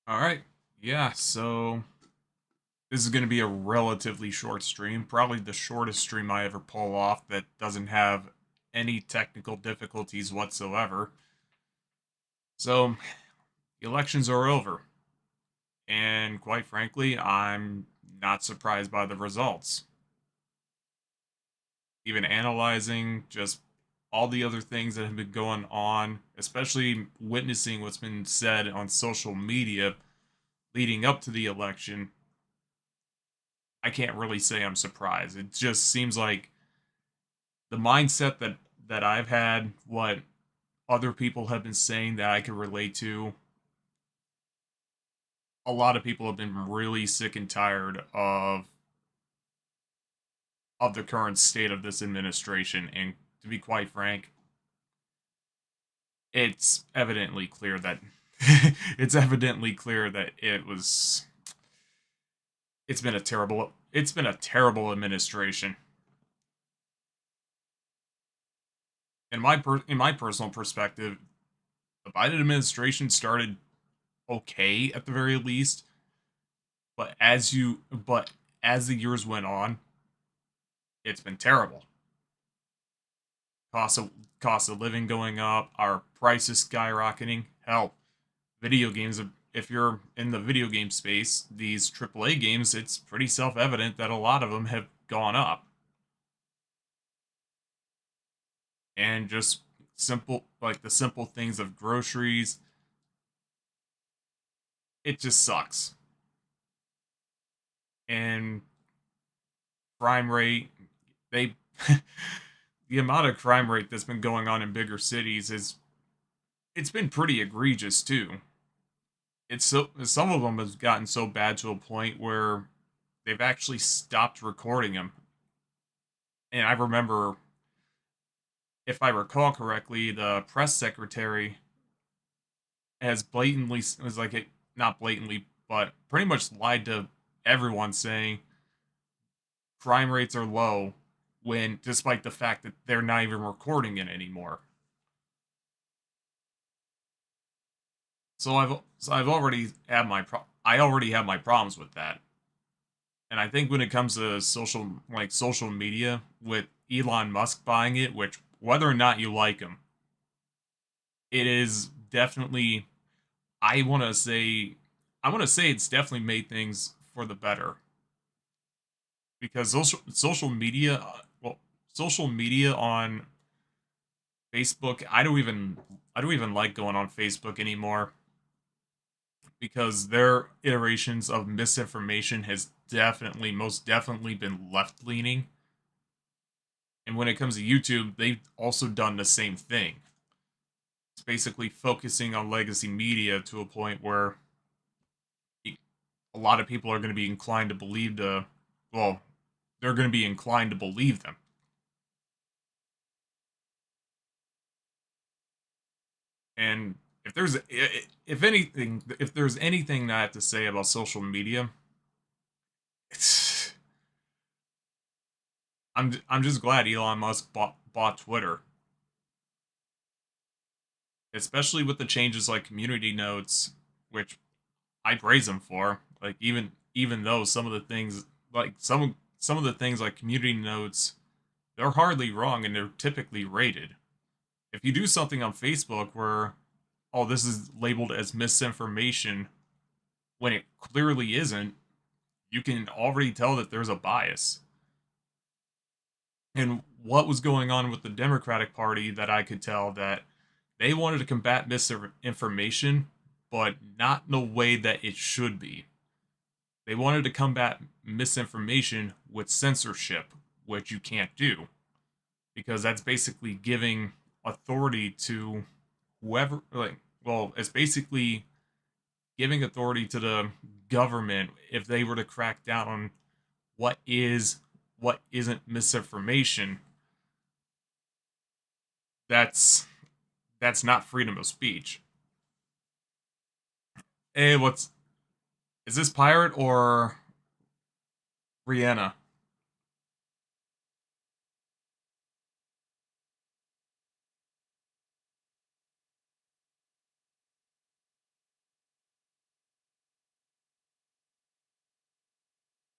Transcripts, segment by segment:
All right. Yeah, so this is going to be a relatively short stream, probably the shortest stream I ever pull off that doesn't have any technical difficulties whatsoever. So, the elections are over, and quite frankly, I'm not surprised by the results. Even analyzing just all the other things that have been going on, especially witnessing what's been said on social media leading up to the election, I can't really say I'm surprised. It just seems like the mindset that I've had, what other people have been saying that I could relate to. A lot of people have been really sick and tired of the current state of this administration, and to be quite frank, it's evidently clear that it's evidently clear that it's been a terrible administration. In my personal perspective, the Biden administration started okay at the very least, but as the years went on, it's been terrible. Cost of cost of living going up, our prices skyrocketing. Hell, video games. If you're in the video game space, these AAA games, it's pretty self evident that a lot of them have gone up, and just the simple things of groceries, it just sucks. And crime rate, they the amount of crime rate that's been going on in bigger cities is it's been pretty egregious too. It's so some of them has gotten so bad to a point where they've actually stopped recording them. And I remember, if I recall correctly, the press secretary has blatantly was like it not blatantly, but pretty much lied to everyone saying crime rates are low when despite the fact that they're not even recording it anymore. So I've already had I already have my problems with that. And I think when it comes to social media with Elon Musk buying it, which whether or not you like him, it is definitely I want to say I want to say it's definitely made things for the better because social media on Facebook, I don't even like going on Facebook anymore because their iterations of misinformation has definitely most definitely been left leaning. And when it comes to YouTube, they've also done the same thing. It's basically focusing on legacy media to a point where a lot of people are going to be inclined to well, they're going to be inclined to believe them. And if there's anything that I have to say about social media, it's I'm just glad Elon Musk bought Twitter, especially with the changes like community notes, which I praise him for. Like even though some of the things like some of the things like community notes, they're hardly wrong and they're typically rated. If you do something on Facebook where oh this is labeled as misinformation when it clearly isn't, you can already tell that there's a bias. And what was going on with the Democratic Party that I could tell that they wanted to combat misinformation, but not in a way that it should be. They wanted to combat misinformation with censorship, which you can't do because that's basically giving authority to whoever it's basically giving authority to the government if they were to crack down on what is what isn't misinformation. That's that's not freedom of speech. Hey, what's is this pirate or Rihanna?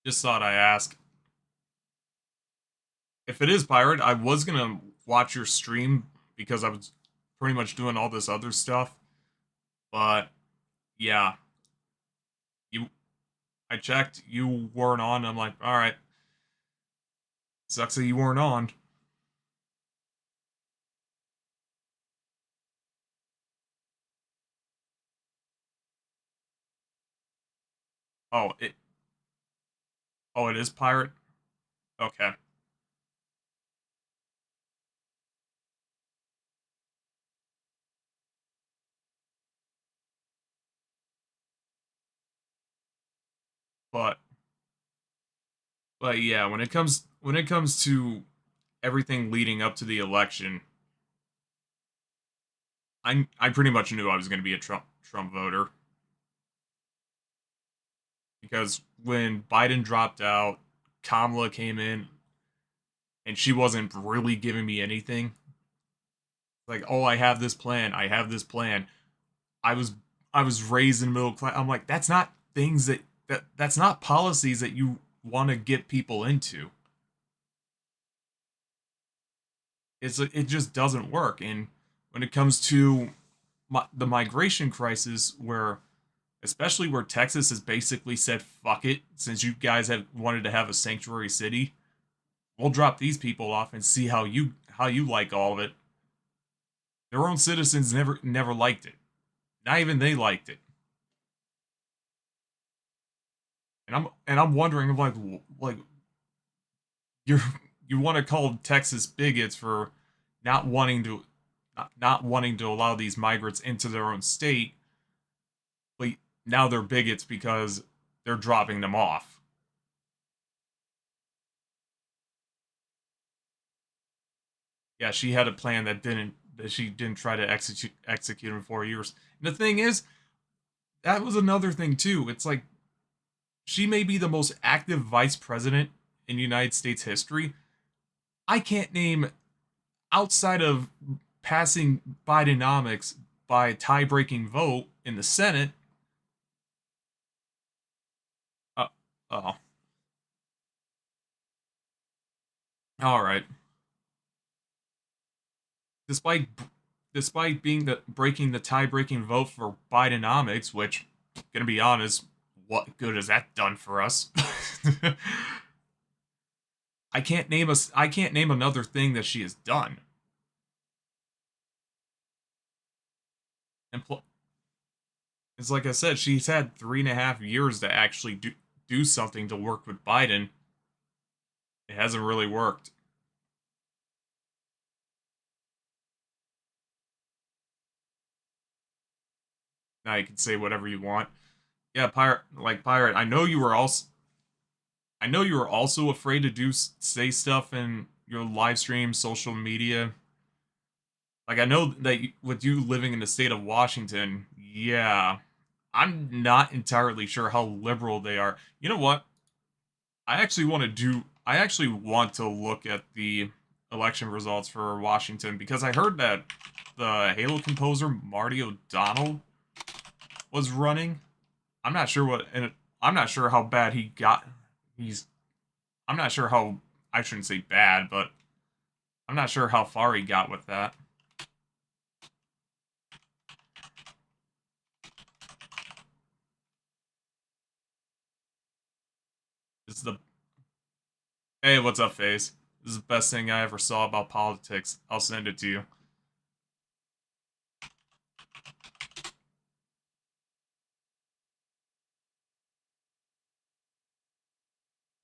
Just thought I ask. If it is pirate, I was gonna watch your stream because I was pretty much doing all this other stuff. But yeah, you I checked, you weren't on. I'm like, all right, sucks that you weren't on. Oh, it is pirate. Okay, but yeah, when it comes to everything leading up to the election, I pretty much knew I was going to be a Trump voter because when Biden dropped out, Kamala came in and she wasn't really giving me anything. Like, oh, I have this plan. I have this plan. I was I was raised in middle class. I'm like, that's not things that's not policies that you want to get people into. It just doesn't work. And when it comes to the migration crisis, where especially where Texas has basically said fuck it, since you guys have wanted to have a sanctuary city, we'll drop these people off and see how you like all of it. Their own citizens never liked it. Not even they liked it. And I'm wondering like you're you want to call Texas bigots for not wanting to not wanting to allow these migrants into their own state, but now they're bigots because they're dropping them off. Yeah, she had a plan that she didn't try to execute in 4 years. And the thing is, that was another thing too. It's like she may be the most active vice president in United States history. I can't name outside of passing Bidenomics by tie-breaking vote in the Senate. Uh, oh, all right. Despite being the breaking the tie-breaking vote for Bidenomics, which, gonna be honest, what good has that done for us? I can't name another thing that she has done. And it's like I said, she's had 3.5 years to actually do something to work with Biden. It hasn't really worked. Now you can say whatever you want. Yeah, pirate. I know you were also afraid to do say stuff in your live stream, social media. Like I know that with you living in the state of Washington, yeah, I'm not entirely sure how liberal they are. You know what? I actually want to look at the election results for Washington because I heard that the Halo composer Marty O'Donnell was running. I'm not sure what and I'm not sure how bad he got. He's I'm not sure how I shouldn't say bad, but I'm not sure how far he got with that. This is the Hey, what's up, Face? This is the best thing I ever saw about politics. I'll send it to you.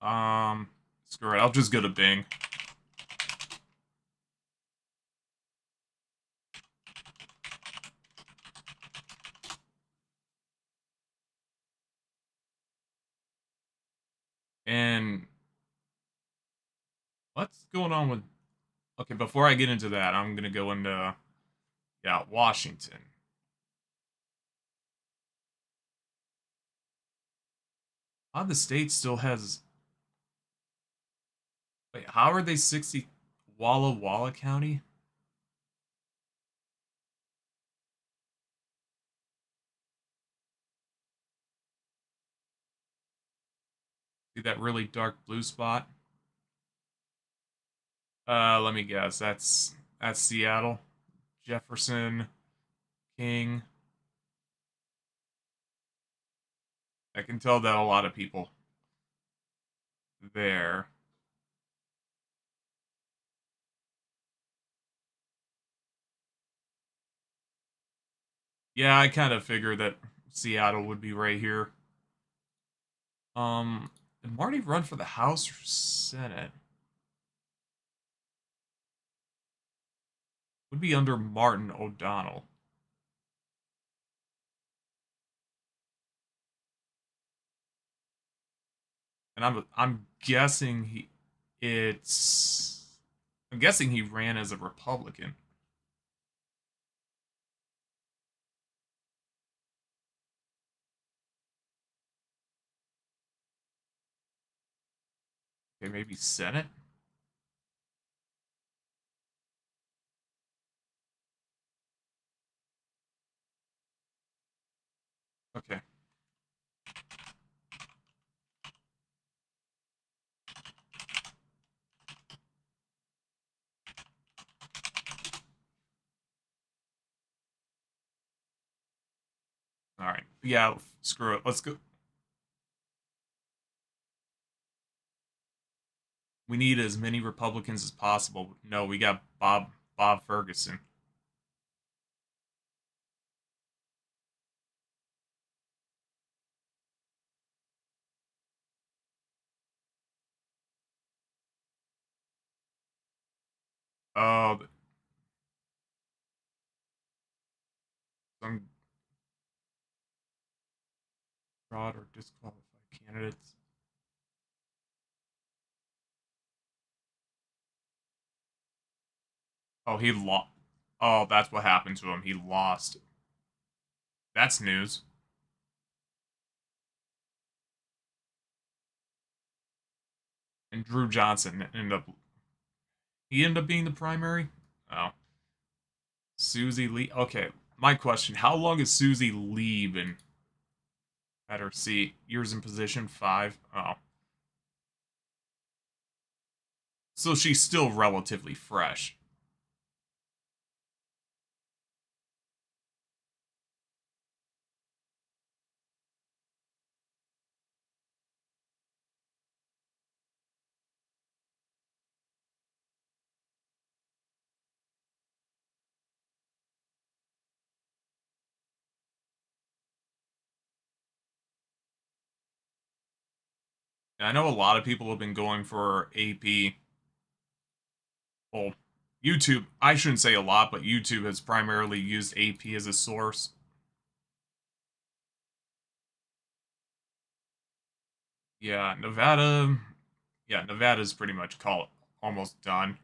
Um, Screw it. I'll just go to Bing. And what's going on with? Okay, before I get into that, I'm gonna go into yeah Washington. How the state still has? Wait, how are they 60? Walla Walla County? See that really dark blue spot? Let me guess. That's Seattle. Jefferson, King. I can tell that a lot of people there. Yeah, I kind of figured that Seattle would be right here. Did Marty run for the House or Senate? Would be under Martin O'Donnell. And I'm guessing it's I'm guessing he ran as a Republican. Okay, maybe Senate? Okay. All right. Yeah, screw it. Let's go. We need as many Republicans as possible. No, we got Bob Ferguson. Oh, some fraud or disqualified candidates. Oh, he lost. Oh, that's what happened to him. He lost. That's news. And Drew Johnson ended up. He ended up being the primary. Oh, Susie Lee. Okay, my question: how long has Susie Lee been at her seat? Years in position 5. Oh, so she's still relatively fresh. And I know a lot of people have been going for AP. Well, YouTube. I shouldn't say a lot, but YouTube has primarily used AP as a source. Yeah, Nevada. Yeah, Nevada's pretty much called almost done.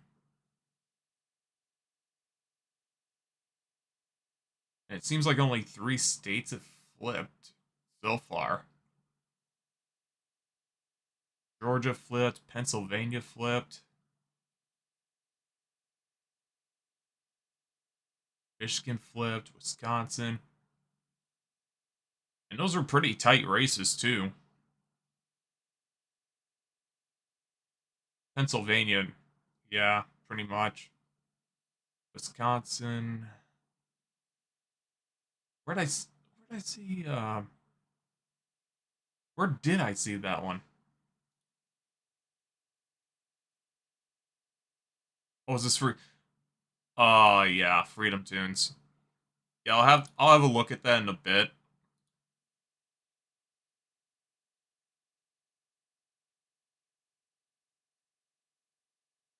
And it seems like only 3 states have flipped so far. Georgia flipped, Pennsylvania flipped, Michigan flipped, Wisconsin. And those are pretty tight races, too. Pennsylvania, yeah, pretty much. Wisconsin. Where did I, where did I see, where did I see that one? Oh, is this for, yeah, Freedom Tunes. Yeah, I'll have a look at that in a bit.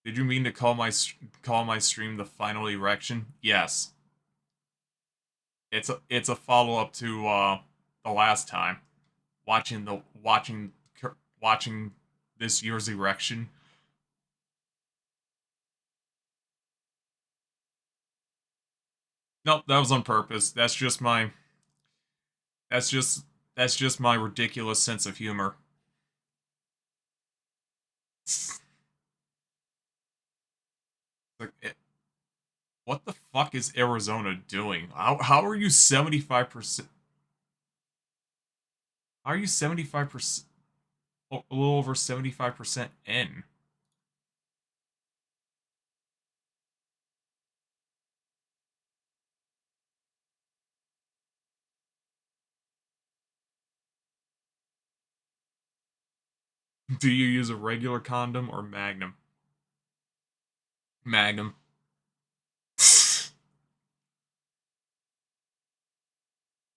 Did you mean to call my stream the final erection? Yes. It's a follow up to the last time watching this year's erection. Nope, that was on purpose. That's just that's just my ridiculous sense of humor. Like, what the fuck is Arizona doing? How are you 75%? How are you 75%? a little over 75% in. Do you use a regular condom or Magnum? Magnum.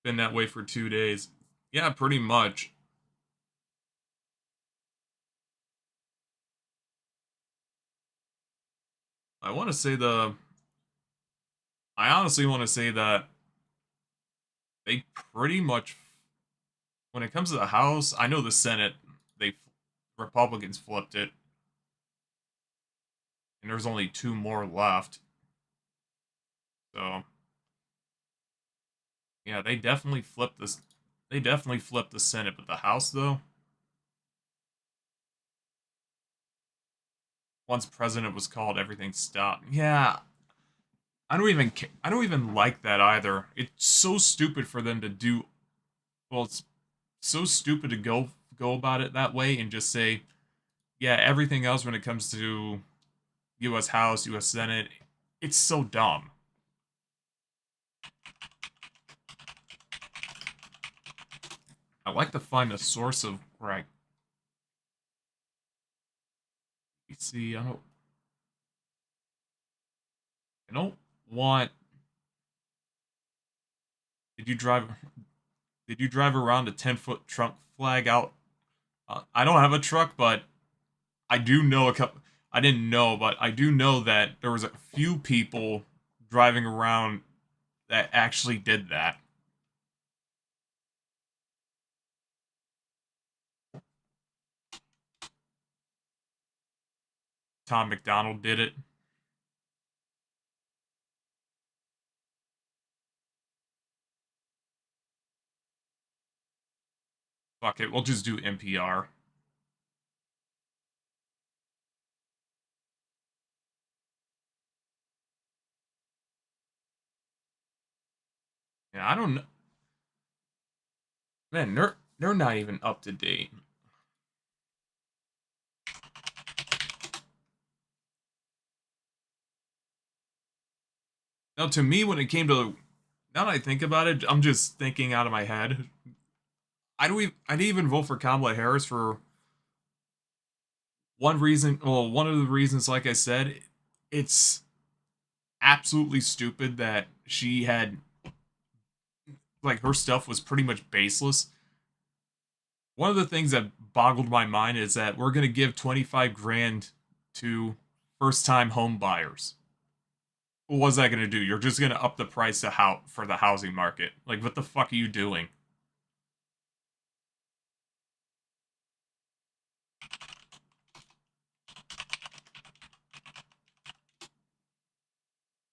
Been that way for 2 days. Yeah, pretty much. I want to say the. I honestly want to say that they pretty much, when it comes to the House, I know the Senate, they Republicans flipped it, and there's only two more left. So yeah, they definitely flipped this. They definitely flipped the Senate, but the House though, once president was called, everything stopped. Yeah, I don't even like that either. It's so stupid for them to do. Well, it's so stupid to go about it that way and just say, yeah, everything else when it comes to U.S. House, U.S. Senate, it's so dumb. I like to find a source of where I see. I don't want. Did you drive? Did you drive around a 10-foot Trump flag out? I don't have a truck, but I do know a couple. I didn't know, but I do know that there was a few people driving around that actually did that. Tom McDonald did it. Fuck it, we'll just do NPR. Yeah, I don't know. Man, they're not even up to date. Now, to me, when it came to now that I think about it, I'm just thinking out of my head. I didn't even vote for Kamala Harris for one reason. Well, one of the reasons, like I said, it's absolutely stupid that she had like her stuff was pretty much baseless. One of the things that boggled my mind is that we're gonna give 25 grand to first time home buyers. What was that gonna do? You're just gonna up the price to how for the housing market. Like, what the fuck are you doing?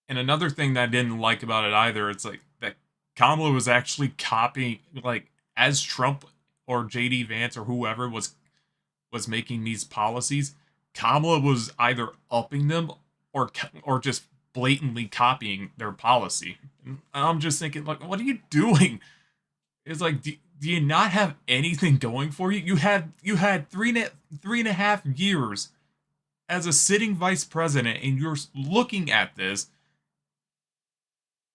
And another thing that I didn't like about it either, it's like that Kamala was actually copying, like, as Trump or JD Vance or whoever was making these policies, Kamala was either upping them or just blatantly copying their policy. And I'm just thinking, like, what are you doing? It's like, do you not have anything going for you? You had three and a half years as a sitting vice president, and you're looking at this,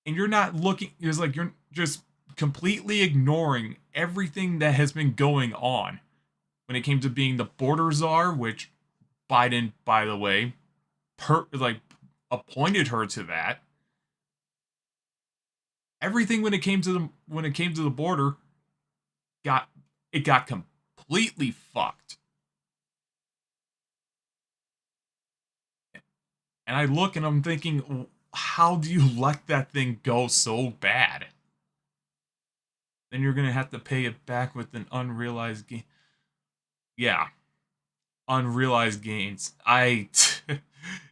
and you're not looking. It's like you're just completely ignoring everything that has been going on when it came to being the border czar, which Biden, by the way, like appointed her to that. Everything when it came to the border got it got completely fucked. And I look and I'm thinking, how do you let that thing go so bad? Then you're gonna have to pay it back with an unrealized gain. Yeah, unrealized gains.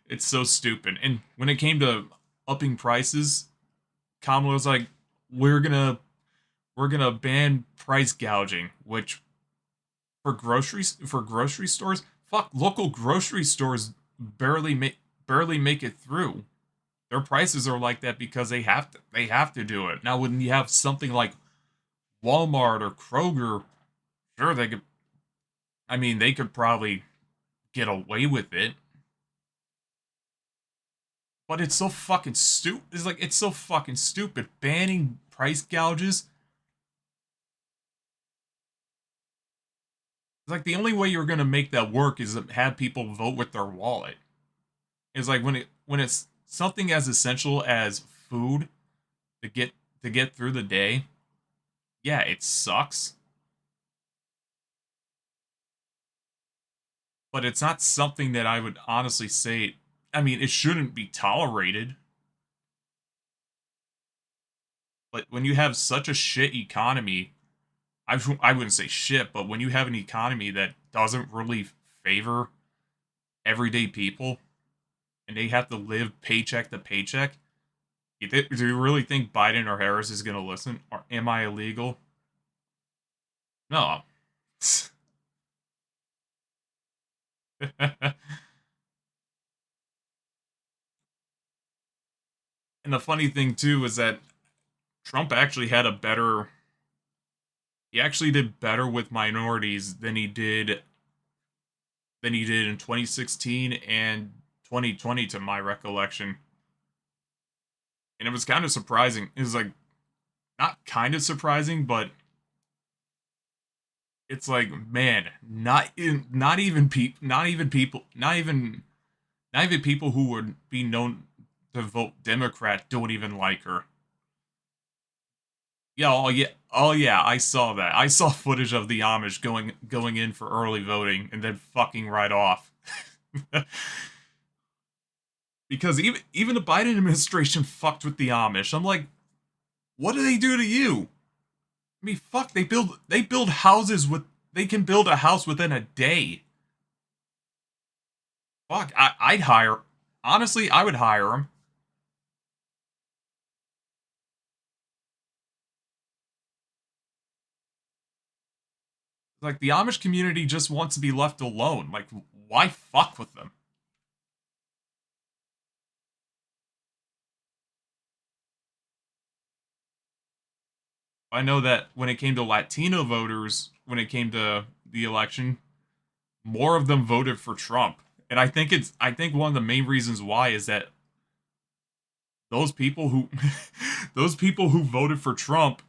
It's so stupid. And when it came to upping prices, Kamala was like, "We're gonna we're gonna ban price gouging," which for grocery stores, fuck, local grocery stores barely make it through. Their prices are like that because they have to do it. Now, when you have something like Walmart or Kroger, sure they could. I mean, they could probably get away with it, but it's so fucking stupid. It's so fucking stupid. Banning price gouges. It's like the only way you're gonna make that work is to have people vote with their wallet. It's like when it's something as essential as food to get through the day. Yeah, it sucks, but it's not something that I would honestly say. I mean, it shouldn't be tolerated. But when you have such a shit economy, I wouldn't say shit, but when you have an economy that doesn't really favor everyday people and they have to live paycheck to paycheck, do you really think Biden or Harris is going to listen? Or am I illegal? No. And the funny thing too is that Trump actually had a better he actually did better with minorities than he did in 2016 and 2020 to my recollection. And it was kind of surprising. It was like not kind of surprising, but it's like, man, not even people who would be known to vote Democrat don't even like her. Yeah, oh yeah, I saw that. I saw footage of the Amish going in for early voting and then fucking right off. Because even the Biden administration fucked with the Amish. I'm like, what do they do to you? I mean, fuck, they build houses with they can build a house within a day. Fuck, I'd hire. Honestly, I would hire them. Like the Amish community just wants to be left alone. Like, why fuck with them? I know that when it came to Latino voters, when it came to the election, more of them voted for Trump. And I think one of the main reasons why is that those people who those people who voted for Trump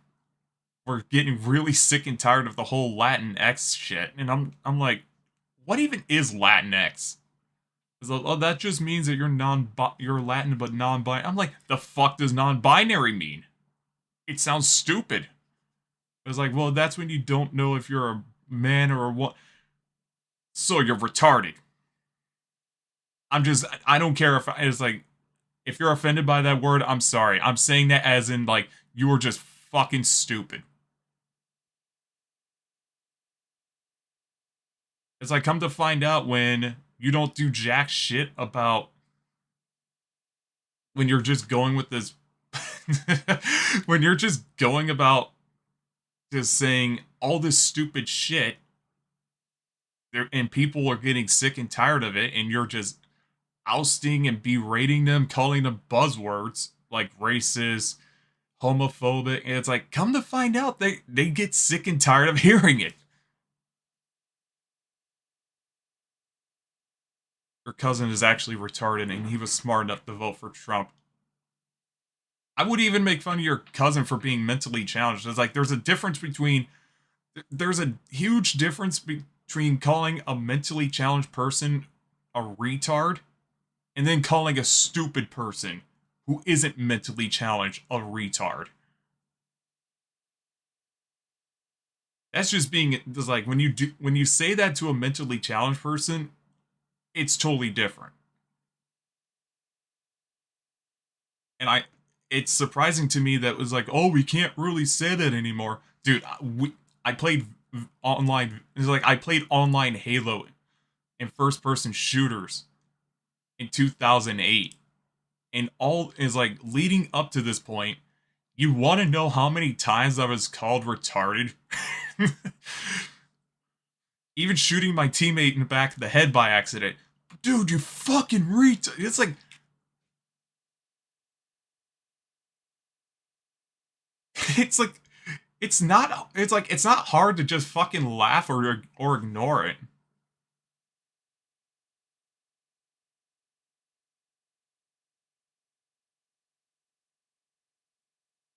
were getting really sick and tired of the whole Latinx shit. And I'm like, what even is Latinx? It's like, oh, that just means that you're Latin but non-binary. I'm like, the fuck does non-binary mean? It sounds stupid. It's like, well, that's when you don't know if you're a man or a what. So you're retarded. I don't care if it's like, if you're offended by that word, I'm sorry. I'm saying that as in, like, you were just fucking stupid. It's like, come to find out when you don't do jack shit about when you're just going with this, when you're just going about just saying all this stupid shit and people are getting sick and tired of it and you're just ousting and berating them, calling them buzzwords like racist, homophobic, and it's like, come to find out they get sick and tired of hearing it. Your cousin is actually retarded and he was smart enough to vote for Trump. I would even make fun of your cousin for being mentally challenged. It's like there's a huge difference between calling a mentally challenged person a retard and then calling a stupid person who isn't mentally challenged a retard. That's just being it's like when you say that to a mentally challenged person, it's totally different. And it's surprising to me that it was like, oh, we can't really say that anymore, dude. I played online. It's like I played online Halo and first person shooters in 2008, and all is like leading up to this point. You want to know how many times I was called retarded? Even shooting my teammate in the back of the head by accident. Dude, you fucking retard. It's like, it's like, It's not. It's like it's not hard to just fucking laugh or ignore it.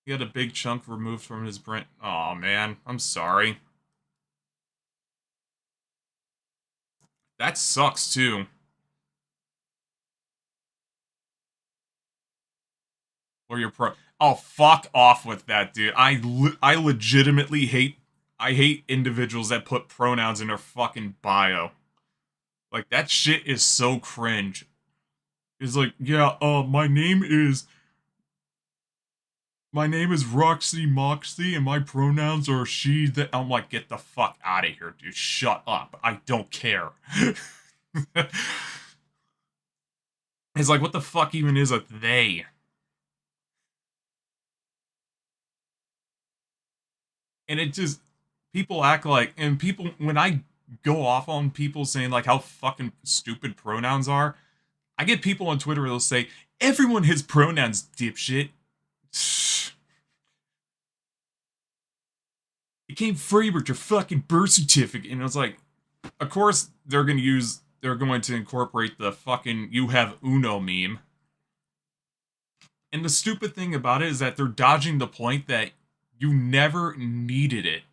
He had a big chunk removed from his brain. Oh man, I'm sorry. That sucks too. Or your pro. Oh, fuck off with that, dude. I legitimately hate. I hate individuals that put pronouns in their fucking bio. Like that shit is so cringe. It's like, yeah, my name is Roxy Moxley, and my pronouns are she. That I'm like, get the fuck out of here, dude. Shut up. I don't care. It's like, what the fuck even is a they? And it just people act like, and people when I go off on people saying like how fucking stupid pronouns are, I get people on Twitter that'll say everyone has pronouns, dipshit. It came free with your fucking birth certificate, and I was like, of course they're going to incorporate the fucking "you have Uno" meme. And the stupid thing about it is that they're dodging the point that you never needed it.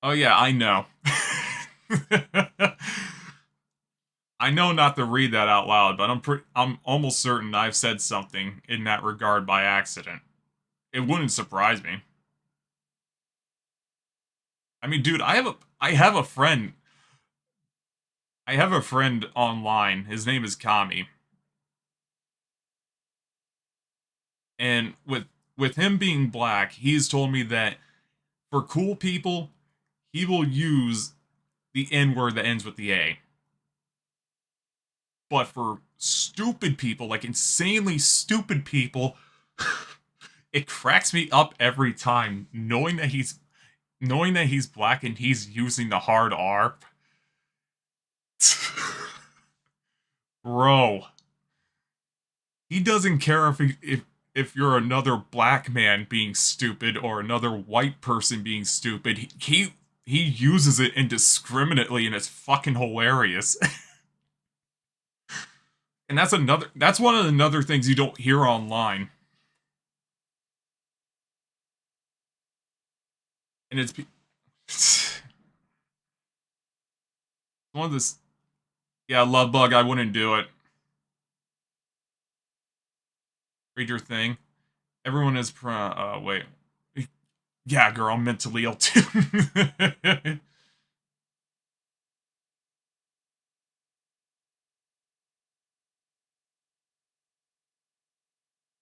Oh yeah, I know. I know not to read that out loud, but I'm almost certain I've said something in that regard by accident. It wouldn't surprise me. I mean, dude, I have a friend online. His name is Kami. And with him being black, he's told me that for cool people, he will use the N word that ends with the A. But for stupid people, like insanely stupid people, it cracks me up every time knowing that he's black and he's using the hard R. Bro, he doesn't care if you're another black man being stupid or another white person being stupid. He uses it indiscriminately and it's fucking hilarious. And that's one of the other things you don't hear online. And it's one of this. Yeah, love bug. I wouldn't do it. Read your thing. Everyone is wait. Yeah, girl, I'm mentally ill too.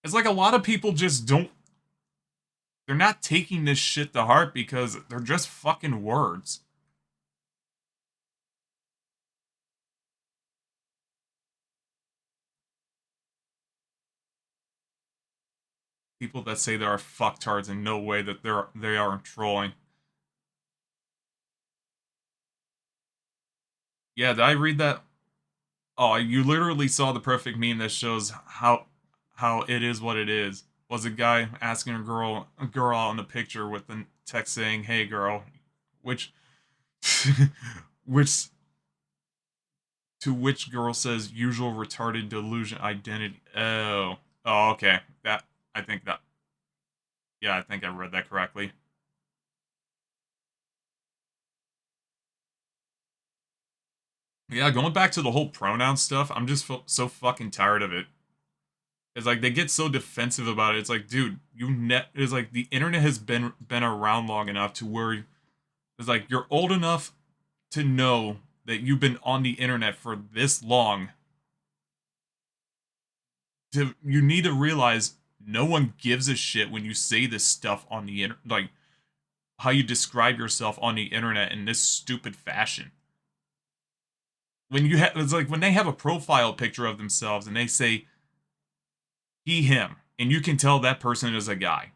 It's like a lot of people just don't. They're not taking this shit to heart because they're just fucking words. People that say there are fucktards in no way that they aren't trolling. Yeah, did I read that? Oh, you literally saw the perfect meme that shows how it is what it is. Was a guy asking a girl out in the picture with the text saying, "Hey girl," which which to which girl says usual retarded delusion identity. Oh, okay. That I think that yeah, I think I read that correctly. Yeah, going back to the whole pronoun stuff, I'm just so fucking tired of it. It's like they get so defensive about it. It's like, dude, it's like the internet has been around long enough to where it's like you're old enough to know that you've been on the internet for this long. You need to realize no one gives a shit when you say this stuff on the internet, like how you describe yourself on the internet in this stupid fashion. When you have, it's like when they have a profile picture of themselves and they say he, him, and you can tell that person is a guy,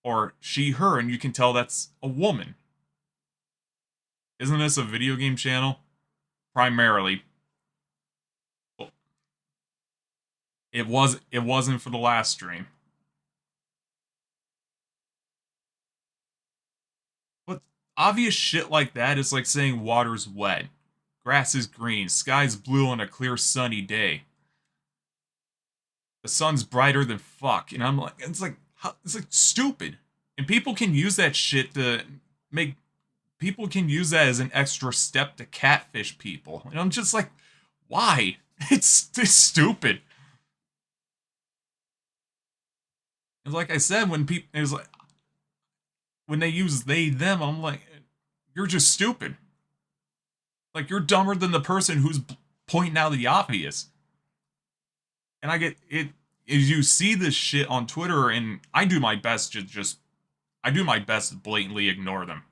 or she, her, and you can tell that's a woman. Isn't this a video game channel? Primarily. Well, it wasn't for the last stream. But obvious shit like that is like saying water's wet, grass is green, sky's blue on a clear sunny day. The sun's brighter than fuck, and I'm like, it's like stupid. And people can use that shit to make people can use that as an extra step to catfish people. And I'm just like, why? It's stupid. And like I said, when people it was like when they use they them, I'm like, you're just stupid. Like you're dumber than the person who's pointing out the obvious. And I get it. Is you see this shit on Twitter, and I do my best to just I do my best to blatantly ignore them.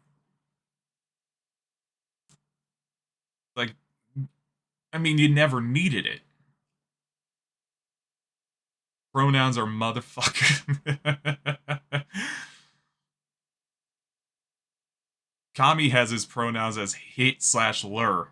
Like, I mean, you never needed it. Pronouns are motherfucker. Kami has his pronouns as hit/lur.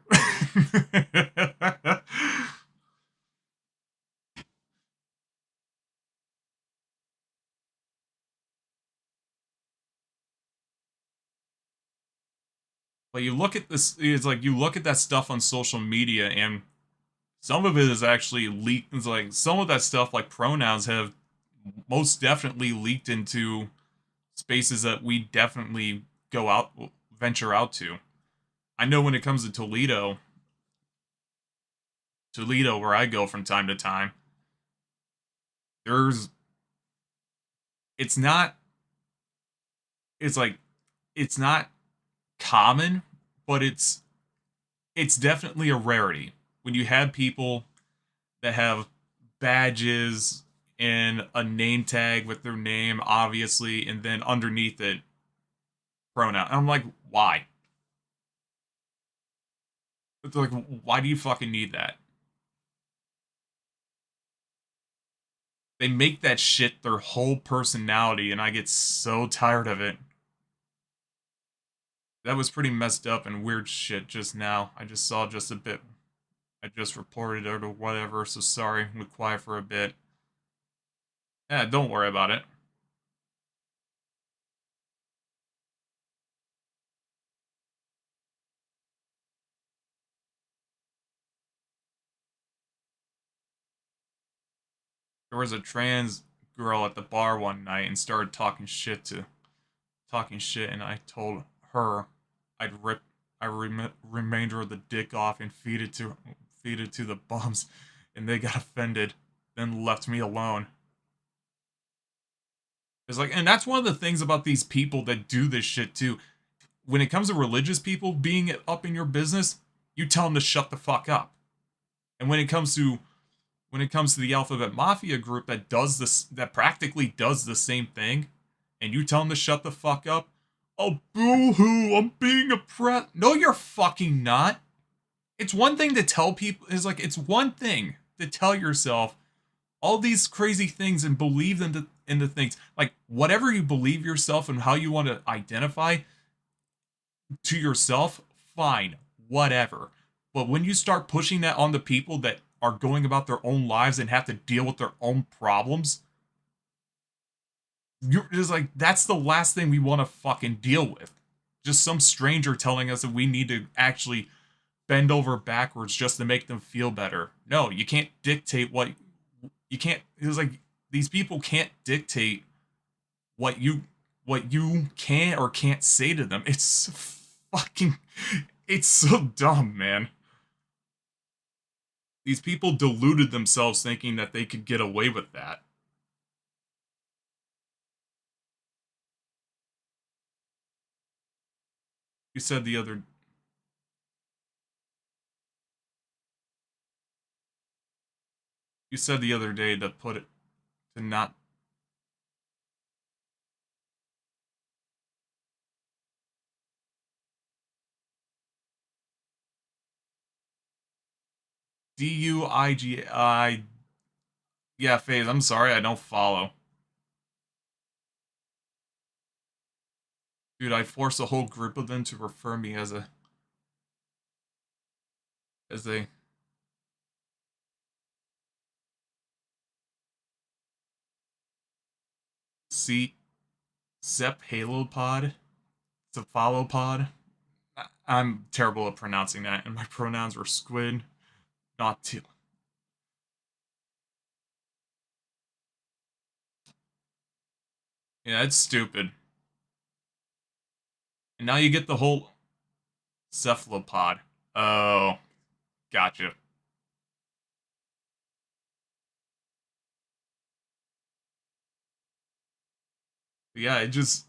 But you look at this, it's like you look at that stuff on social media, and some of it is actually leaked. It's like some of that stuff, like pronouns, have most definitely leaked into spaces that we definitely go out, venture out to. I know when it comes to Toledo, where I go from time to time, there's, it's not, it's like, it's not common, but it's definitely a rarity when you have people that have badges and a name tag with their name, obviously, and then underneath it, pronoun. I'm like, why? It's like, why do you fucking need that? They make that shit their whole personality, and I get so tired of it. That was pretty messed up and weird shit just now. I just saw just a bit. I just reported it or whatever, so sorry. I'm quiet for a bit. Yeah, don't worry about it. There was a trans girl at the bar one night and started talking shit, and I told her I'd rip remainder of the dick off and feed it to the bums, and they got offended, then left me alone. It's like, and that's one of the things about these people that do this shit too. When it comes to religious people being up in your business, you tell them to shut the fuck up. And when it comes to the Alphabet Mafia group that does this, that practically does the same thing, and you tell them to shut the fuck up, oh boo hoo, I'm being oppressed. No, you're fucking not. It's one thing to tell people. It's one thing to tell yourself all these crazy things and believe them into things. Like whatever you believe yourself and how you want to identify to yourself, fine, whatever. But when you start pushing that on the people that are going about their own lives and have to deal with their own problems, you're just like, that's the last thing we want to fucking deal with. Just some stranger telling us that we need to actually bend over backwards just to make them feel better. No, you can't dictate what you can't. It's like these people can't dictate what you can or can't say to them. Fucking it's so dumb, man. These people deluded themselves thinking that they could get away with that. You said the other you said the other day to put it to not DUIGI. Yeah, Phase, I'm sorry, I don't follow. Dude, I forced a whole group of them to refer me as a as they see Cephalopod, Cephalopod. I'm terrible at pronouncing that, and my pronouns were squid, not teal. Yeah, it's stupid. And now you get the whole cephalopod. Oh, gotcha. Yeah, it just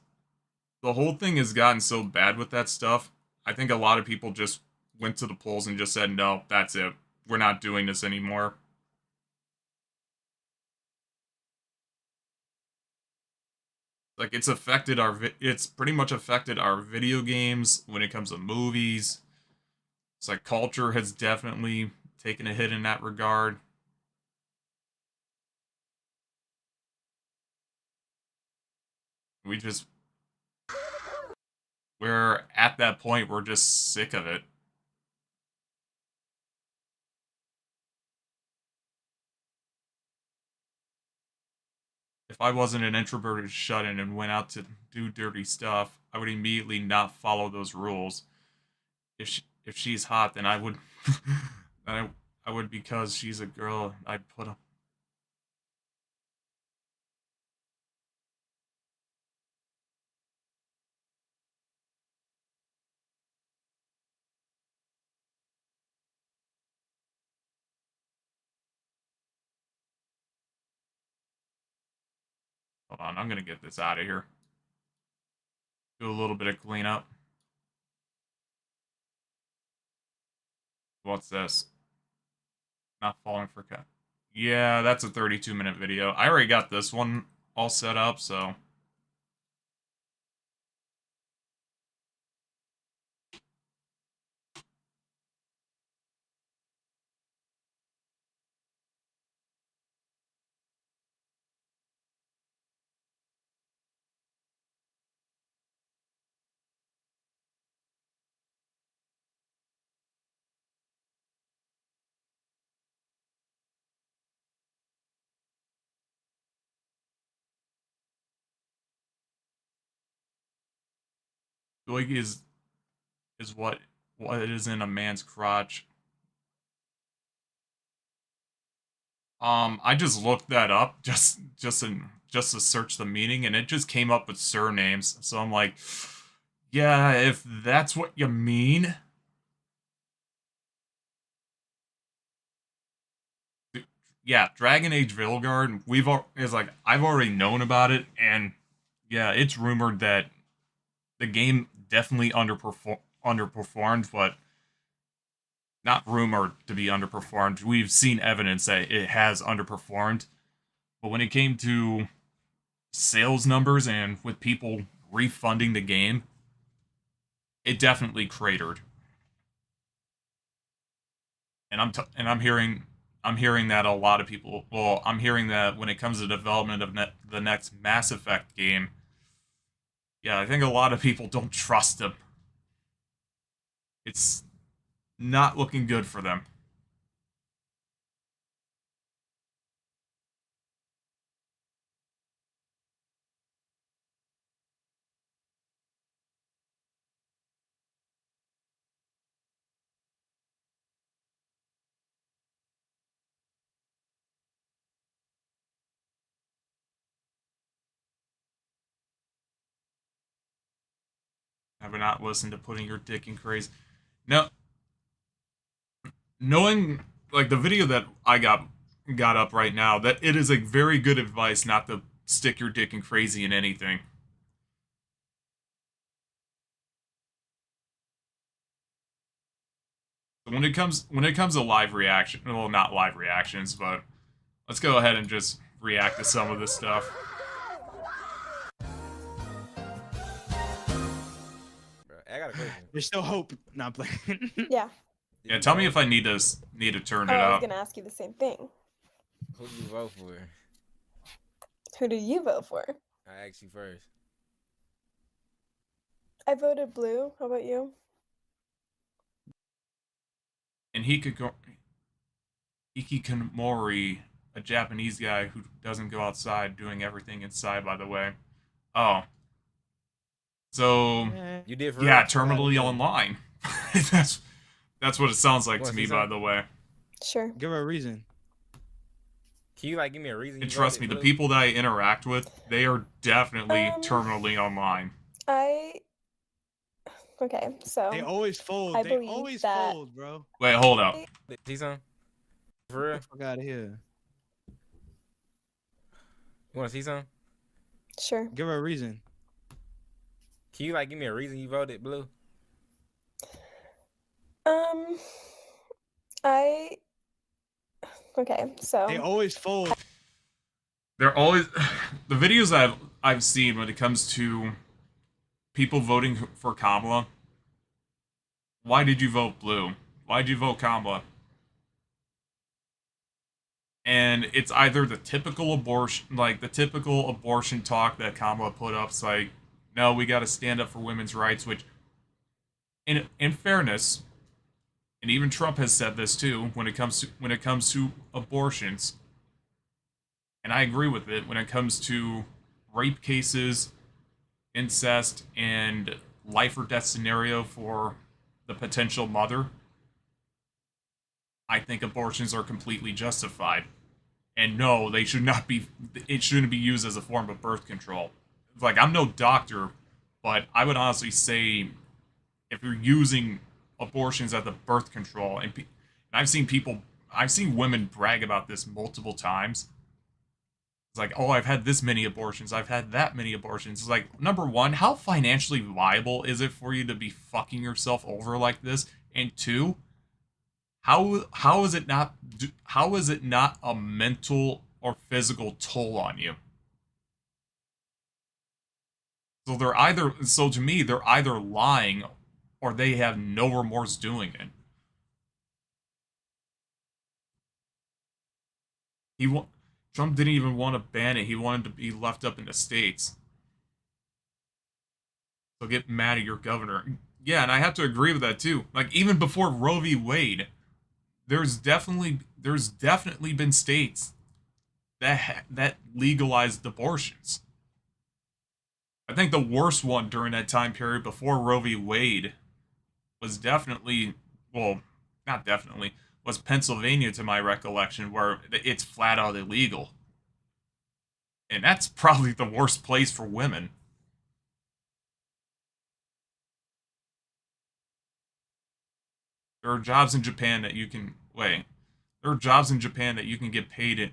the whole thing has gotten so bad with that stuff. I think a lot of people just went to the polls and just said, "No, that's it. We're not doing this anymore." Like it's pretty much affected our video games when it comes to movies. It's like culture has definitely taken a hit in that regard. We just we're at that point, we're just sick of it. If I wasn't an introverted shut-in and went out to do dirty stuff, I would immediately not follow those rules. If she's hot, then I would I would, because she's a girl. I'd put a hold on. I'm gonna get this out of here. Do a little bit of cleanup. What's this? Not falling for cut. Yeah, that's a 32-minute video. I already got this one all set up, so Doig is what is in a man's crotch. I just looked that up just to search the meaning, and it just came up with surnames. So I'm like, yeah, if that's what you mean, yeah, Dragon Age Vilgard. Is like I've already known about it, and yeah, it's rumored that the game definitely underperformed, but not rumored to be underperformed. We've seen evidence that it has underperformed. But when it came to sales numbers and with people refunding the game, it definitely cratered. And I'm hearing that a lot of people. Well, I'm hearing that when it comes to development of the next Mass Effect game, yeah, I think a lot of people don't trust them. It's not looking good for them. Have not listened to putting your dick in crazy. No, knowing like the video that I got up right now, that it is a very good advice not to stick your dick in crazy in anything. When it comes to live reaction, well, not live reactions, but let's go ahead and just react to some of this stuff. Bro, I got a question. There's still hope. Not playing. Yeah. Did Yeah, you tell me vote? if I need to turn Oh, it I was up. gonna ask you the same thing. Who did you vote for? Who did you vote for? I asked you first. I voted blue. How about you? and Hikikomori, a Japanese guy who doesn't go outside, doing everything inside. By the way, oh, so Man, You did for yeah, real? fuck outta terminally here. online. that's that's what it sounds like You to wanna me. see By something? the way, Sure. Give her a reason. Can you like give me a reason and you trust voted me, the blue? people that I interact with, they are definitely Um, terminally online. I okay, They so always fold. I They believe always that fold, bro. Wait, hold up. See something? For Get real? the fuck out of here. You wanna see something? sure. Give her a reason. Can you like give me a reason you voted blue? Um, I okay, They so always fold. They're always the videos I've seen when it comes to people voting for Kamala. Why did you vote blue? Why did you vote Kamala? And it's either the typical abortion, like the typical abortion talk that Kamala put up. It's like, no, we got to stand up for women's rights. Which, in fairness, and even Trump has said this too, when it comes to abortions, and I agree with it. When it comes to rape cases, incest, and life or death scenario for the potential mother, I think abortions are completely justified. And no, they should not be. It shouldn't be used as a form of birth control. Like, I'm no doctor, but I would honestly say if you're using abortions as the birth control, and I've seen women brag about this multiple times. It's like, oh, I've had this many abortions. I've had that many abortions. It's like, number one, how financially viable is it for you to be fucking yourself over like this? And two, how is it not a mental or physical toll on you? So to me they're either lying or they have no remorse doing it. He wa- Trump didn't even want to ban it. He wanted to be left up in the states. So get mad at your governor. Yeah, and I have to agree with that too. Like even before Roe v. Wade, there's definitely been states that legalized abortions. I think the worst one during that time period before Roe v. Wade was definitely, well, not definitely, was Pennsylvania to my recollection, where it's flat out illegal. And that's probably the worst place for women. There are jobs in Japan that you can wait. There are jobs in Japan that you can get paid in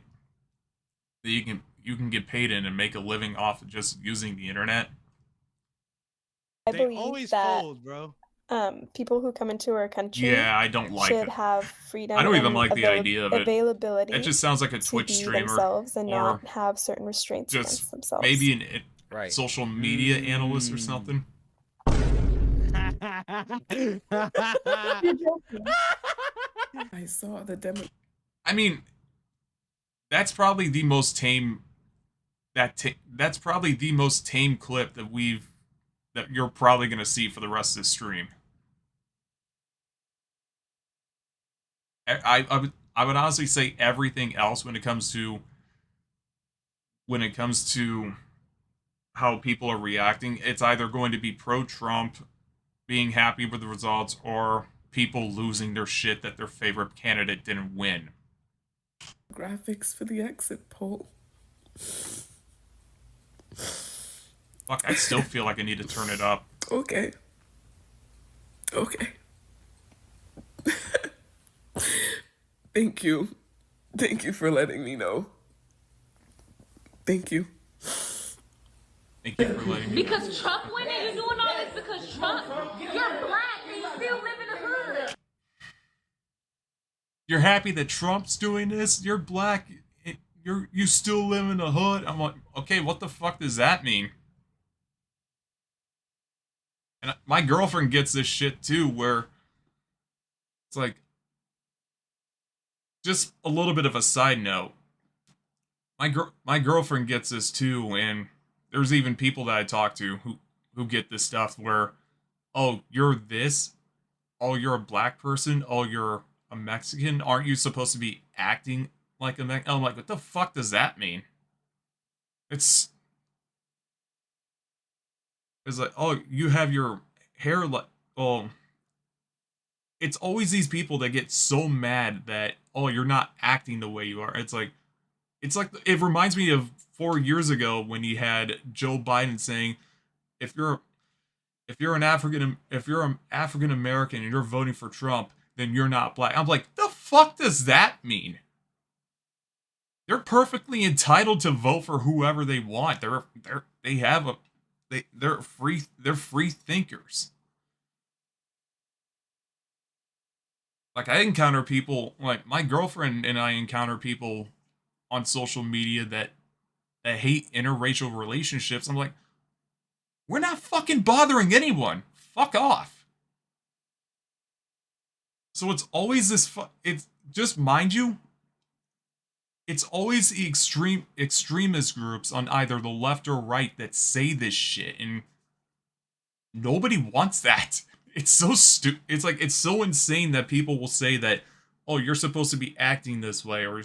that you can get paid in and make a living off of just using the internet. I They believe always that fold, bro. people who come into our country Yeah, I don't like should it. have I freedom don't even and like the idea of it. It availability just sounds like a to Twitch be streamer themselves and or not have certain restraints just against themselves. maybe a Right. social media analyst or Mm. something. You're joking. I saw the demo. I mean, that's probably the most tame that's probably the most tame clip that you're probably going to see for the rest of the stream. I would honestly say everything else when it comes to how people are reacting, it's either going to be pro Trump, being happy with the results, or people losing their shit that their favorite candidate didn't win. Graphics for the exit poll. Fuck, I still feel like I need to turn it up. Okay. Okay. Thank you. Thank you for letting me know. Thank you. Thank you for letting me know. Because Trump went and you're doing all this because Trump, you're black and you still live in the hood. You're happy that Trump's doing this? You're black. You still live in the hood? I'm like, okay, what the fuck does that mean? And my girlfriend gets this shit too, where it's like, just a little bit of a side note. My girlfriend gets this too, and there's even people that I talk to who get this stuff where, oh, you're this, oh, you're a black person, oh, you're a Mexican, aren't you supposed to be acting like a Mexican? I'm like, what the fuck does that mean? It's like, oh, you have your hair like, oh, it's always these people that get so mad that, oh, you're not acting the way you are. It's like it reminds me of 4 years ago when you had Joe Biden saying, if you're an African American and you're voting for Trump, then you're not black. I'm like, the fuck does that mean? They're perfectly entitled to vote for whoever they want. They're free thinkers. Like, I encounter people, like my girlfriend and I encounter people on social media that hate interracial relationships. I'm like, we're not fucking bothering anyone. Fuck off. So it's always this. It's just, mind you, it's always the extremist groups on either the left or right that say this shit, and nobody wants that. It's so stupid. It's like, it's so insane that people will say that, oh, you're supposed to be acting this way, or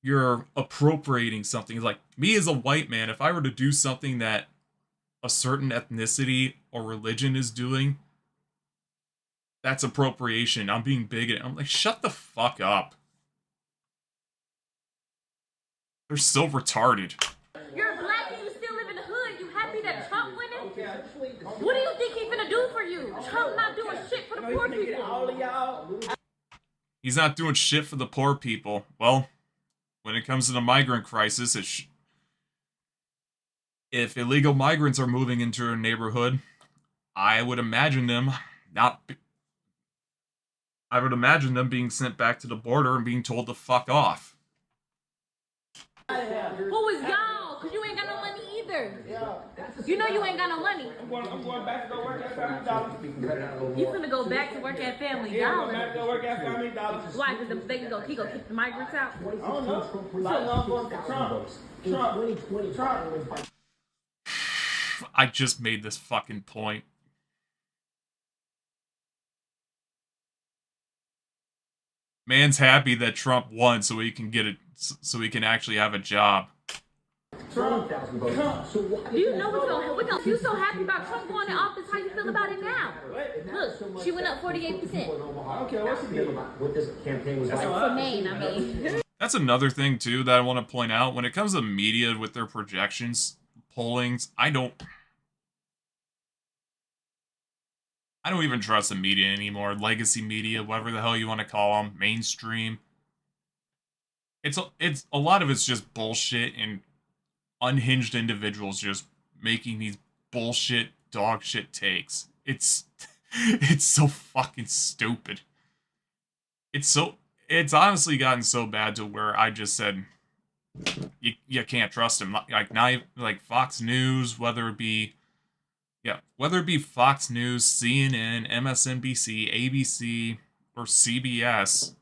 you're appropriating something. It's like, me as a white man, if I were to do something that a certain ethnicity or religion is doing, that's appropriation. I'm being bigoted. I'm like, shut the fuck up. They're so retarded. You're black and you still live in the hood. You happy that Trump winning? What do you think he's gonna do for you? Trump not doing shit for the poor people. He's not doing shit for the poor people. Well, when it comes to the migrant crisis, if illegal migrants are moving into a neighborhood, I would imagine them being sent back to the border and being told to fuck off. Who is y'all? Cause you ain't got no money either. You know you ain't got no money. I'm going back to go work at Family Dollar. You finna go back to work at Family Dollar. Back to go work at Family Dollar. Why? Cause he go kick the migrants out. I don't know. So I'm going for Trump. I just made this fucking point. Man's happy that Trump won so he can actually have a job. Do you know what you so happy about Trump going in office? How you feel about it now? Look, she went up 48%. I don't care what she did. What this campaign was like. For Maine, I mean. That's another thing too that I want to point out. When it comes to media with their projections, pollings, I don't even trust the media anymore. Legacy media, whatever the hell you want to call them, mainstream. It's a lot of it's just bullshit and unhinged individuals just making these bullshit dog shit takes. It's so fucking stupid. It's honestly gotten so bad to where I just said you can't trust them. Like now, like Fox News, whether it be Fox News, CNN, MSNBC, ABC, or CBS,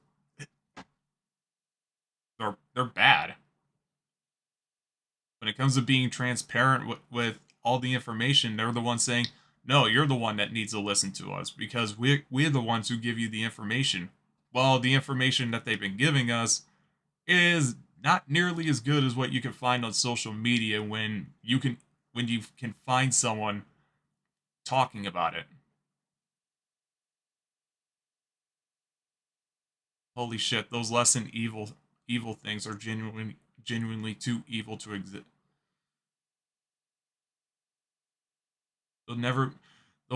they're bad. When it comes to being transparent with all the information, they're the ones saying, no, you're the one that needs to listen to us because we're the ones who give you the information. Well, the information that they've been giving us is not nearly as good as what you can find on social media when you can find someone talking about it. Holy shit, those less than evil things are genuinely too evil to exist. They'll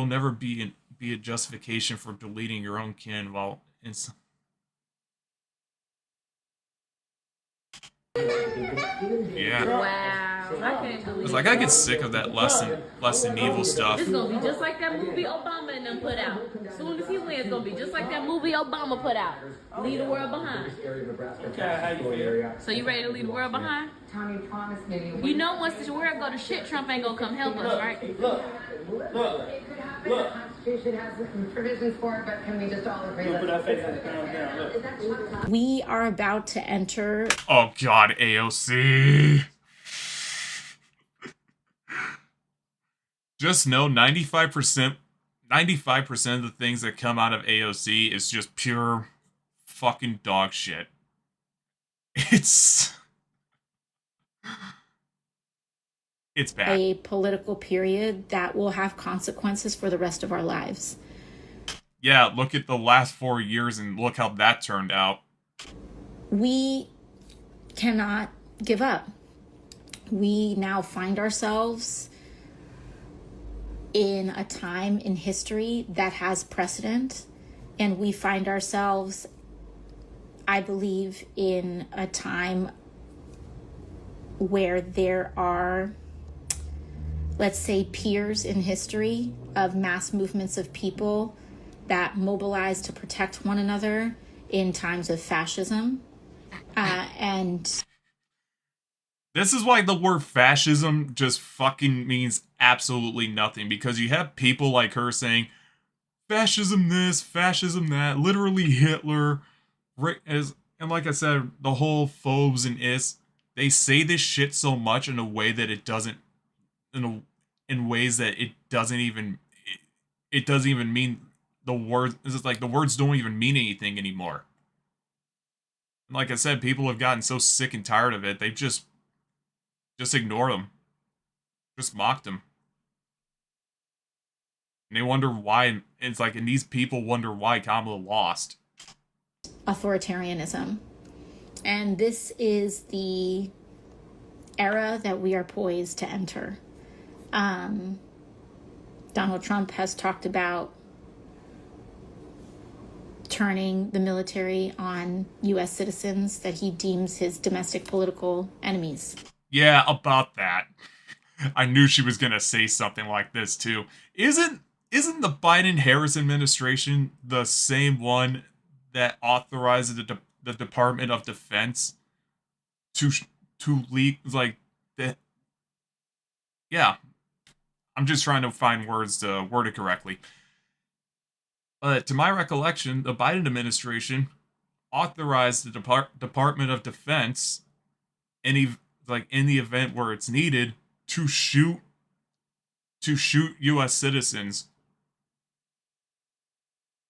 never be a justification for deleting your own kin while yeah. Wow. I can't believe It's like I get sick of that less than evil stuff. It's gonna be just like that movie Obama and them put out. As soon as he wins, it's gonna be just like that movie Obama put out. Leave the world behind. So you ready to leave the world behind? Tommy promised me. You know once the world go to shit, Trump ain't gonna come help us, right? Look. The Constitution has some provisions for it, but can we just all agree that we are about to enter? Oh God, AOC. Just know 95% 95% of the things that come out of AOC is just pure fucking dog shit. It's bad. A political period that will have consequences for the rest of our lives. Yeah, look at the last 4 years and look how that turned out. We cannot give up. We now find ourselves in a time in history that has precedent, and we find ourselves, I believe, in a time where there are, let's say, peers in history of mass movements of people that mobilize to protect one another in times of fascism. And this is why the word fascism just fucking means absolutely nothing, because you have people like her saying fascism this, fascism that, literally Hitler, and like I said, the whole phobes and is, they say this shit so much in a way that it doesn't, in ways that it doesn't even mean the words. It's like the words don't even mean anything anymore. Like I said, people have gotten so sick and tired of it, they've just ignore them. Just mock them. And they wonder why, it's like, and these people wonder why Kamala lost. Authoritarianism. And this is the era that we are poised to enter. Donald Trump has talked about turning the military on U.S. citizens that he deems his domestic political enemies. Yeah, about that. I knew she was gonna say something like this too. Isn't the Biden-Harris administration the same one that authorized the Department of Defense to leak, like, that? Yeah, I'm just trying to find words to word it correctly. To my recollection, the Biden administration authorized the Department of Defense, in the event where it's needed, to shoot U.S. citizens,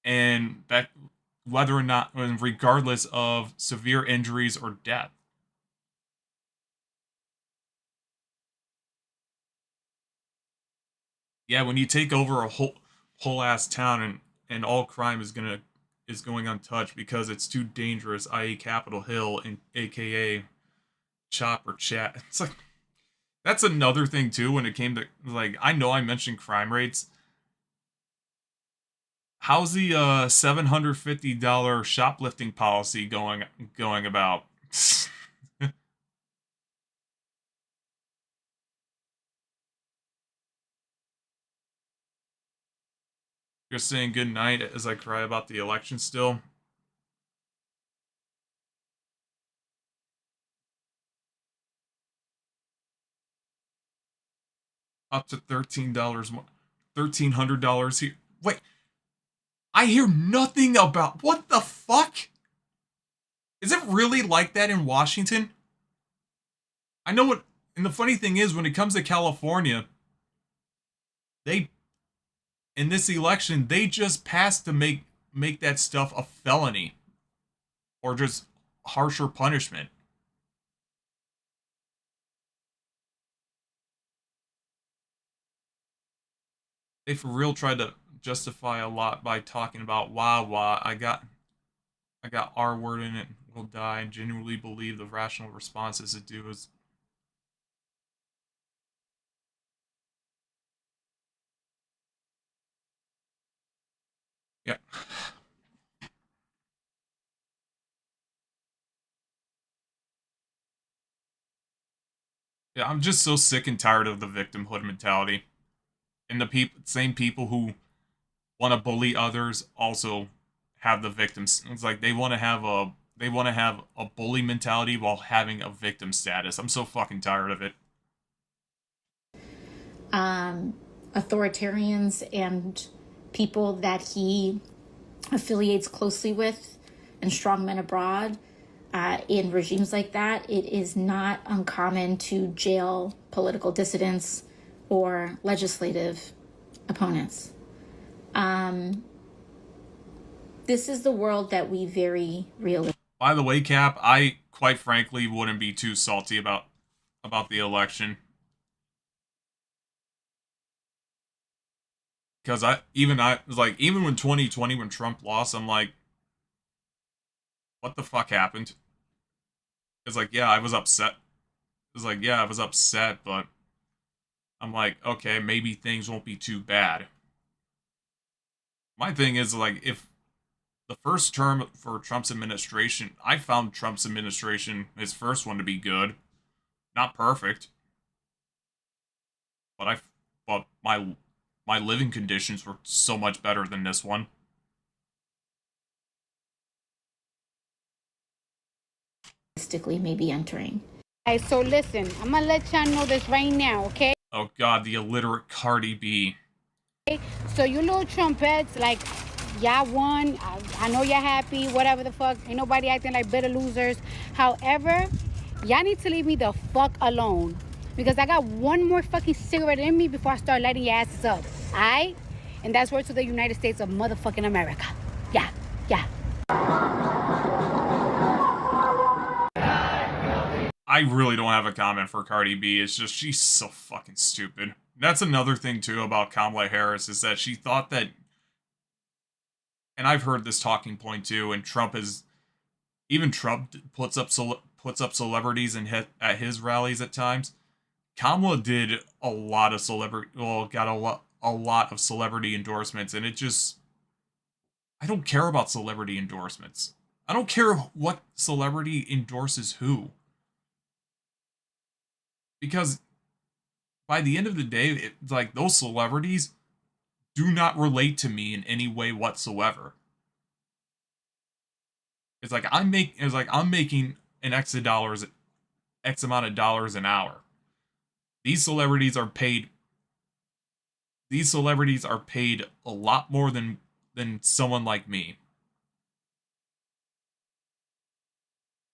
and that whether or not, regardless of severe injuries or death. Yeah, when you take over a whole ass town and all crime is going untouched because it's too dangerous, i.e. Capitol Hill and aka Chop or Chat. It's like, that's another thing too when it came to, like, I know I mentioned crime rates. How's the $750 shoplifting policy going about? Just saying good night as I cry about the election still. Up to $13 more. $1,300 here. Wait. I hear nothing about, what the fuck? Is it really like that in Washington? I know what, and the funny thing is, when it comes to California, in this election, they just passed to make that stuff a felony. Or just harsher punishment. They for real tried to justify a lot by talking about wah. I got R word in it, will die, and genuinely believe the rational response is to do is. Yeah. Yeah, I'm just so sick and tired of the victimhood mentality. And the same people who want to bully others also have the victims. It's like they want to have a bully mentality while having a victim status. I'm so fucking tired of it. Authoritarians and people that he affiliates closely with and strongmen abroad, in regimes like that, it is not uncommon to jail political dissidents or legislative opponents. This is the world that we very realistically. By the way, Cap, I quite frankly wouldn't be too salty about the election. Because even when 2020, when Trump lost, I'm like, what the fuck happened? It's like, yeah, I was upset. It's like, yeah, I was upset, but I'm like, okay, maybe things won't be too bad. My thing is, like, if the first term for Trump's administration, I found Trump's administration, his first one, to be good. Not perfect. But my living conditions were so much better than this one. Maybe entering. Hey, so listen, I'm gonna let y'all know this right now, okay? Oh god, the illiterate Cardi B. So you little trumpets, like, y'all won. I know y'all happy, whatever the fuck. Ain't nobody acting like bitter losers. However, y'all need to leave me the fuck alone. Because I got one more fucking cigarette in me before I start lighting your asses up. Alright? And that's word to the United States of motherfucking America. Yeah, yeah. I really don't have a comment for Cardi B. It's just, she's so fucking stupid. That's another thing, too, about Kamala Harris, is that she thought that, and I've heard this talking point, too, and even Trump puts up celebrities at his rallies at times. Kamala did a lot of got a lot of celebrity endorsements, and it just, I don't care about celebrity endorsements. I don't care what celebrity endorses who. Because by the end of the day, it's like, those celebrities do not relate to me in any way whatsoever. It's like I'm making an X amount of dollars an hour. These celebrities are paid a lot more than someone like me.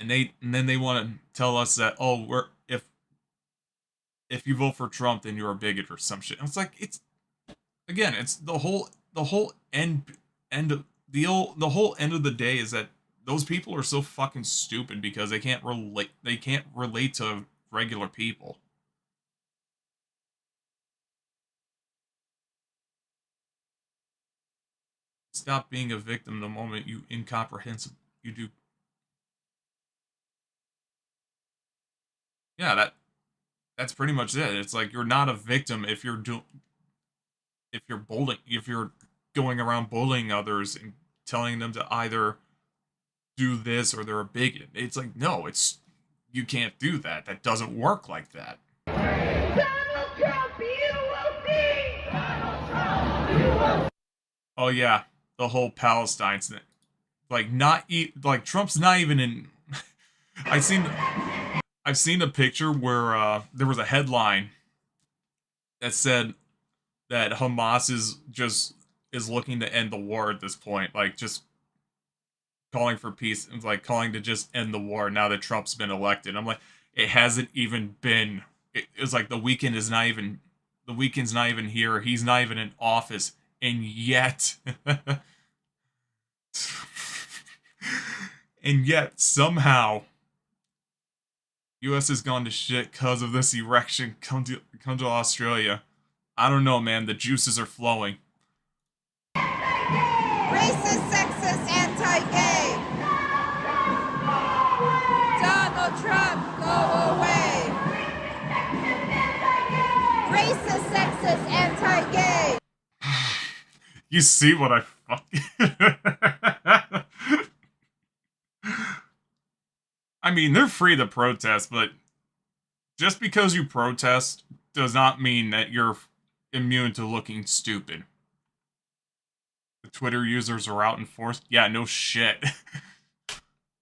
And then they want to tell us that, oh, if you vote for Trump, then you're a bigot or some shit. And it's like, it's the whole end of the day is that those people are so fucking stupid because they can't relate to regular people. Stop being a victim the moment you do. Yeah, that's pretty much it. It's like, you're not a victim if you're going around bullying others and telling them to either do this or they're a bigot. It's like, no, you can't do that. That doesn't work like that. Donald Trump, you will see! Donald Trump, you will. Oh yeah, the whole Palestine thing. Like, Trump's not even in. I've seen a picture where there was a headline that said that Hamas is looking to end the war at this point, like, just calling for peace and, like, calling to just end the war now that Trump's been elected. I'm like, it hasn't even been. It was like the weekend's not even here. He's not even in office, and yet, somehow, U.S. has gone to shit because of this erection. Come to Australia. I don't know, man. The juices are flowing. Racist, sexist, anti-gay. Donald Trump, go away. Racist, sexist, anti-gay. You see what I fucking... I mean, they're free to protest, but just because you protest does not mean that you're immune to looking stupid. The Twitter users are out in force. Yeah, no shit.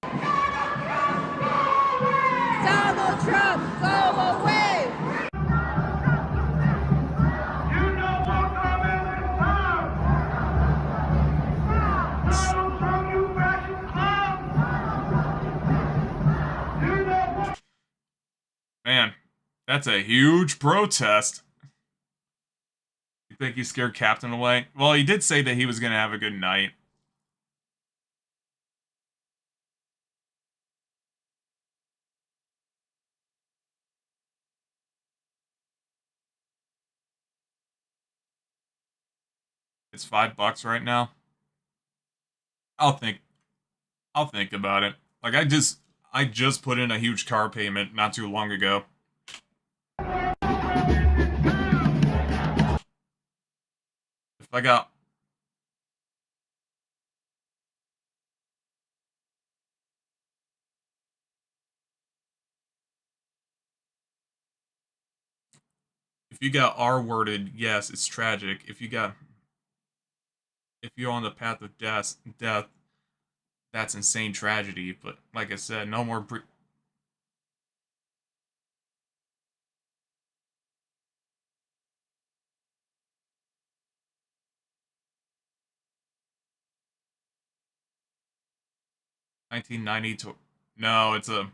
Donald Trump, go away. You know what I'm in town. Donald Trump, you fascist clown. You know what? Man, that's a huge protest. think he scared Captain away? Well, he did say that he was going to have a good night. It's $5 right now. I'll think about it. Like I just put in a huge car payment not too long ago. If I got if you got R-worded, yes, it's tragic. If you're on the path of death, that's insane tragedy. But like I said, no more 1990 to no, it's a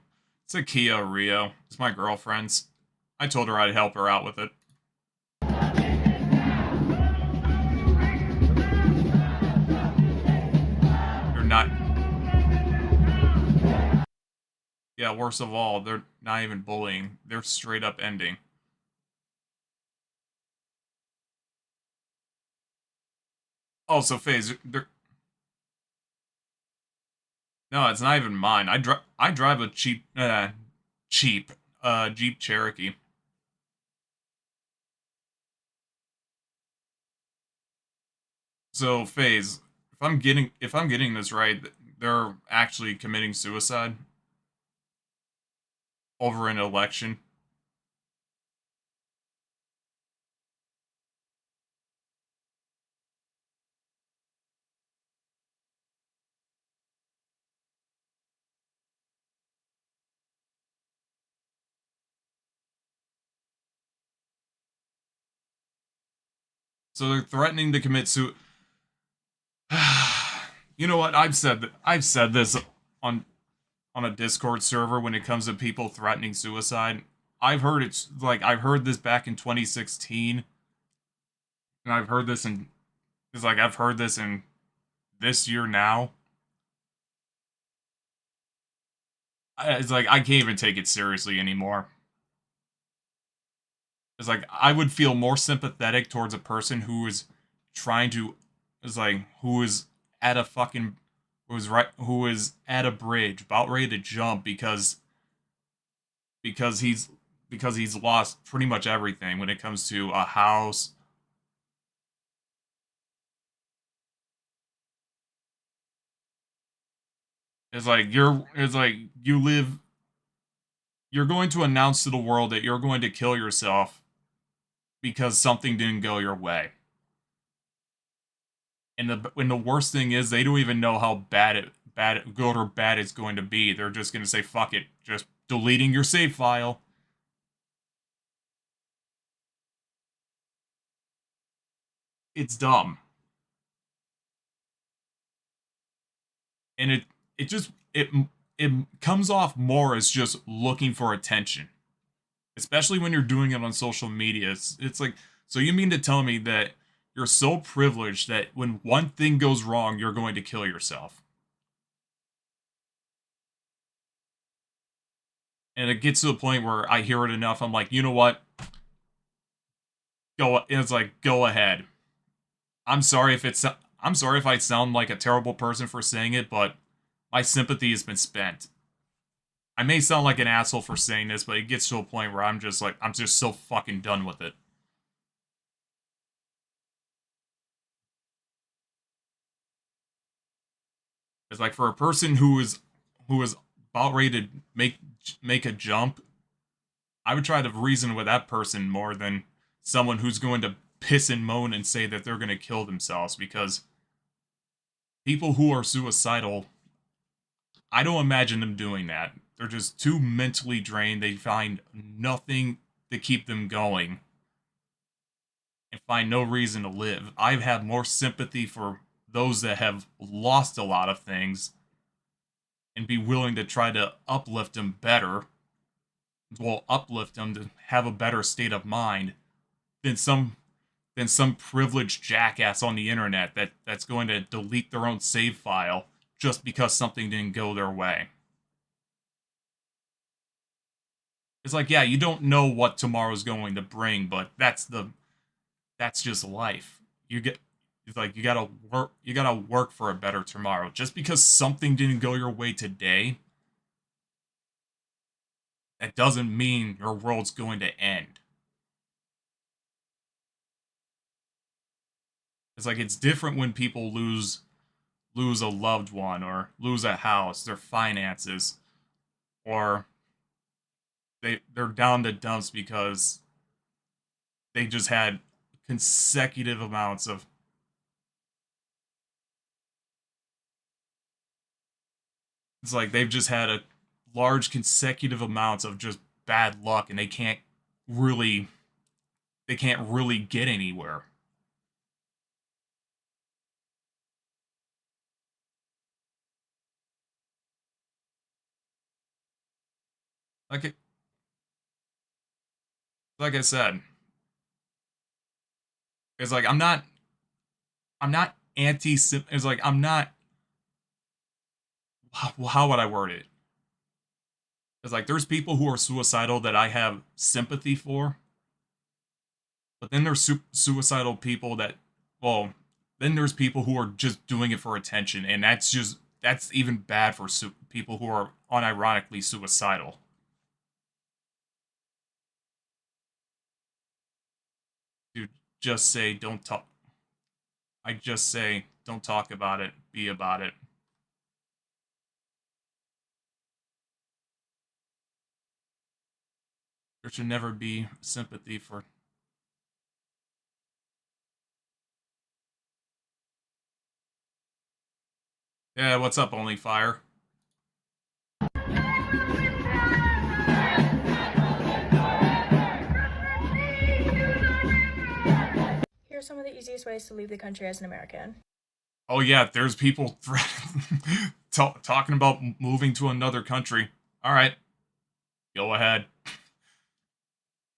Kia Rio. It's my girlfriend's. I told her I'd help her out with it. You're not. Yeah, worst of all, they're not even bullying. They're straight up ending. Oh, so FaZe, they're no, it's not even mine. I drive a cheap Jeep Cherokee. So FaZe, if I'm getting this right, they're actually committing suicide over an election. So they're threatening to commit suicide. You know what? I've said this on a Discord server when it comes to people threatening suicide. I've heard this back in 2016, and I've heard this in this year now. It's like I can't even take it seriously anymore. It's like I would feel more sympathetic towards a person who is trying to who is at a fucking who is at a bridge about ready to jump because he's lost pretty much everything when it comes to a house. It's like you're going to announce to the world that you're going to kill yourself because something didn't go your way. And the worst thing is they don't even know how good or bad it's going to be. They're just going to say fuck it, just deleting your save file. It's dumb. And it comes off more as just looking for attention. Especially when you're doing it on social media. It's like, so you mean to tell me that you're so privileged that when one thing goes wrong, you're going to kill yourself? And it gets to the point where I hear it enough, I'm like, you know what? Go ahead. I'm sorry if I sound like a terrible person for saying it, but my sympathy has been spent. I may sound like an asshole for saying this, but it gets to a point where I'm just so fucking done with it. It's like for a person who is about ready to make a jump, I would try to reason with that person more than someone who's going to piss and moan and say that they're going to kill themselves, because people who are suicidal, I don't imagine them doing that. They're just too mentally drained. They find nothing to keep them going and find no reason to live. I have more sympathy for those that have lost a lot of things and be willing to try to uplift them better. Well, uplift them to have a better state of mind than than some privileged jackass on the internet that's going to delete their own save file just because something didn't go their way. It's like, yeah, you don't know what tomorrow's going to bring, but that's just life. It's like you gotta work for a better tomorrow. Just because something didn't go your way today, that doesn't mean your world's going to end. It's like it's different when people lose a loved one or lose a house, their finances, or they're down the dumps because they just had consecutive amounts of it's like they've just had a large consecutive amounts of just bad luck and they can't really get anywhere. Like I said, it's like I'm not anti it's like I'm not how would I word it? It's like there's people who are suicidal that I have sympathy for, but then there's suicidal people that, well, then there's people who are just doing it for attention, and that's even bad for people who are unironically suicidal. Dude, just say don't talk. I just say don't talk about it, be about it. There should never be sympathy for. Yeah, what's up, Only Fire? Here are some of the easiest ways to leave the country as an American. Oh yeah, there's people talking about moving to another country. All right, go ahead.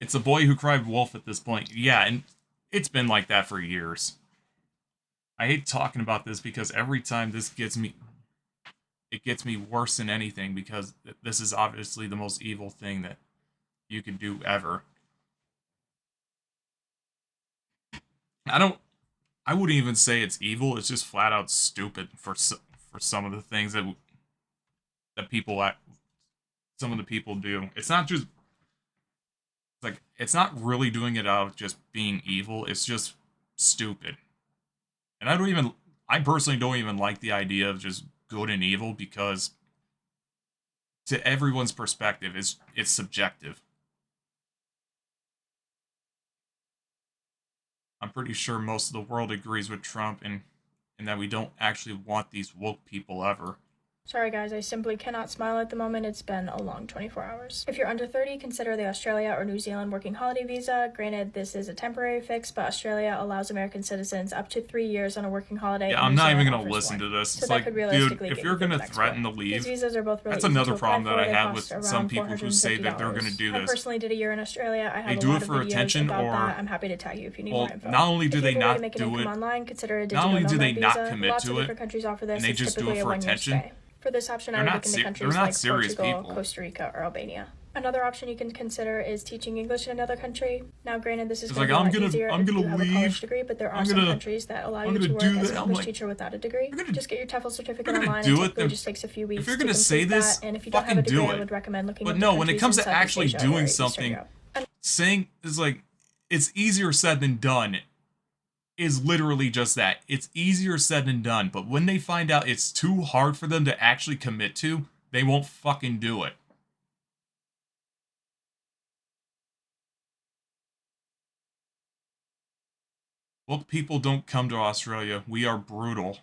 It's a boy who cried wolf at this point. Yeah, and it's been like that for years. I hate talking about this because every time it gets me worse than anything because this is obviously the most evil thing that you can do ever. I wouldn't even say it's evil. It's just flat out stupid for some of the things that some of the people do. It's not just like it's not really doing it out of just being evil. It's just stupid. And I personally don't even like the idea of just good and evil because to everyone's perspective, it's subjective. I'm pretty sure most of the world agrees with Trump and that we don't actually want these woke people ever. Sorry guys, I simply cannot smile at the moment. It's been a long 24 hours. If you're under 30, consider the Australia or New Zealand working holiday visa. Granted, this is a temporary fix, but Australia allows American citizens up to 3 years on a working holiday. Yeah, I'm not even going to listen to this. So it's like, dude, if you're going to threaten to leave, these visas are both really that's another easy to problem apply that I for. have They with cost some around people who say that they're going to do I this. personally did a year in Australia. I have They do a it lot for of videos attention, about or that. I'm happy to tag you if you need more info. not only do they not make do an income it, online, consider a not only do they digital not visa. commit Lots to of it, different countries offer this. and they It's just do typically it a for 1-year attention. stay. For this option, I They're would not look into they're countries not like serious Portugal, people. Costa Rica, or Albania. Another option you can consider is teaching English in another country. Now, granted, this is going to be a lot easier if you have a college degree, but there are some countries that allow you to work as an English teacher without a degree. Just get your TEFL certificate online. It typically just takes a few weeks. If you're going to say this, and if you don't have a degree, I would recommend looking But into no, when it comes countries in to Southeast actually Asia or doing Eastern something, Europe. saying is like it's easier said than done. Is literally just that. It's easier said than done, but when they find out it's too hard for them to actually commit to, they won't fucking do it. Woke people don't come to Australia. We are brutal.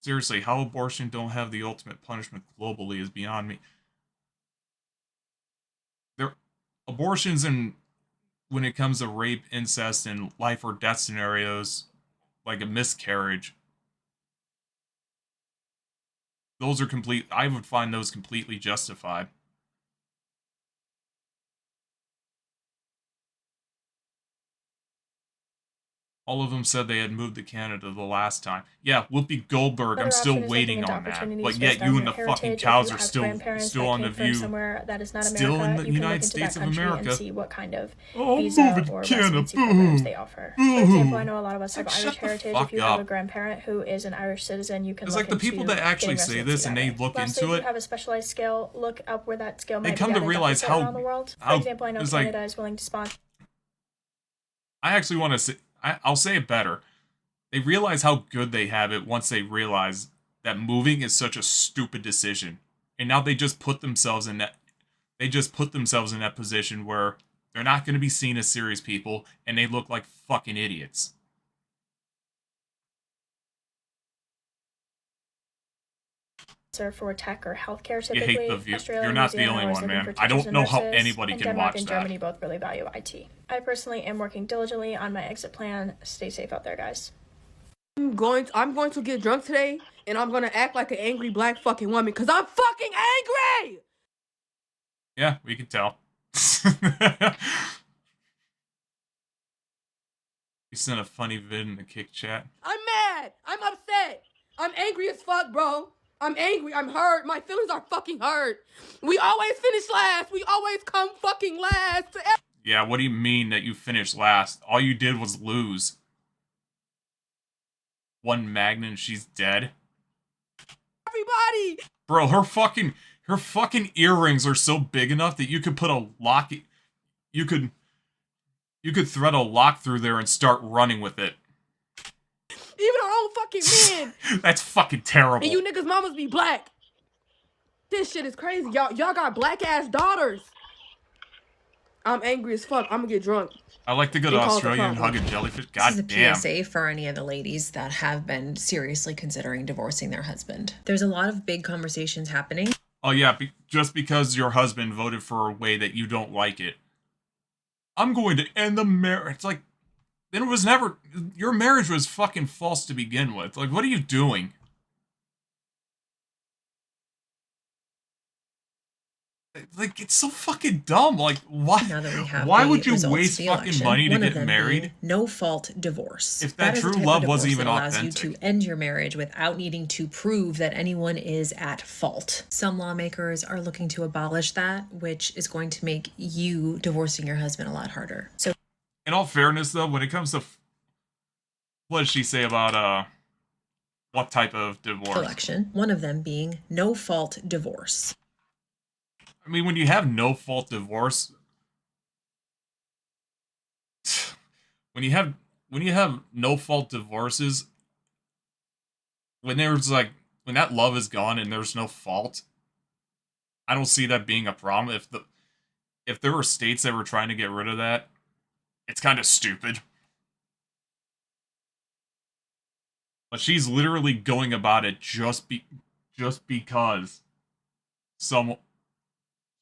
Seriously, how abortion don't have the ultimate punishment globally is beyond me. Abortions and when it comes to rape, incest, and life or death scenarios, like a miscarriage, those are I would find those completely justified. All of them said they had moved to Canada the last time. Yeah, Whoopi Goldberg, I'm still waiting on that. But yet you and the fucking cows are still on the View. Somewhere that is not still America, in the United States of America. And see what kind of visa or residency programs they offer. For example, I know a lot of us have Irish heritage. If you have a grandparent who is an Irish citizen, you can look into the people that actually say this and they look Lastly, into if it. You have a specialized scale. Look up where that scale might They come be to realize how around the world. For example, I know Canada is willing to sponsor. I actually want to say, I'll say it better. They realize how good they have it once they realize that moving is such a stupid decision. And now they just put themselves in that position where they're not going to be seen as serious people and they look like fucking idiots. For tech or healthcare typically. You hate the View. Australia, You're not New the Zealand only are one, looking man. for I don't teachers know and how nurses, anybody and can Denmark watch and that. Germany both really value IT. I personally am working diligently on my exit plan. Stay safe out there, guys. I'm going to get drunk today, and I'm going to act like an angry black fucking woman, because I'm fucking angry! Yeah, we can tell. You sent a funny vid in the kick chat. I'm mad! I'm upset! I'm angry as fuck, bro! I'm angry, I'm hurt, my feelings are fucking hurt! We always finish last! We always come fucking last! Yeah, what do you mean that you finished last? All you did was lose. One Magna and she's dead. Everybody! Bro, her fucking earrings are so big enough that you could put a lock. You could thread a lock through there and start running with it. Even our own fucking men! That's fucking terrible. And you niggas mamas be black. This shit is crazy. Y'all got black ass daughters. I'm angry as fuck. I'm gonna get drunk. I like to go to Australia and hug a jellyfish. God damn. This is a PSA for any of the ladies that have been seriously considering divorcing their husband. There's a lot of big conversations happening. Oh yeah, just because your husband voted for a way that you don't like it, I'm going to end the marriage. It's like, then it was never, your marriage was fucking false to begin with. Like, what are you doing? Like, it's so fucking dumb. Like, why? Now that we have why would you results waste of the fucking election, money to one of get them married? being no-fault divorce. If that is a true type of love divorce wasn't even that allows authentic. you to end your marriage without needing to prove that anyone is at fault. Some lawmakers are looking to abolish that, which is going to make you divorcing your husband a lot harder. So, in all fairness, though, when it comes to what does she say about what type of divorce? election, one of them being no-fault divorce. I mean, when you have no-fault divorce, when you have no-fault divorces, when that love is gone and there's no fault, I don't see that being a problem. If there were states that were trying to get rid of that, it's kind of stupid. But she's literally going about it just because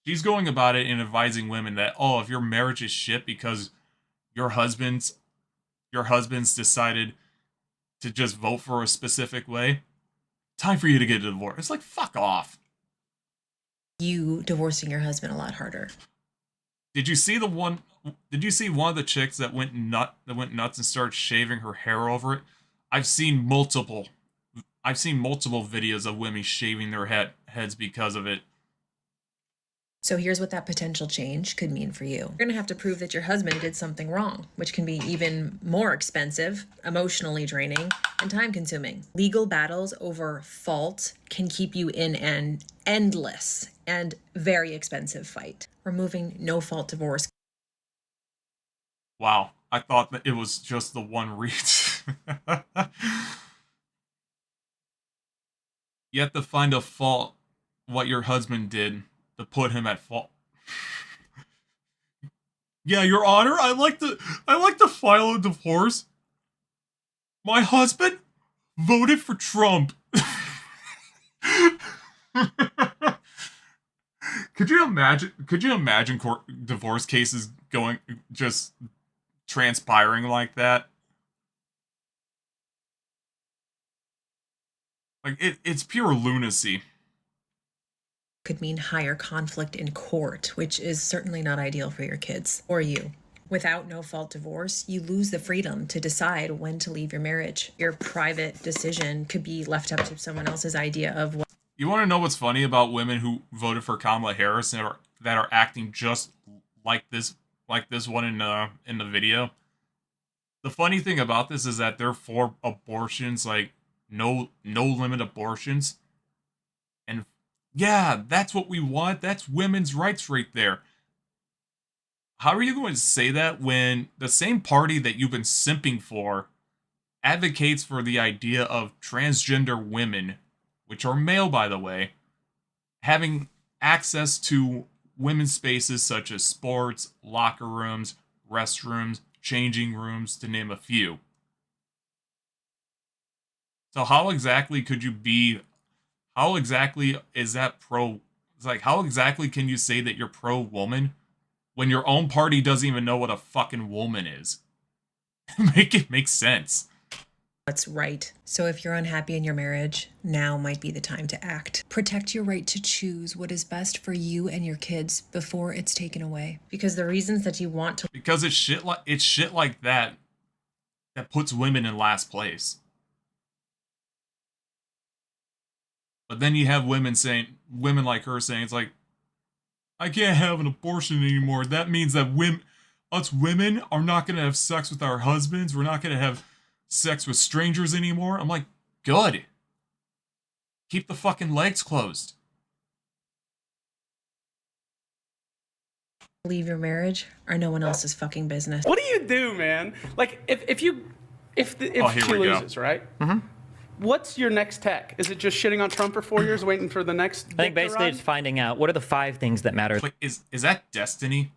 she's going about it and advising women that, oh, if your marriage is shit because your husband's decided to just vote for a specific way, time for you to get a divorce. It's like, fuck off. You divorcing your husband a lot harder. Did you see one of the chicks that went nuts and started shaving her hair over it? I've seen multiple videos of women shaving their heads because of it. So here's what that potential change could mean for you. You're going to have to prove that your husband did something wrong, which can be even more expensive, emotionally draining, and time-consuming. Legal battles over fault can keep you in an endless and very expensive fight. Removing no-fault divorce. Wow, I thought that it was just the one reach. You have to find a fault what your husband did to put him at fault. Yeah, Your Honor, I like to file a divorce. My husband voted for Trump. Could you imagine court divorce cases just transpiring like that? Like, it's pure lunacy. Could mean higher conflict in court, which is certainly not ideal for your kids or you. Without no-fault divorce, you lose the freedom to decide when to leave your marriage. Your private decision could be left up to someone else's idea of what. You want to know what's funny about women who voted for Kamala Harris and that are acting just like this one in the video? The funny thing about this is that they're for abortions, like no limit abortions. And yeah, that's what we want. That's women's rights right there. How are you going to say that when the same party that you've been simping for advocates for the idea of transgender women, which are male by the way, having access to women's spaces such as sports, locker rooms, restrooms, changing rooms, to name a few? So how exactly is that pro? It's like, how exactly can you say that you're pro-woman when your own party doesn't even know what a fucking woman is? Make it make sense. What's right. So if you're unhappy in your marriage, now might be the time to act. Protect your right to choose what is best for you and your kids before it's taken away. Because the reasons that you want to. Because it's shit like that puts women in last place. But then you have women like her saying, it's like, I can't have an abortion anymore. That means that us women are not going to have sex with our husbands. We're not going to have sex with strangers anymore. I'm like, good. Keep the fucking legs closed. Leave your marriage or no one else's fucking business. What do you do, man? Like, if she loses, right? Mm-hmm. What's your next tech? Is it just shitting on Trump for 4 years, waiting for the next? I think basically it's finding out what are the 5 things that matter. Wait, is that Destiny?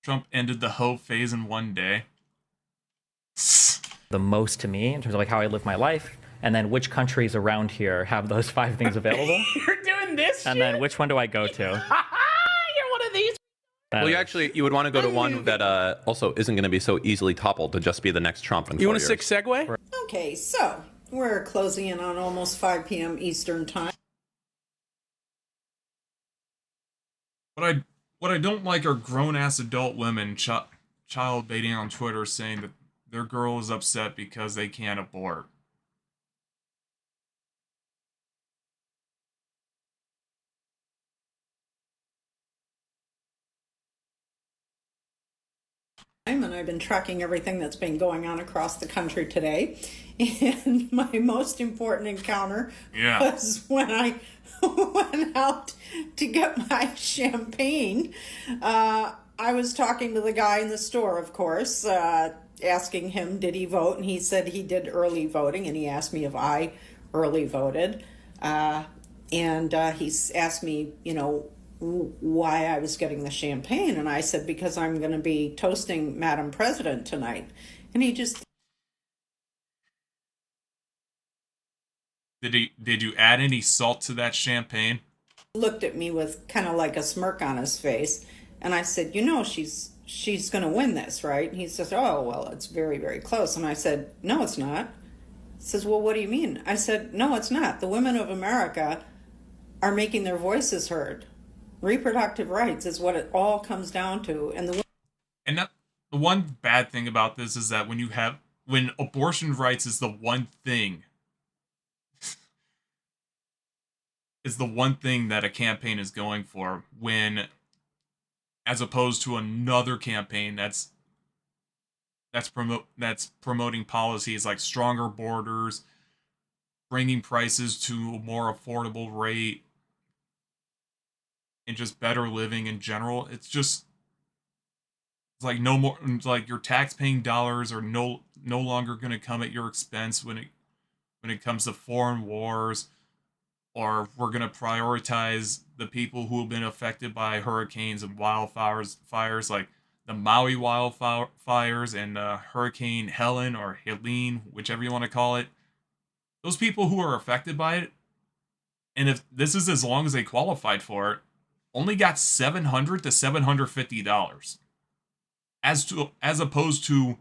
Trump ended the hoe phase in one day. The most to me in terms of like how I live my life, and then which countries around here have those 5 things available. You're doing this and shit? then which one do I go to? You're one of these. Well, you would want to go to one that also isn't going to be so easily toppled to just be the next Trump in 4 years. You want a sick segue? Okay, so we're closing in on almost 5 p.m. Eastern time. What I don't like are grown-ass adult women child baiting on Twitter saying that their girl is upset because they can't abort. And I've been tracking everything that's been going on across the country today. And my most important encounter was when I went out to get my champagne. I was talking to the guy in the store, of course, asking him, did he vote? And he said he did early voting, and he asked me if I early voted. And he asked me, why I was getting the champagne. And I said, because I'm going to be toasting Madam President tonight. And he just... Did you add any salt to that champagne? Looked at me with kind of like a smirk on his face. And I said, she's going to win this, right? And he says, oh, well, it's very, very close. And I said, no, it's not. He says, well, what do you mean? I said, no, it's not. The women of America are making their voices heard. Reproductive rights is what it all comes down to. And the one bad thing about this is that when abortion rights is the one thing that a campaign is going for, when as opposed to another campaign that's promoting policies like stronger borders, bringing prices to a more affordable rate, and just better living in general. It's like no more, like your tax-paying dollars are no longer going to come at your expense when it comes to foreign wars, or we're going to prioritize the people who have been affected by hurricanes and fires like the Maui wildfires and Hurricane Helen or Helene, whichever you want to call it. Those people who are affected by it, and if this is as long as they qualified for it, only got $700 to $750, as opposed to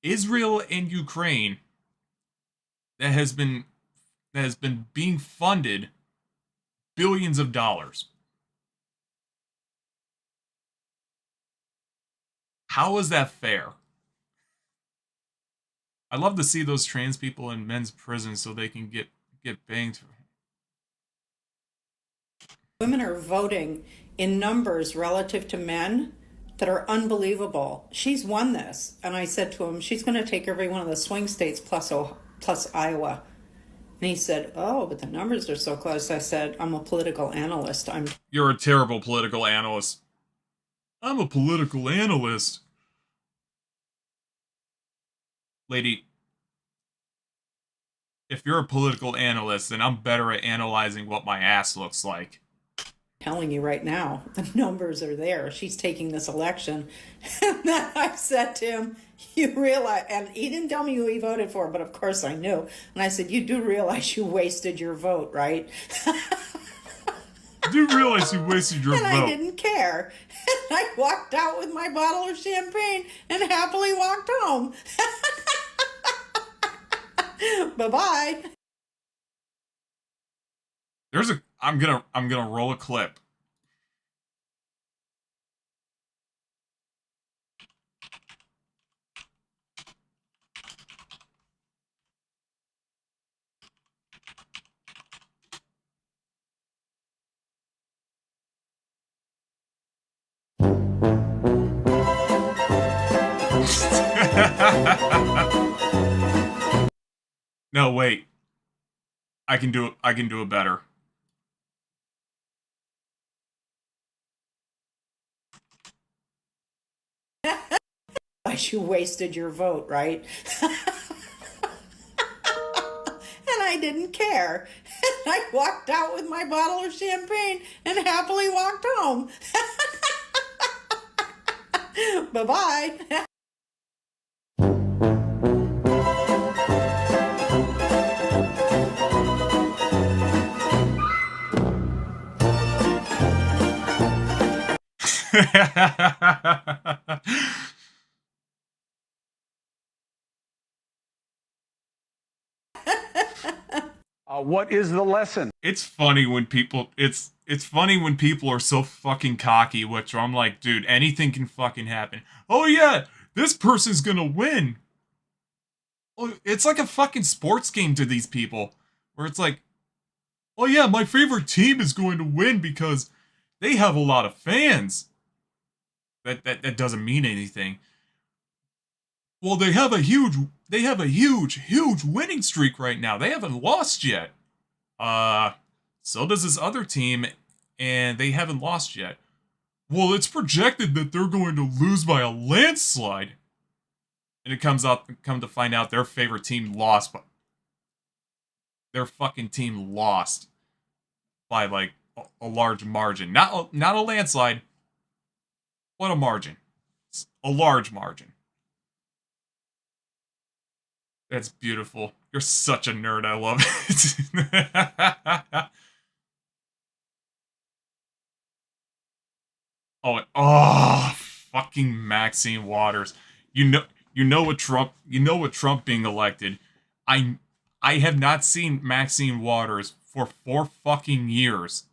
Israel and Ukraine, that has been being funded billions of dollars. How is that fair? I'd love to see those trans people in men's prisons so they can get banged. Women are voting in numbers relative to men that are unbelievable. She's won this. And I said to him, she's going to take every one of the swing states plus Iowa. And he said, oh, but the numbers are so close. I said, I'm a political analyst. You're a terrible political analyst. I'm a political analyst. Lady, if you're a political analyst, then I'm better at analyzing what my ass looks like. Telling you right now, the numbers are there. She's taking this election. And then I said to him, you realize, and he didn't tell me who he voted for, but of course I knew. And I said, you do realize you wasted your vote, right? You do realize you wasted your vote. And I didn't care. And I walked out with my bottle of champagne and happily walked home. Bye-bye. I'm gonna roll a clip. No, wait. I can do it better. You wasted your vote, right? And I didn't care. And I walked out with my bottle of champagne and happily walked home. Bye-bye. What is the lesson? It's funny when people are so fucking cocky, which I'm like, dude, anything can fucking happen. Oh yeah, this person's gonna win. It's like a fucking sports game to these people, where it's like, oh yeah, my favorite team is going to win because they have a lot of fans. That doesn't mean anything. Well, they have a huge winning streak right now. They haven't lost yet. So does this other team, and they haven't lost yet. Well, it's projected that they're going to lose by a landslide. And it come to find out their favorite team lost, but their fucking team lost by like a large margin. Not a landslide. What a margin. A large margin. That's beautiful. You're such a nerd. I love it. Fucking Maxine Waters. You know what Trump being elected. I have not seen Maxine Waters for 4 fucking years.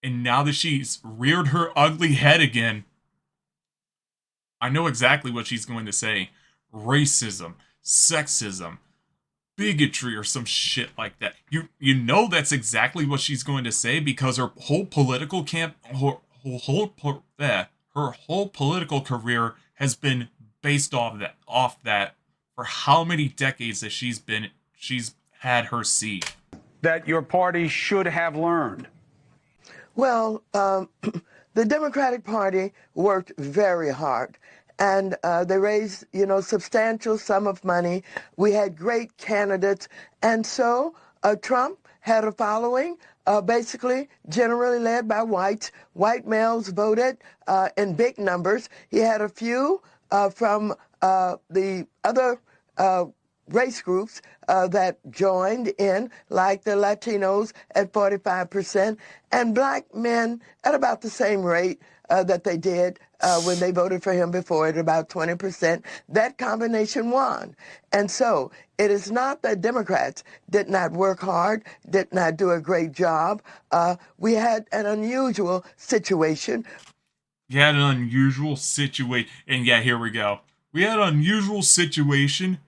And now that she's reared her ugly head again, I know exactly what she's going to say. Racism, sexism, bigotry, or some shit like that. You know that's exactly what she's going to say, because her whole political her whole political career has been based off that for how many decades that she's had her seat. That your party should have learned. Well, the Democratic Party worked very hard, and they raised, substantial sum of money. We had great candidates, and so Trump had a following, basically generally led by whites. White males voted in big numbers. He had a few from the other race groups that joined in, like the Latinos at 45%, and black men at about the same rate that they did when they voted for him before at about 20%, that combination won. And so it is not that Democrats did not work hard, did not do a great job. We had an unusual situation. You had an unusual situation. And yeah, here we go. We had an unusual situation.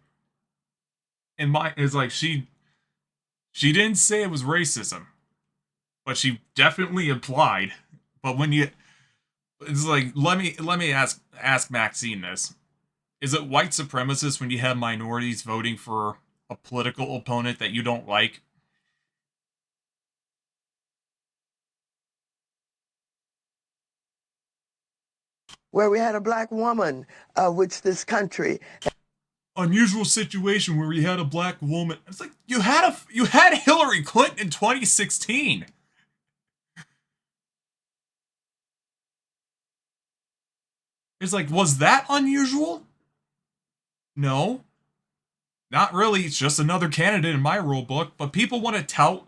And it's like she didn't say it was racism, but she definitely implied. But when it's like, let me ask Maxine this. Is it white supremacist when you have minorities voting for a political opponent that you don't like? Where we had a black woman, which this country... Unusual situation where we had a black woman. It's like, you had Hillary Clinton in 2016. It's like, was that unusual? No. Not really. It's just another candidate in my rule book. But people want to tout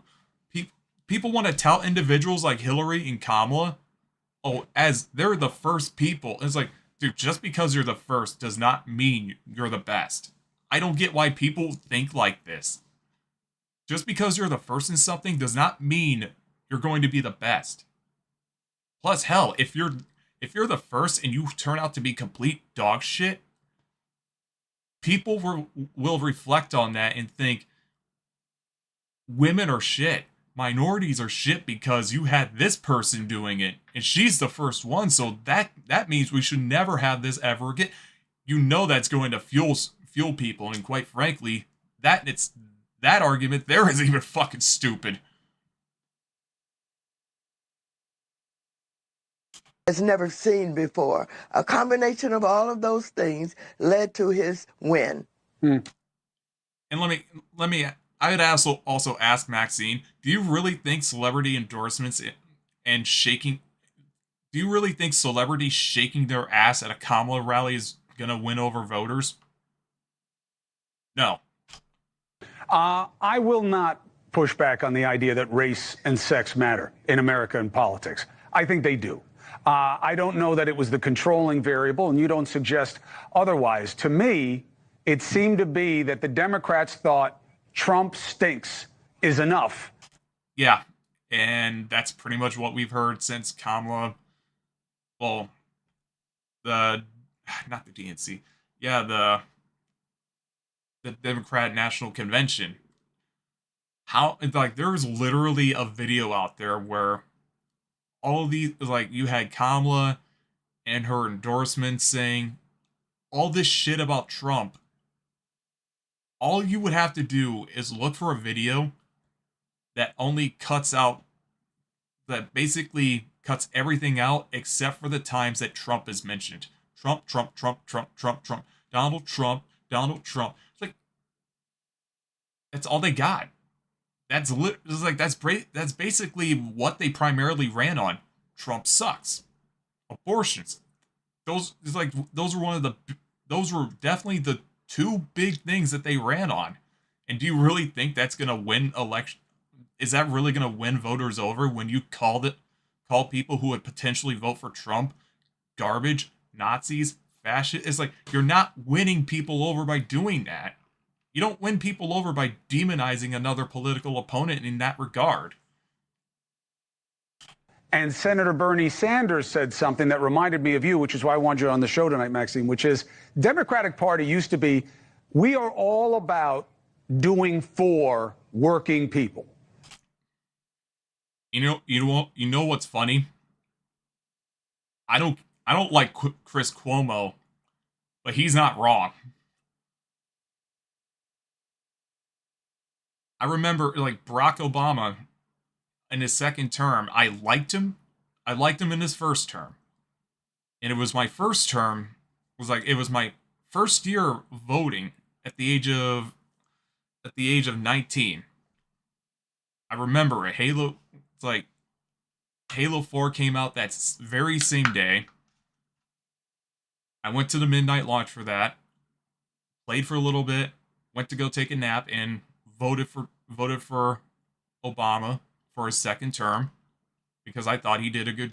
individuals like Hillary and Kamala, as they're the first people. It's like, dude, just because you're the first does not mean you're the best. I don't get why people think like this. Just because you're the first in something does not mean you're going to be the best. Plus, hell, if you're the first and you turn out to be complete dog shit, people will reflect on that and think women are shit. Minorities are shit because you had this person doing it and she's the first one, so that means we should never have this ever again. You know that's going to fuel people, and quite frankly, that argument there is even fucking stupid. Has never seen before. A combination of all of those things led to his win. And I would also ask Maxine, do you really think celebrity endorsements and shaking, do you really think celebrities shaking their ass at a Kamala rally is going to win over voters? No. I will not push back on the idea that race and sex matter in American politics. I think they do. I don't know that it was the controlling variable, and you don't suggest otherwise. To me, it seemed to be that the Democrats thought Trump stinks is enough. Yeah, and that's pretty much what we've heard since Kamala, well, not the DNC, yeah, the Democrat National Convention. There's literally a video out there where all of these, like, you had Kamala and her endorsements saying all this shit about Trump. All you would have to do is look for a video that basically cuts everything out except for the times that Trump is mentioned. Trump, Trump, Trump, Trump, Trump, Trump, Donald Trump, Donald Trump. It's like, that's all they got. That's basically what they primarily ran on. Trump sucks. Abortions. Those were definitely the two big things that they ran on. And do you really think that's going to win election? Is that really going to win voters over when you call people who would potentially vote for Trump garbage, Nazis, fascists? It's like, you're not winning people over by doing that. You don't win people over by demonizing another political opponent in that regard. And Senator Bernie Sanders said something that reminded me of you, which is why I wanted you on the show tonight, Maxine, which is Democratic Party used to be, we are all about doing for working people. You know what's funny? I don't like Chris Cuomo, but he's not wrong. I remember, like, Barack Obama in his second term, I liked him. I liked him in his first term. And it was my first term, it was my first year voting at the age of 19. I remember Halo 4 came out that very same day. I went to the midnight launch for that, played for a little bit, went to go take a nap, and voted for Obama for his second term because I thought he did a good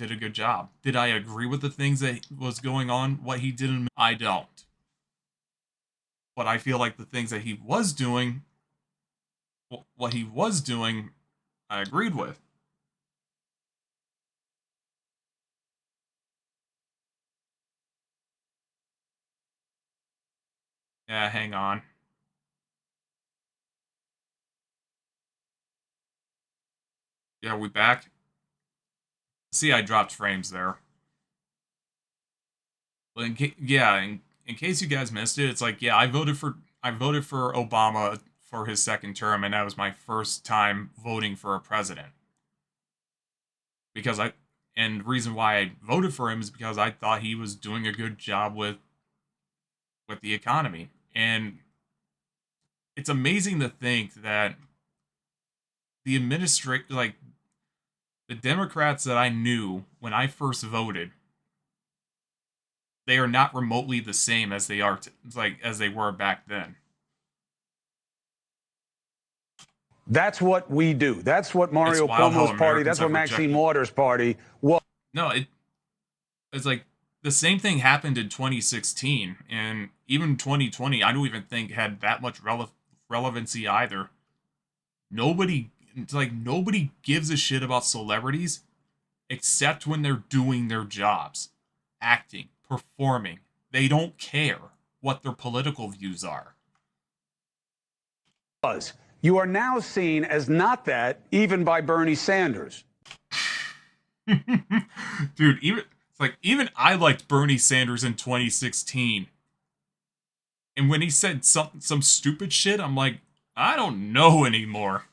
did a good job. Did I agree with the things that was going on, what he did? I don't. But I feel like the things that he was doing, what he was doing, I agreed with. Yeah, hang on. Yeah, we back? See, I dropped frames there. Well, in case you guys missed it, it's like, yeah, I voted for Obama for his second term, and that was my first time voting for a president. And the reason why I voted for him is because I thought he was doing a good job with the economy. And it's amazing to think that the Democrats that I knew when I first voted, they are not remotely the same as they were back then. That's what we do. That's what Mario Cuomo's party, that's what Maxine Waters' party was. No, it's like the same thing happened in 2016, and even 2020, I don't even think had that much relevancy either. Nobody gives a shit about celebrities except when they're doing their jobs, acting, performing. They don't care what their political views are. You are now seen as not that, even by Bernie Sanders. Dude, even I liked Bernie Sanders in 2016. And when he said some stupid shit, I'm like, I don't know anymore.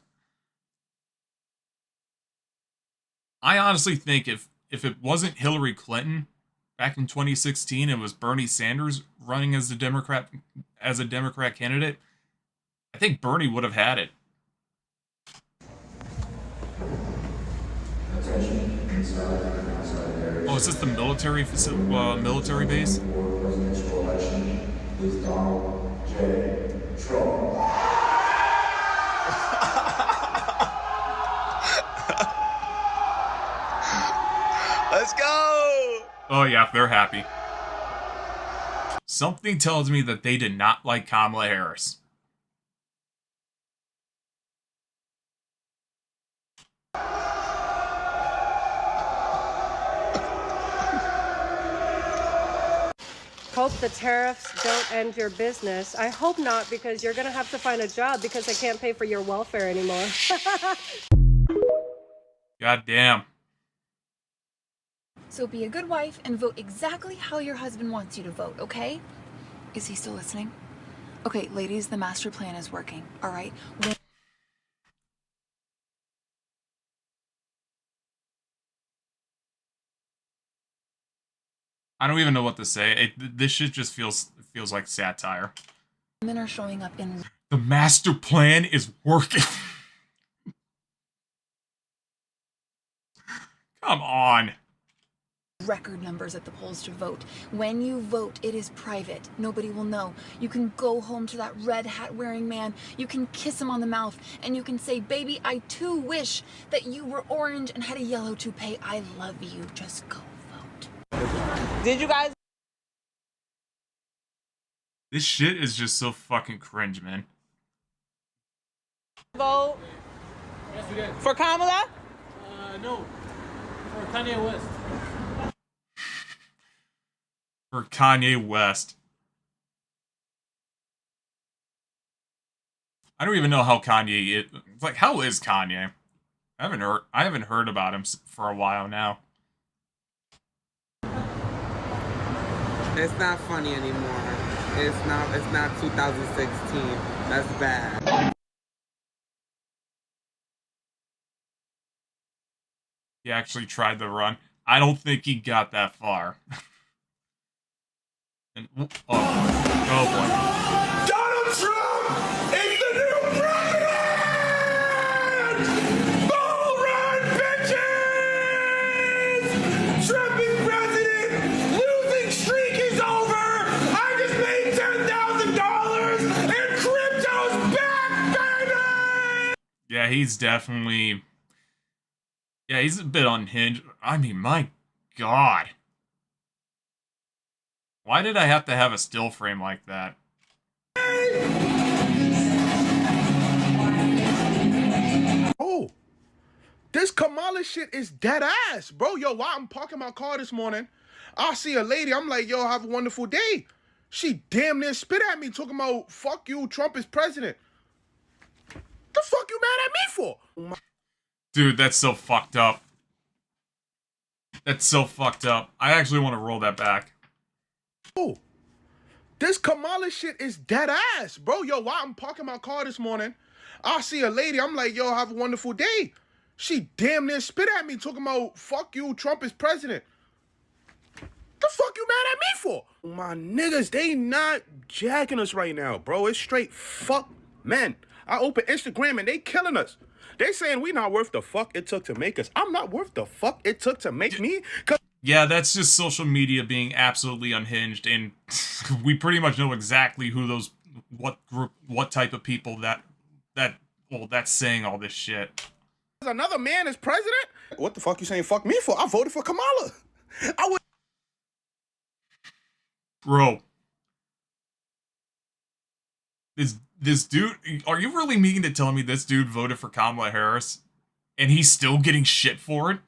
I honestly think if it wasn't Hillary Clinton back in 2016, it was Bernie Sanders running as a Democrat candidate, I think Bernie would have had it. Oh, is this the military military base? Presidential election is Donald J. Trump. Let's go! Oh yeah, they're happy. Something tells me that they did not like Kamala Harris. Hope the tariffs don't end your business. I hope not, because you're going to have to find a job because I can't pay for your welfare anymore. God damn. So be a good wife and vote exactly how your husband wants you to vote, okay? Is he still listening? Okay, ladies, the master plan is working, all right? I don't even know what to say. This shit just feels like satire. Women are showing up in... The master plan is working. Come on. Record numbers at the polls to vote. When you vote, it is private. Nobody will know. You can go home to that red hat wearing man. You can kiss him on the mouth. And you can say, baby, I too wish that you were orange and had a yellow toupee. I love you. Just go vote. Did you guys? This shit is just so fucking cringe, man. Vote? Yes, we did. For Kamala? No. For Kanye West. For Kanye West. I don't even know how Kanye is. Like, how is Kanye? I haven't heard about him for a while now. It's not funny anymore. It's not 2016. That's bad. He actually tried the run. I don't think he got that far. And oh boy. Donald Trump is the new president! Bull run, bitches! Trump is president! Losing streak is over! I just made $10,000 and crypto's back, baby! Yeah, he's definitely... Yeah, he's a bit unhinged. I mean, my God. Why did I have to have a still frame like that? Oh, this Kamala shit is dead ass, bro. Yo, while I'm parking my car this morning, I see a lady. I'm like, yo, have a wonderful day. She damn near spit at me talking about, fuck you, Trump is president. The fuck you mad at me for? Dude, that's so fucked up. That's so fucked up. I actually want to roll that back. Oh, this Kamala shit is dead ass, bro. Yo, while I'm parking my car this morning, I see a lady. I'm like, yo, have a wonderful day. She damn near spit at me talking about, fuck you, Trump is president. The fuck you mad at me for? My niggas, they not jacking us right now, bro. It's straight fuck men. I open Instagram and they killing us. They saying we not worth the fuck it took to make us. I'm not worth the fuck it took to make me. Yeah, that's just social media being absolutely unhinged, and we pretty much know exactly who those, what group, what type of people that's saying all this shit. Another man is president? What the fuck you saying fuck me for? I voted for Kamala. I would. Bro. This dude, are you really meaning to tell me this dude voted for Kamala Harris and he's still getting shit for it?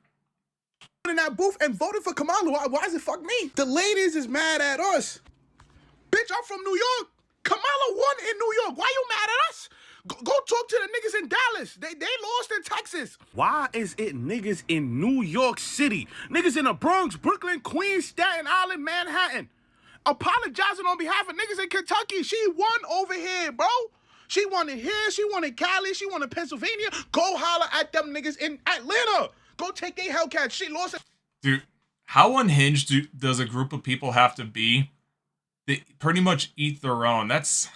In that booth and voted for Kamala. Why is it fuck me? The ladies is mad at us. Bitch, I'm from New York. Kamala won in New York. Why you mad at us? Go talk to the niggas in Dallas. They lost in Texas. Why is it niggas in New York City? Niggas in the Bronx, Brooklyn, Queens, Staten Island, Manhattan. Apologizing on behalf of niggas in Kentucky. She won over here, bro. She won in here. She won in Cali. She won in Pennsylvania. Go holler at them niggas in Atlanta. Go take a Hellcat. She lost it. Dude, how unhinged does a group of people have to be? They pretty much eat their own. That's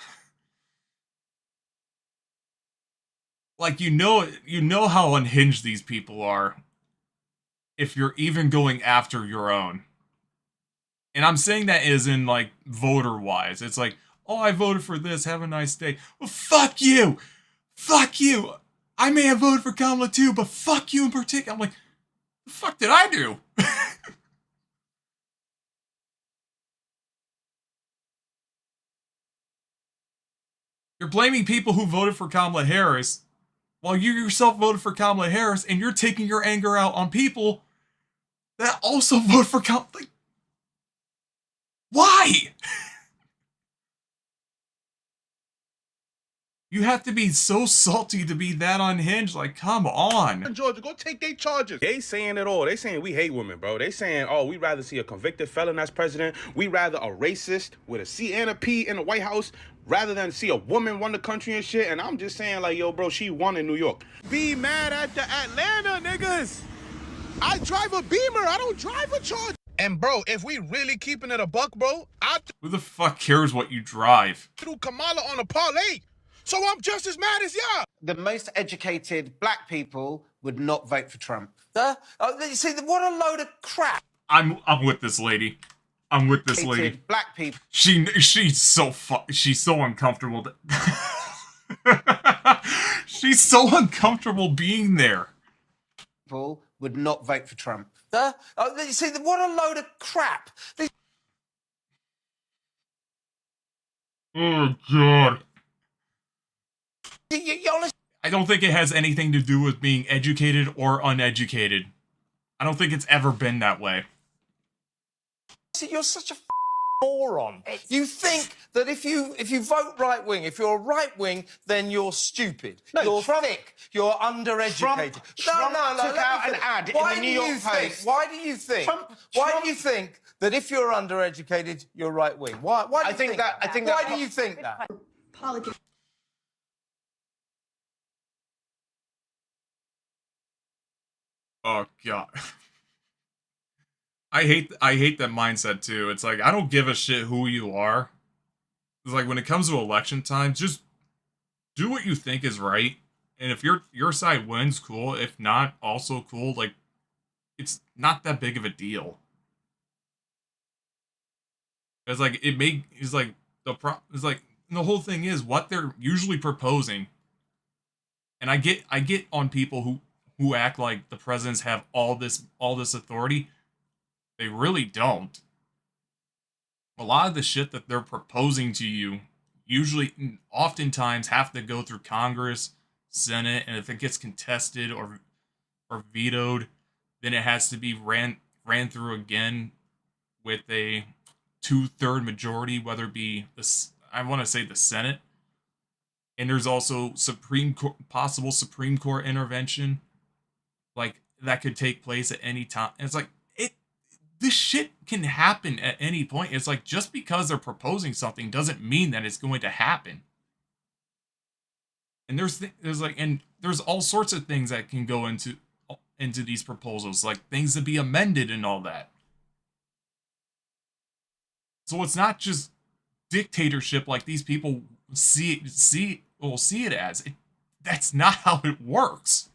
like, you know how unhinged these people are if you're even going after your own. And I'm saying that as in, like, voter-wise. It's like, oh, I voted for this, have a nice day. Well, fuck you! Fuck you! I may have voted for Kamala too, but fuck you in particular. I'm like, the fuck did I do? You're blaming people who voted for Kamala Harris, while you yourself voted for Kamala Harris, and you're taking your anger out on people that also vote for Kamala. Like, why? You have to be so salty to be that unhinged. Like, come on. Georgia, go take their charges. They saying it all. They saying we hate women, bro. They saying, oh, we'd rather see a convicted felon as president. We'd rather a racist with a C and a P in the White House rather than see a woman run the country and shit. And I'm just saying, like, yo, bro, she won in New York. Be mad at the Atlanta niggas. I drive a Beamer. I don't drive a Charger. And, bro, if we really keeping it a buck, bro, who the fuck cares what you drive? Threw Kamala on a parlay. So I'm just as mad as y'all. The most educated black people would not vote for Trump. See, what a load of crap. I'm with this lady. I'm with this lady. Black people. She's so uncomfortable. She's so uncomfortable being there. People would not vote for Trump. See, what a load of crap. Oh, God. I don't think it has anything to do with being educated or uneducated. I don't think it's ever been that way. You're such a moron. You think that if you vote right wing, if you're right wing, then you're stupid. No, you're thick. You're undereducated. Trump took out an ad in the New York Post. Why do you think? Why do you think that if you're undereducated, you're right wing? Why do you think that? Why do you think that? Politics. Oh, God. I hate that mindset, too. It's like, I don't give a shit who you are. It's like, when it comes to election time, just do what you think is right. And if your side wins, cool. If not, also cool. Like, it's not that big of a deal. It's like, the whole thing is what they're usually proposing. And I get on people who act like the presidents have all this authority. They really don't. A lot of the shit that they're proposing to you usually, oftentimes, have to go through Congress, Senate, and if it gets contested or vetoed, then it has to be ran through again with a 2/3 majority, whether it be I want to say the Senate. And there's also possible Supreme Court intervention, like that could take place at any time. And it's like this shit can happen at any point. It's like just because they're proposing something doesn't mean that it's going to happen. And there's all sorts of things that can go into these proposals, like things to be amended and all that. So it's not just dictatorship like these people see it as. That's not how it works.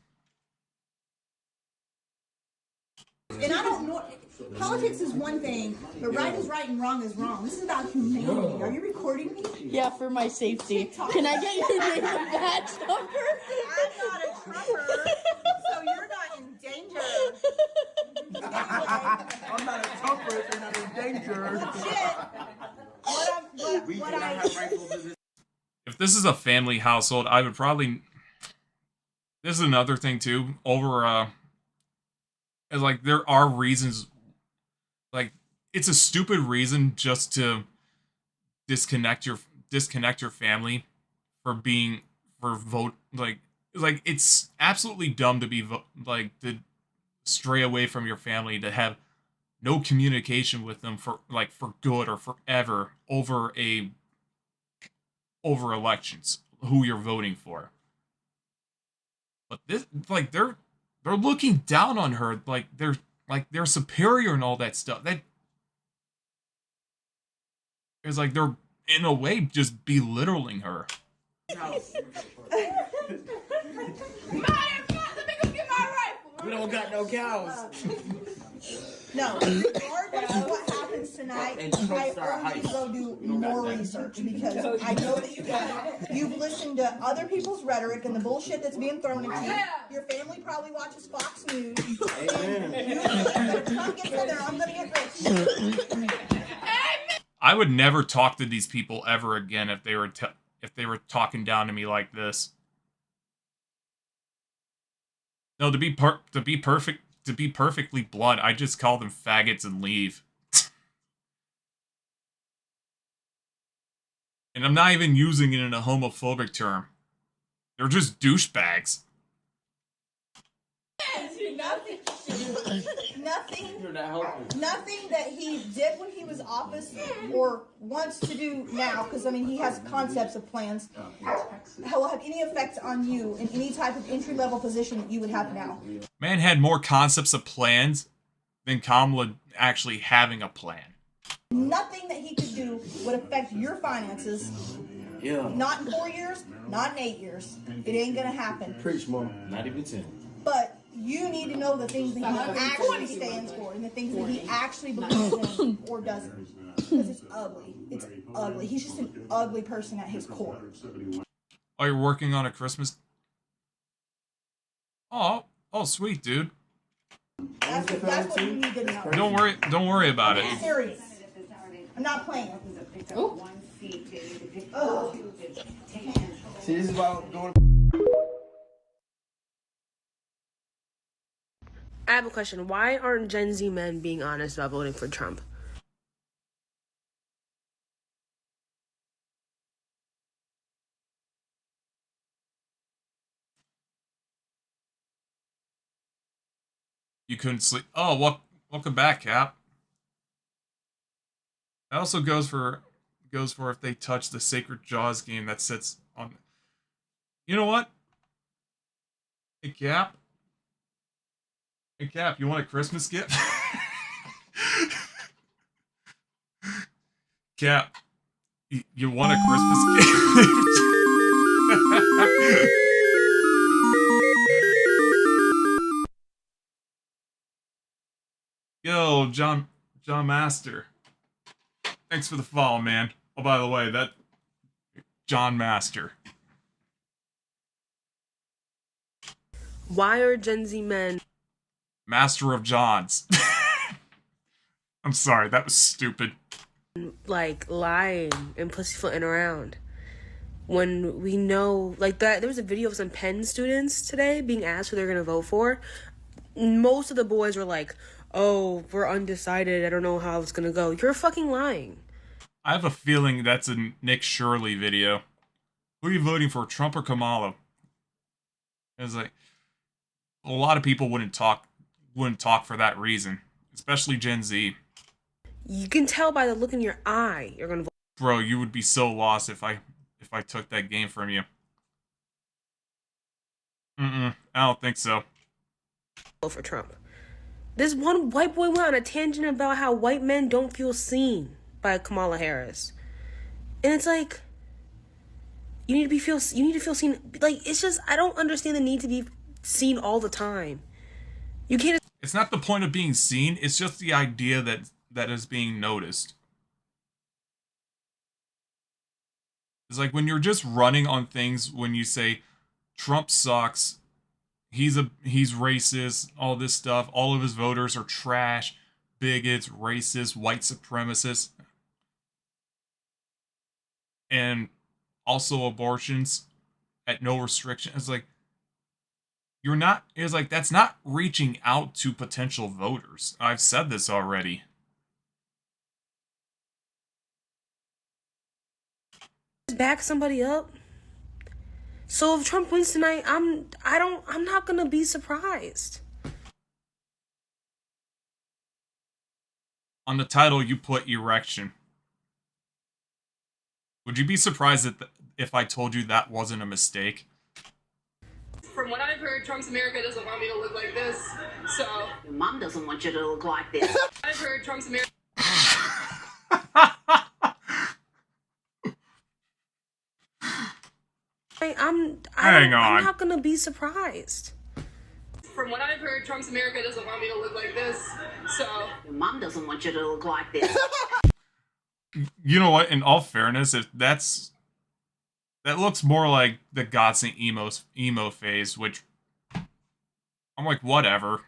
And I don't know. Politics is one thing, but right is right and wrong is wrong. This is about humanity. Are you recording me? Yeah, for my safety. Can I get your name and badge number? I'm not a Trumper, so you're not in danger. I'm not a Trumper, so you're not in danger. Shit. If this is a family household, I would probably... This is another thing, too. Is like, there are reasons... Like, it's a stupid reason just to disconnect your family vote. Like it's absolutely dumb to be to stray away from your family, to have no communication with them for good or forever over elections, who you're voting for. But this, they're looking down on her, they're superior and all that stuff. That is like they're in a way just belittling her. We don't got no cows. No, regardless of what happens tonight, I urge you to go do more research, because I know that you've listened to other people's rhetoric and the bullshit that's being thrown at you. Your family probably watches Fox News. I'm gonna get rich. I would never talk to these people ever again if they were talking down to me like this. No, to be perfectly blunt, I just call them faggots and leave. And I'm not even using it in a homophobic term. They're just douchebags. Nothing that he did when he was office or wants to do now, because I mean he has concepts of plans, will have any effect on you in any type of entry-level position that you would have now. Man had more concepts of plans than Kamala actually having a plan. Nothing that he could do would affect your finances. Yeah. Not in 4 years, not in 8 years. It ain't gonna happen. Preach, Mom. Not even 10. But you need to know the things that he actually stands for and the things that he actually believes in or doesn't. Because it's ugly. It's ugly. He's just an ugly person at his core. Oh, you're working on a Christmas? Oh, sweet, dude. That's what you need to know. Don't worry about it. I'm serious. I'm not playing. Oh. See, this is about going. I have a question. Why aren't Gen Z men being honest about voting for Trump? You couldn't sleep. Oh, welcome back, Cap. That also goes for if they touch the Sacred Jaws game that sits on. You know what? Hey, Cap. Hey, Cap, you want a Christmas gift? Cap, you want a Christmas gift? Yo, John Master. Thanks for the follow, man. Oh, by the way, that John Master. Why are Gen Z men Master of Johns? I'm sorry, that was stupid. Like, lying and pussyfooting around. When we know, like, that there was a video of some Penn students today being asked who they're going to vote for. Most of the boys were like, oh, we're undecided. I don't know how it's going to go. You're fucking lying. I have a feeling that's a Nick Shirley video. Who are you voting for, Trump or Kamala? It's like, a lot of people wouldn't talk for that reason, especially Gen Z. You can tell by the look in your eye you're gonna vote. Bro, you would be so lost if I took that game from you. I don't think so. Vote for Trump. This one white boy went on a tangent about how white men don't feel seen by Kamala Harris, and it's like, you need to feel seen. Like, it's just, I don't understand the need to be seen all the time. You can't. It's not the point of being seen. It's just the idea that is being noticed. It's like when you're just running on things, when you say Trump sucks, he's racist, all this stuff, all of his voters are trash, bigots, racist, white supremacists, and also abortions at no restriction. It's like, that's not reaching out to potential voters. I've said this already. Back somebody up. So if Trump wins tonight, I'm not gonna be surprised. On the title, you put Erection. Would you be surprised if I told you that wasn't a mistake? From what I've heard, Trump's America doesn't want me to look like this, so... Your mom doesn't want you to look like this. I've heard Trump's America... I'm not gonna be surprised. From what I've heard, Trump's America doesn't want me to look like this, so... Your mom doesn't want you to look like this. You know what? In all fairness, if that looks more like the Godsent emo phase, which I'm like, whatever.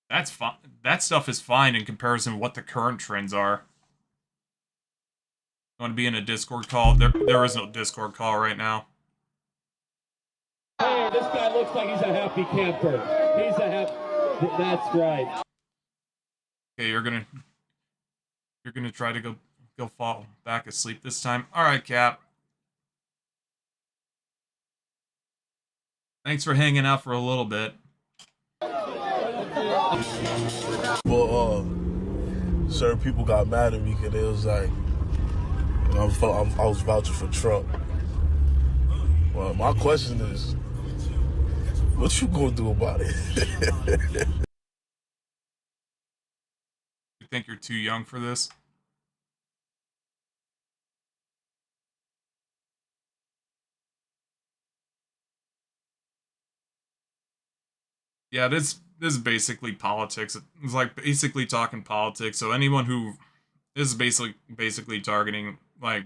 That's fine. That stuff is fine in comparison to what the current trends are. You want to be in a Discord call? There is no Discord call right now. Hey, this guy looks like he's a happy camper. He's a happy... That's right. Okay, you're gonna try to go fall back asleep this time. All right, Cap. Thanks for hanging out for a little bit. Well, certain people got mad at me because it was like, I was vouching for Trump. Well, my question is, what you gonna do about it? You think you're too young for this? Yeah, this is basically politics. It's like basically talking politics. So anyone who this is basically targeting like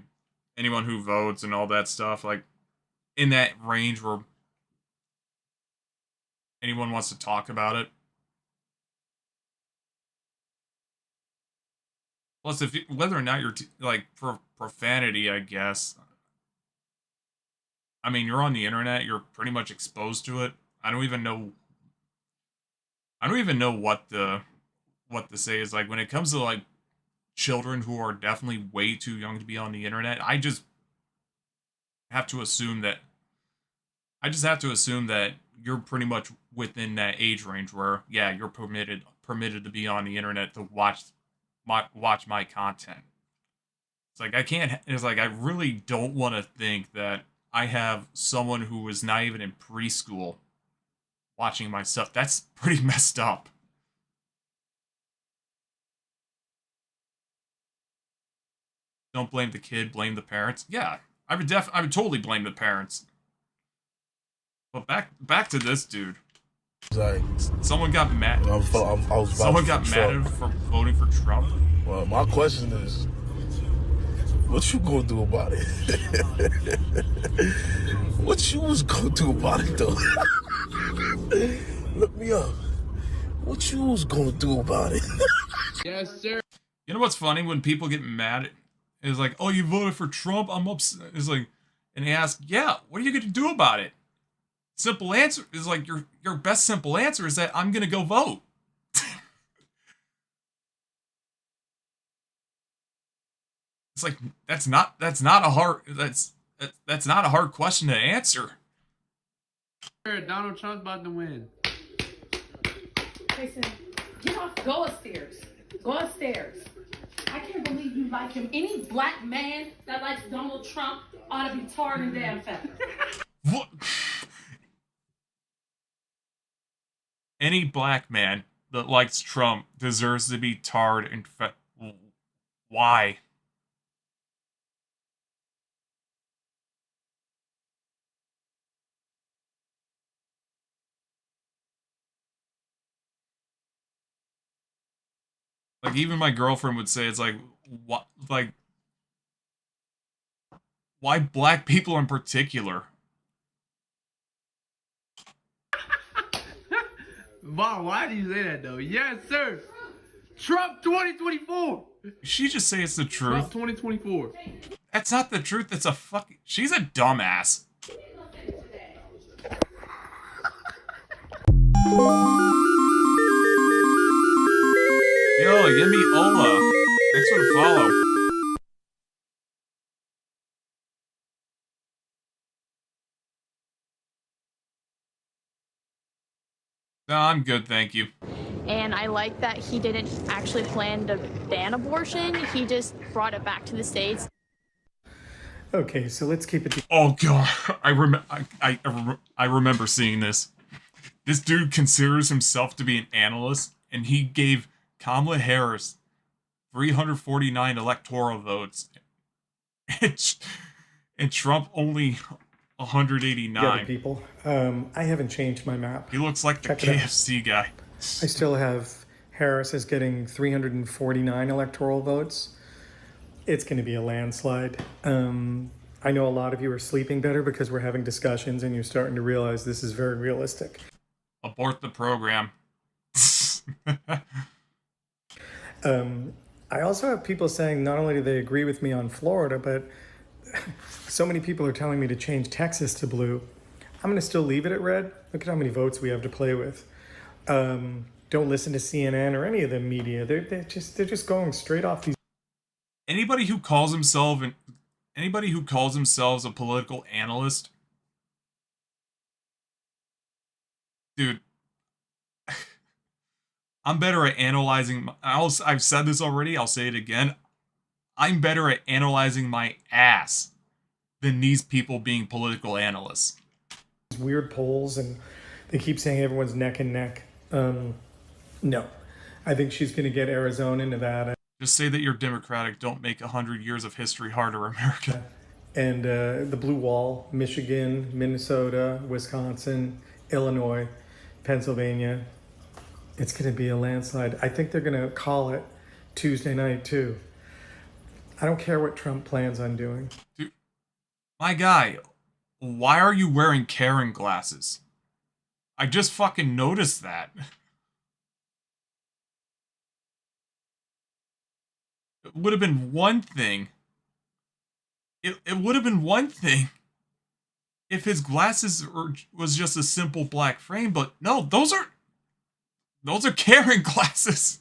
anyone who votes and all that stuff, like in that range where anyone wants to talk about it. Plus, whether or not you're like for profanity, I guess. I mean, you're on the internet. You're pretty much exposed to it. I don't even know what to say is like when it comes to like children who are definitely way too young to be on the internet. I just have to assume that you're pretty much within that age range where yeah, you're permitted to be on the internet to watch my content. It's like I really don't want to think that I have someone who is not even in preschool watching my stuff. That's pretty messed up. Don't blame the kid, blame the parents. Yeah, I would totally blame the parents. But back to this dude. Like, someone got mad. Someone got mad for voting for Trump. Well, my question is, what you gonna do about it? What you was gonna do about it though? Look me up. What you was gonna do about it? Yes, sir. You know what's funny when people get mad? It's like, oh, you voted for Trump. I'm upset. It's like, and they ask, yeah, what are you going to do about it? Simple answer is like your best simple answer is that I'm going to go vote. It's like that's not a hard question to answer. Donald Trump's about to win. Jason, get off. Go upstairs. Go upstairs. I can't believe you like him. Any black man that likes Donald Trump ought to be tarred and damn feathered. What? Any black man that likes Trump deserves to be tarred and why? Like, even my girlfriend would say, it's like, what, like, why black people in particular? Bob, why do you say that, though? Yes, sir. Trump 2024. She just say it's the truth. Trump 2024. That's not the truth. That's a fucking... She's a dumbass. Yo, give me Ola. Thanks for the follow. No, I'm good, thank you. And I like that he didn't actually plan to ban abortion. He just brought it back to the States. Okay, so let's keep it... Oh, God. I remember seeing this. This dude considers himself to be an analyst, and he gave Kamala Harris 349 electoral votes. And Trump only 189. Other people. I haven't changed my map. He looks like the KFC guy. I still have Harris is getting 349 electoral votes. It's going to be a landslide. I know a lot of you are sleeping better because we're having discussions and you're starting to realize this is very realistic. Abort the program. I also have people saying not only do they agree with me on Florida, but so many people are telling me to change Texas to blue. I'm going to still leave it at red. Look at how many votes we have to play with. Don't listen to CNN or any of the media. They're just going straight off these. Anybody who calls themselves a political analyst, dude, I'm better at analyzing. I've said this already. I'll say it again. I'm better at analyzing my ass than these people being political analysts. Weird polls, and they keep saying everyone's neck and neck. No, I think she's going to get Arizona, Nevada. Just say that you're Democratic. Don't make 100 years of history harder, America. And the blue wall, Michigan, Minnesota, Wisconsin, Illinois, Pennsylvania. It's going to be a landslide. I think they're going to call it Tuesday night, too. I don't care what Trump plans on doing. Dude, my guy, why are you wearing Karen glasses? I just fucking noticed that. It would have been one thing. It would have been one thing if his glasses was just a simple black frame, but no, those are Karen glasses.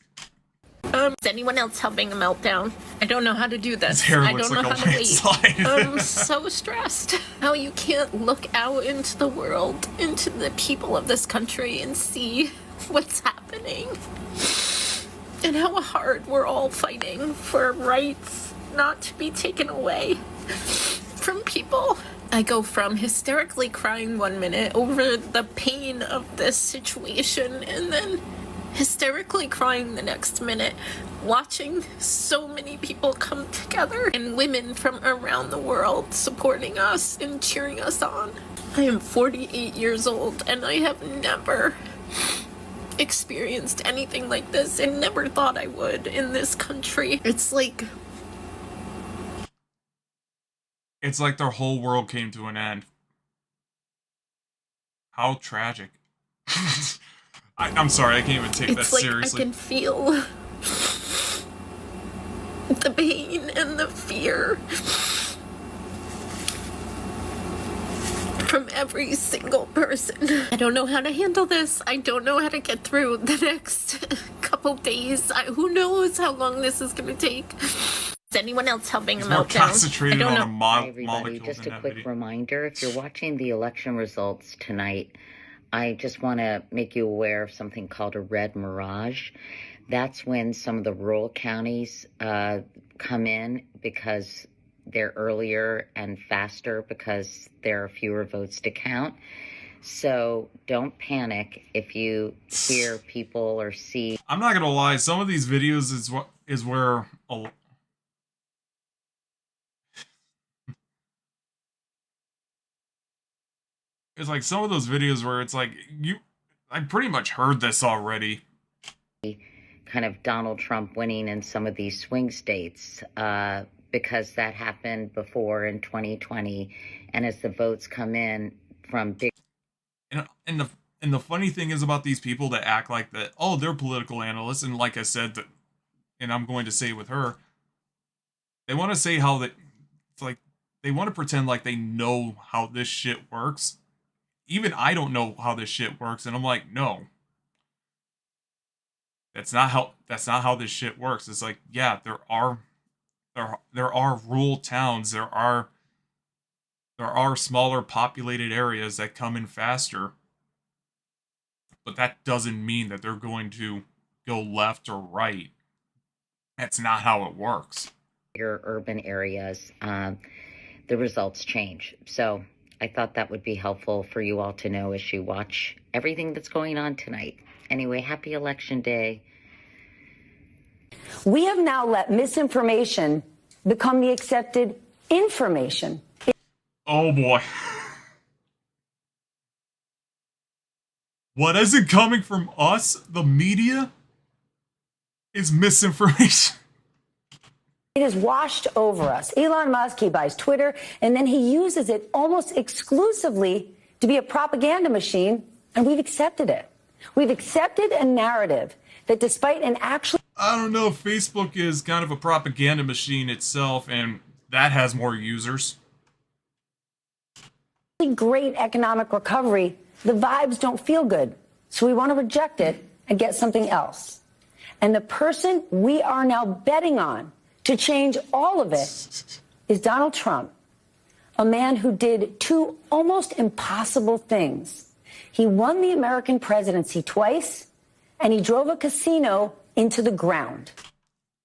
Is anyone else having a meltdown? I don't know how to do this. His hair I looks don't know like how a to wait. landslide. I'm so stressed. How you can't look out into the world, into the people of this country and see what's happening. And how hard we're all fighting for rights not to be taken away from people. I go from hysterically crying 1 minute over the pain of this situation and then hysterically crying the next minute, watching so many people come together and women from around the world supporting us and cheering us on. I am 48 years old and I have never experienced anything like this and never thought I would in this country. It's like their whole world came to an end. How tragic. I'm sorry, I can't even take that seriously. I can feel the pain and the fear from every single person. I don't know how to handle this. I don't know how to get through the next couple days. Who knows how long this is going to take. Is anyone else having a meltdown? Concentrated on a Hi, everybody. Just a quick reminder, if you're watching the election results tonight, I just want to make you aware of something called a red mirage. That's when some of the rural counties come in because they're earlier and faster because there are fewer votes to count. So don't panic if you hear people or see. I'm not gonna lie, some of these videos is where it's like some of those videos where it's like I pretty much heard this already. Kind of Donald Trump winning in some of these swing states. Because that happened before in 2020, and as the votes come in from big. And the funny thing is about these people that act like that, oh, they're political analysts, and like I said, that, and I'm going to say with her, they want to say how that it's like they want to pretend like they know how this shit works. Even I don't know how this shit works, and I'm like, no. That's not how this shit works. It's like, yeah, there are rural towns, there are smaller populated areas that come in faster, but that doesn't mean that they're going to go left or right. That's not how it works. Your urban areas, the results change. So I thought that would be helpful for you all to know as you watch everything that's going on tonight. Anyway, happy Election Day. We have now let misinformation become the accepted information. Oh boy. What isn't coming from us, the media, is misinformation. It has washed over us. Elon Musk, he buys Twitter, and then he uses it almost exclusively to be a propaganda machine, and we've accepted it. We've accepted a narrative that despite an actual... I don't know, Facebook is kind of a propaganda machine itself, and that has more users. Great economic recovery, the vibes don't feel good. So we want to reject it and get something else. And the person we are now betting on to change all of it is Donald Trump, a man who did two almost impossible things. He won the American presidency twice, and he drove a casino into the ground.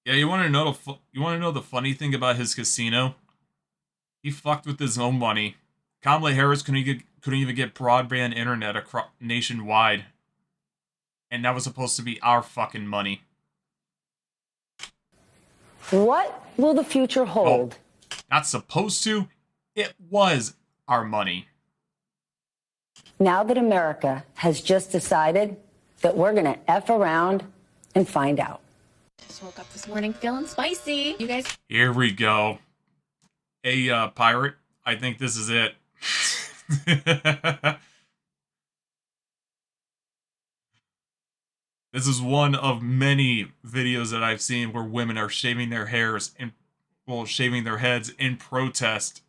Yeah, you want to know the funny thing about his casino? He fucked with his own money. Kamala Harris couldn't even get broadband internet nationwide, and that was supposed to be our fucking money. What will the future hold? Oh, not supposed to. It was our money. Now that America has just decided that we're going to F around and find out. Just woke up this morning feeling spicy. You guys. Here we go. Hey, pirate, I think this is it. This is one of many videos that I've seen where women are shaving their hairs and, well, shaving their heads in protest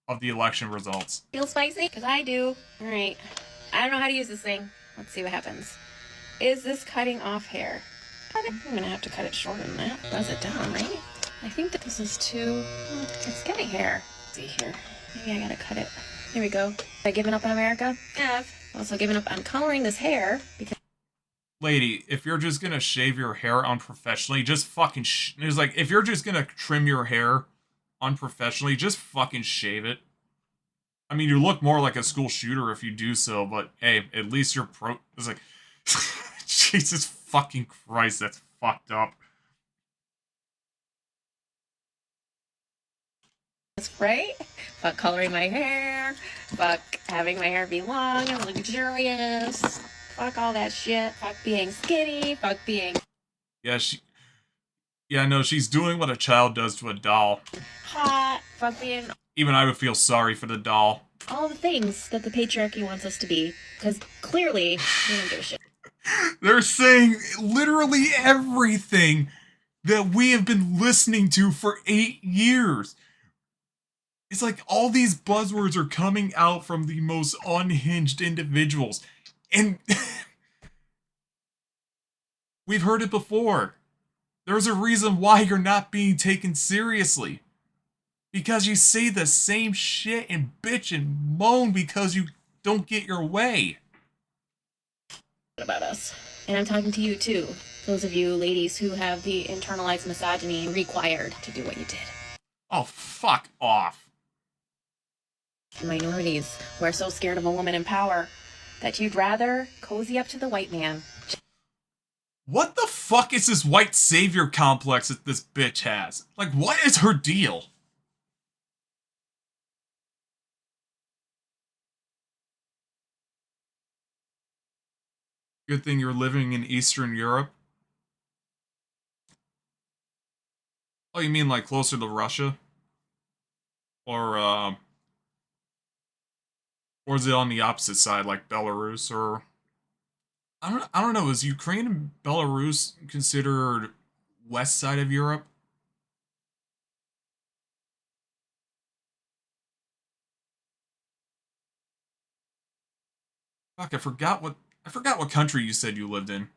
of the election results. Feel spicy? Because I do. All right. I don't know how to use this thing. Let's see what happens. Is this cutting off hair? I'm going to have to cut it shorter than that. Does it down, right? I think that this is too... it's getting hair. Let's see here. Maybe I got to cut it. Here we go. Have I given up on America? I've also given up on coloring this hair because... Lady, if you're just gonna shave your hair unprofessionally, just fucking it's like, if you're just gonna trim your hair unprofessionally, just fucking shave it. I mean, you look more like a school shooter if you do so, but hey, at least you're it's like, Jesus fucking Christ, that's fucked up. Right? Fuck coloring my hair. Fuck having my hair be long and luxurious. Fuck all that shit. Fuck being skinny. Fuck being... Yeah, no, she's doing what a child does to a doll. hot. Fuck being... Even I would feel sorry for the doll. all the things that the patriarchy wants us to be. Because clearly, we don't give a shit. They're saying literally everything that we have been listening to for 8 years. It's like all these buzzwords are coming out from the most unhinged individuals. And we've heard it before. There's a reason why you're not being taken seriously. Because you say the same shit and bitch and moan because you don't get your way. About us. And I'm talking to you too. Those of you ladies who have the internalized misogyny required to do what you did. Oh, fuck off. Minorities who are so scared of a woman in power that you'd rather cozy up to the white man. What the fuck is this white savior complex that this bitch has? Like, what is her deal? Good thing you're living in Eastern Europe. Oh, you mean like closer to Russia? Or is it on the opposite side, like Belarus, or I don't know, is Ukraine and Belarus considered west side of Europe? Fuck, I forgot what country you said you lived in.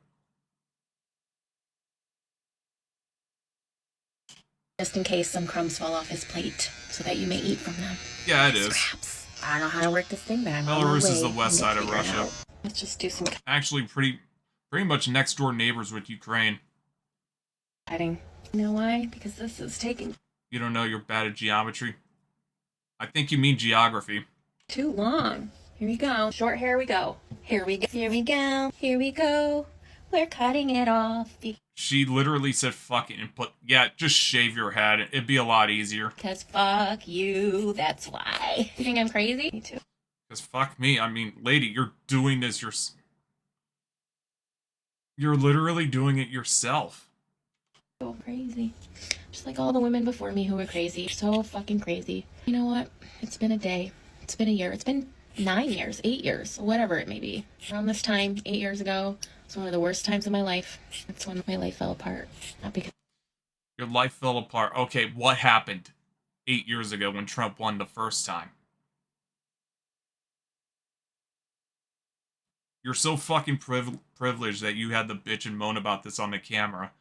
Just in case some crumbs fall off his plate, so that you may eat from them. Yeah, it is. Scraps. I don't know how to work this thing, but I'm on my Belarus way. is the west side of Russia. Let's just do some Actually, pretty much next door neighbors with Ukraine. cutting. You know why? Because this is taking You don't know you're bad at geometry? I think you mean geography. too long. Here we go. Short hair we go. Here we go. Here we go. Here we go. We're cutting it off. She literally said fuck it and yeah, just shave your head. It'd be a lot easier. Because fuck you. That's why. You think I'm crazy? Me too. Because fuck me. I mean, lady, you're doing this You're literally doing it yourself. So crazy. Just like all the women before me who were crazy. So fucking crazy. You know what? It's been a day. It's been a year. It's been 9 years, 8 years, whatever it may be. Around this time, 8 years ago, it's one of the worst times of my life. That's when my life fell apart. Not because Your life fell apart. Okay, what happened 8 years ago when Trump won the first time? You're so fucking privileged that you had the bitch and moan about this on the camera.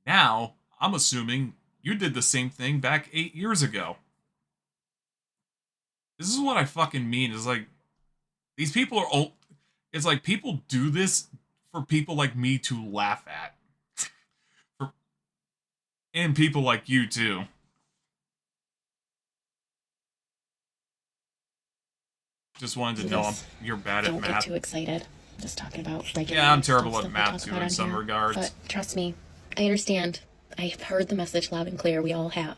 Now, I'm assuming you did the same thing back 8 years ago. This is what I fucking mean. It's like, these people are old. It's like people do this for people like me to laugh at. And people like you, too. Just wanted to know you're bad at don't math. get too excited. I'm just talking about regular Yeah, I'm terrible stuff at that we math, talk too, about in on some here. regards. But trust me, I understand. I've heard the message loud and clear. We all have.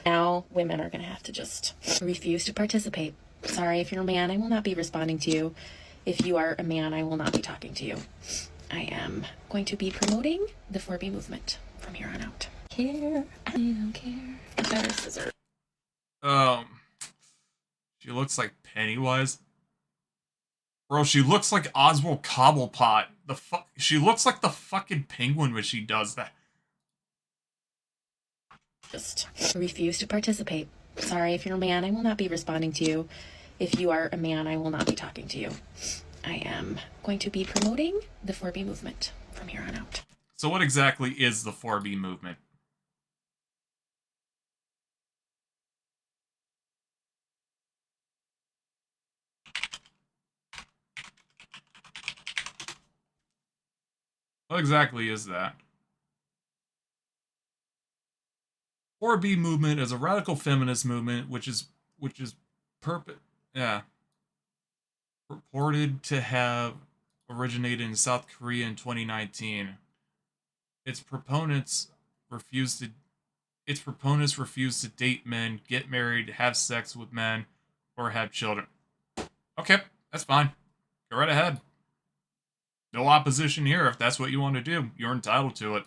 Now, women are going to have to just refuse to participate. Sorry, if you're a man, I will not be responding to you. If you are a man, I will not be talking to you. I am going to be promoting the 4B movement from here on out. Care, I don't care. A better scissor. She looks like Pennywise. Bro, she looks like Oswald Cobblepot. She looks like the fucking penguin when she does that. Just refuse to participate. Sorry, if you're a man, I will not be responding to you. If you are a man, I will not be talking to you. I am going to be promoting the 4B movement from here on out. So what exactly is the 4B movement? What exactly is that? 4B movement is a radical feminist movement which is purported to have originated in South Korea in 2019. Its proponents refuse to date men, get married, have sex with men, or have children. Okay, that's fine. Go right ahead. No opposition here if that's what you want to do. You're entitled to it.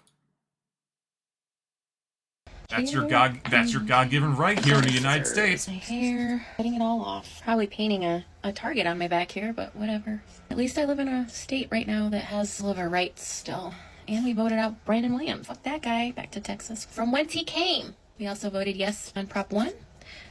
That's your God-given right here in the United States. My hair, cutting it all off. Probably painting a target on my back here, but whatever. At least I live in a state right now that has some of our rights still. And we voted out Brandon Williams. Fuck that guy. Back to Texas. From whence he came. We also voted yes on Prop 1,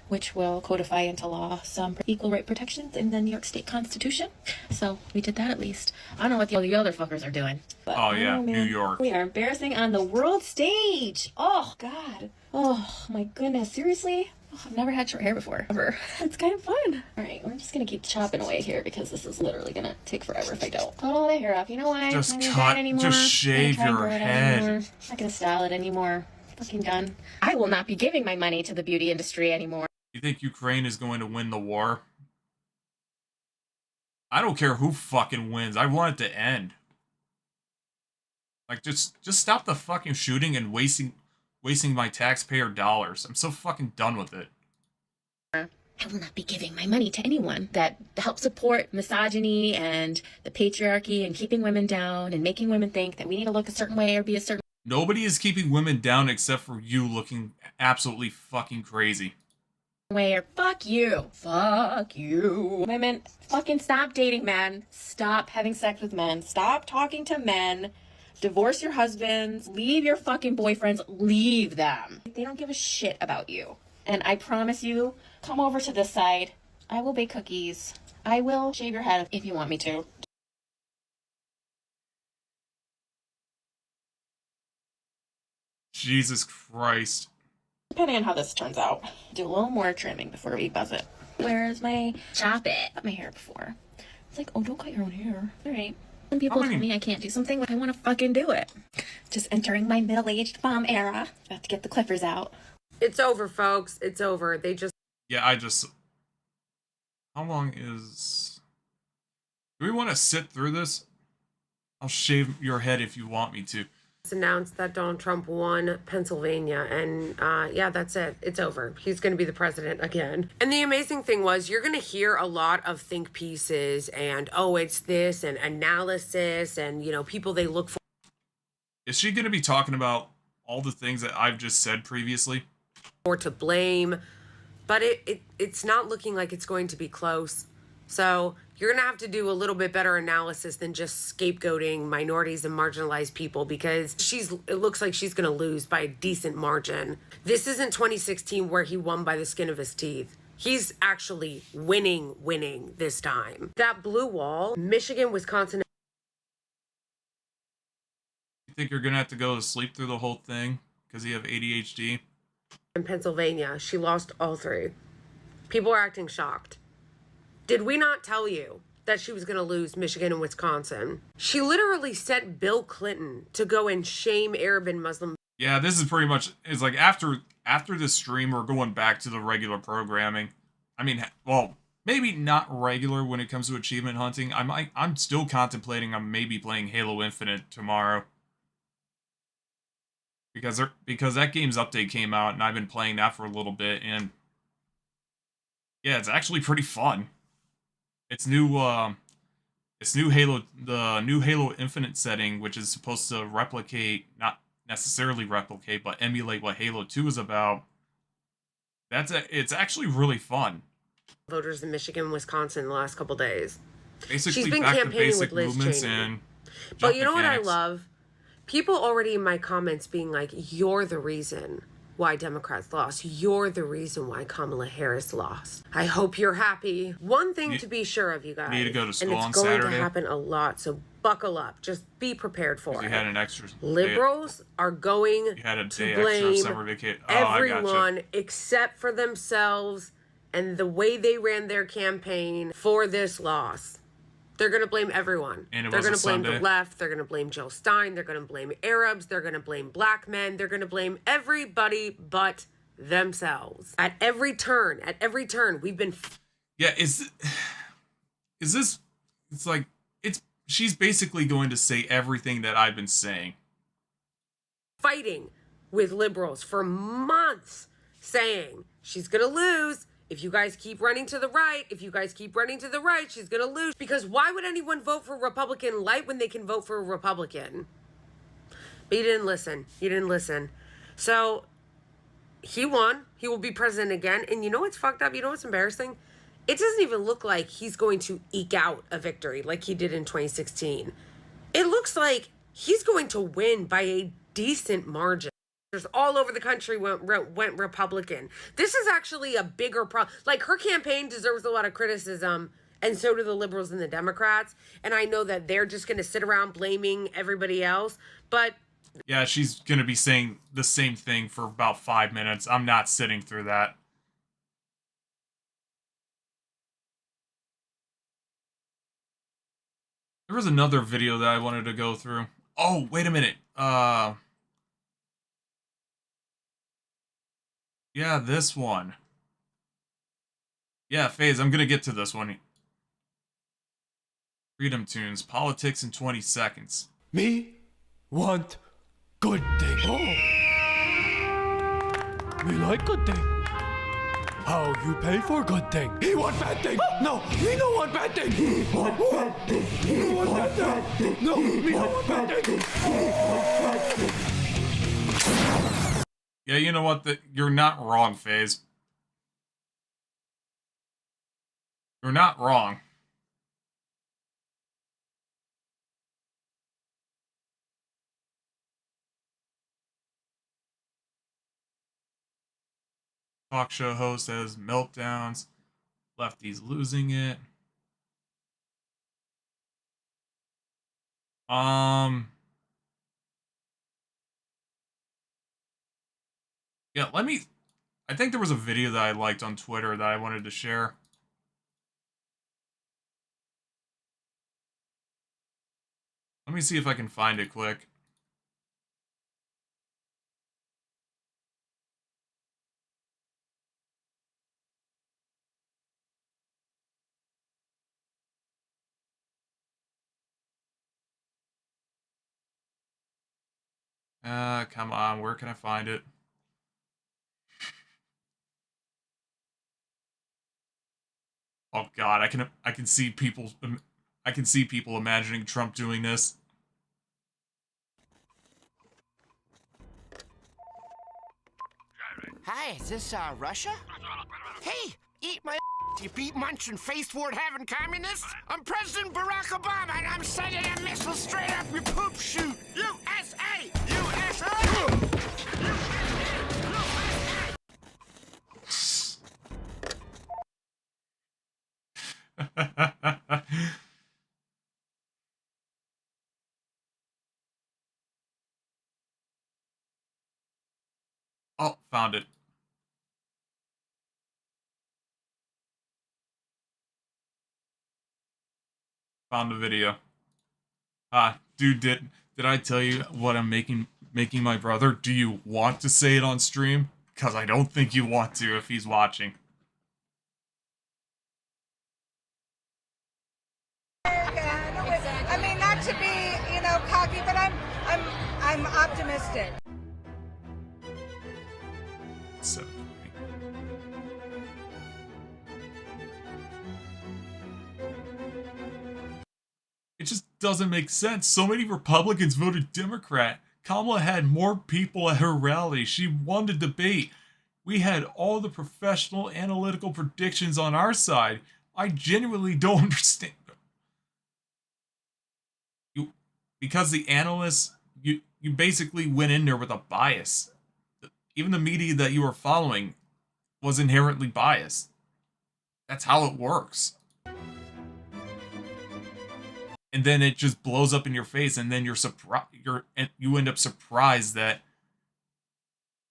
which will codify into law some equal right protections in the New York State Constitution. So we did that at least. I don't know what the other fuckers are doing. But oh yeah, New York. We are embarrassing on the world stage. Oh God. Oh my goodness. Seriously? Oh, I've never had short hair before. Ever. It's kind of fun. All right, we're just gonna keep chopping away here because this is literally gonna take forever if I don't. Cut all the hair off. You know why? Just cut. Just shave your head. I'm not gonna style it anymore. Fucking done. I will not be giving my money to the beauty industry anymore. You think Ukraine is going to win the war? I don't care who fucking wins. I want it to end. Like, just stop the fucking shooting and wasting my taxpayer dollars. I'm so fucking done with it. I will not be giving my money to anyone that helps support misogyny and the patriarchy and keeping women down and making women think that we need to look a certain way or be a certain Nobody is keeping women down except for you looking absolutely fucking crazy. way or fuck you. Fuck you. Women, fucking stop dating men. Stop having sex with men. Stop talking to men. Divorce your husbands. Leave your fucking boyfriends. Leave them. They don't give a shit about you. And I promise you, come over to this side. I will bake cookies. I will shave your head if you want me to. Jesus Christ. Depending on how this turns out, do a little more trimming before we buzz it. Where's my chop it? Cut my hair before. It's like, oh, don't cut your own hair. All right. When people tell me I can't do something, I want to fucking do it. Just entering my middle-aged mom era. About to get the clippers out. It's over, folks. It's over. They just... Yeah, how long is... Do we want to sit through this? I'll shave your head if you want me to. announced that Donald Trump won Pennsylvania, and yeah, that's it. It's over. He's going to be the president again. And the amazing thing was, you're going to hear a lot of think pieces and, oh, it's this, and analysis, and, you know, people they look for. Is she going to be talking about all the things that I've just said previously? Or to blame, but it's not looking like it's going to be close. So you're going to have to do a little bit better analysis than just scapegoating minorities and marginalized people, because it looks like she's going to lose by a decent margin. This isn't 2016 where he won by the skin of his teeth. He's actually winning this time. That blue wall, Michigan, Wisconsin. You think you're going to have to go to sleep through the whole thing because you have ADHD? In Pennsylvania, she lost all three. People are acting shocked. Did we not tell you that she was going to lose Michigan and Wisconsin? She literally sent Bill Clinton to go and shame Arab and Muslim. Yeah, this is pretty much, it's like after this stream, we're going back to the regular programming. I mean, well, maybe not regular when it comes to achievement hunting. I'm still contemplating on maybe playing Halo Infinite tomorrow. Because that game's update came out and I've been playing that for a little bit, and yeah, it's actually pretty fun. It's new Halo, the new Halo Infinite setting, which is supposed to replicate, not necessarily replicate, but emulate what Halo 2 is about. It's actually really fun. Voters in Michigan and Wisconsin in the last couple days. Basically, she's been back campaigning to basic with Liz movements Cheney. and But you know mechanics. what I love? People already in my comments being like, you're the reason why Democrats lost. You're the reason why Kamala Harris lost. I hope you're happy. One thing to be sure of, you guys. Need to go to school and on it's going Saturday? to happen a lot, so buckle up. Just be prepared for You it. had an extra Liberals are going You had a to day extra blame summer vacation. Oh, I gotcha. everyone except for themselves and the way they ran their campaign for this loss. They're going to blame everyone. And it They're was a going to blame Sunday. the left. They're going to blame Jill Stein. They're going to blame Arabs. They're going to blame black men. They're going to blame everybody but themselves. At every turn, we've been... Yeah, is this... It's like... She's basically going to say everything that I've been saying. fighting with liberals for months, saying she's going to lose. If you guys keep running to the right, she's going to lose. Because why would anyone vote for Republican light when they can vote for a Republican? But you didn't listen. So he won. He will be president again. And you know what's fucked up? You know what's embarrassing? It doesn't even look like he's going to eke out a victory like he did in 2016. It looks like he's going to win by a decent margin. All over the country went Republican. This is actually a bigger problem. Like, her campaign deserves a lot of criticism, and so do the liberals and the Democrats. And I know that they're just going to sit around blaming everybody else. But yeah, she's going to be saying the same thing for about 5 minutes. I'm not sitting through that. There was another video that I wanted to go through. Oh, wait a minute. Yeah, this one. Yeah, FaZe, I'm gonna get to this one. Freedom Tunes, politics in 20 seconds. Me want good thing. Oh. Me like good thing. How you pay for good thing? He want bad thing. No, me no want bad thing. He want bad thing. He want bad thing. No, me no want bad thing. Yeah, you know what? You're not wrong, FaZe. You're not wrong. Talk show host has meltdowns. Lefties losing it. Yeah, I think there was a video that I liked on Twitter that I wanted to share. Let me see if I can find it quick. Come on, where can I find it? Oh God, I can see people imagining Trump doing this. Hi, is this, Russia? Hey, eat my you beat munching face-ward having communists? I'm President Barack Obama, and I'm sending a missile straight up your poop chute. USA! USA! Oh, found it. Found the video. Dude, did I tell you what I'm making my brother? Do you want to say it on stream? Because I don't think you want to if he's watching. I mean, not to be, you know, cocky, but I'm optimistic. So. It just doesn't make sense. So many Republicans voted Democrat. Kamala had more people at her rally. She won the debate. We had all the professional analytical predictions on our side. I genuinely don't understand. Because the analysts, you basically went in there with a bias. Even the media that you were following was inherently biased. That's how it works. And then it just blows up in your face, and then you end up surprised that,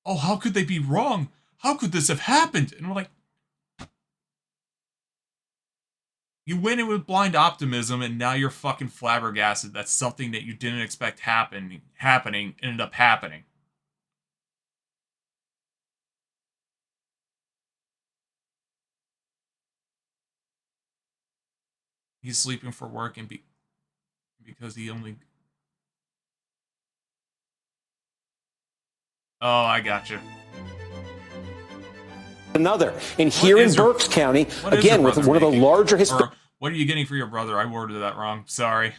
oh, how could they be wrong? How could this have happened? And we're like, you went in with blind optimism, and now you're fucking flabbergasted that something that you didn't expect happening ended up happening. He's sleeping for work and because he only... Oh, I got you. Another. And here in Berks County, again, with one of the larger... What are you getting for your brother? I worded that wrong. Sorry.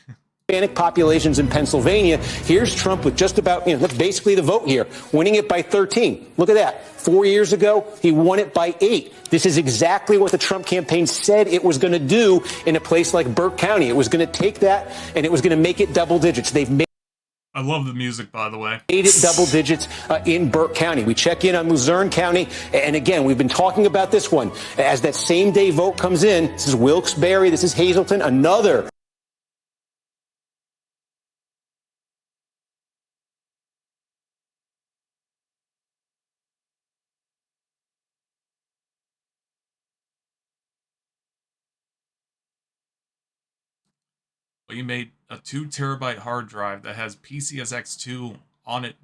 Hispanic populations in Pennsylvania. Here's Trump with just about, that's basically the vote here, winning it by 13. Look at that. 4 years ago, he won it by 8. This is exactly what the Trump campaign said it was going to do in a place like Burke County. It was going to take that and it was going to make it double digits. They've made I love the music, by the way. Made it double digits in Burke County. We check in on Luzerne County, and again, we've been talking about this one. As that same day vote comes in, this is Wilkes-Barre, this is Hazleton, another. But you made a 2 terabyte hard drive that has PCSX2 on it.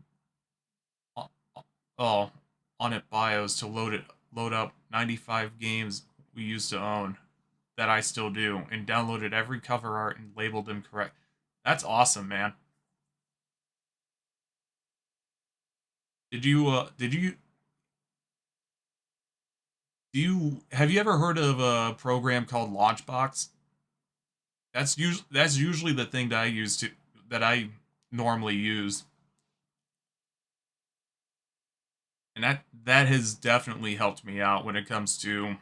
On it BIOS to load up 95 games we used to own that I still do, and downloaded every cover art and labeled them correct. That's awesome, man. Have you ever heard of a program called Launchbox? That's usually the thing that I normally use. And that has definitely helped me out when it comes to,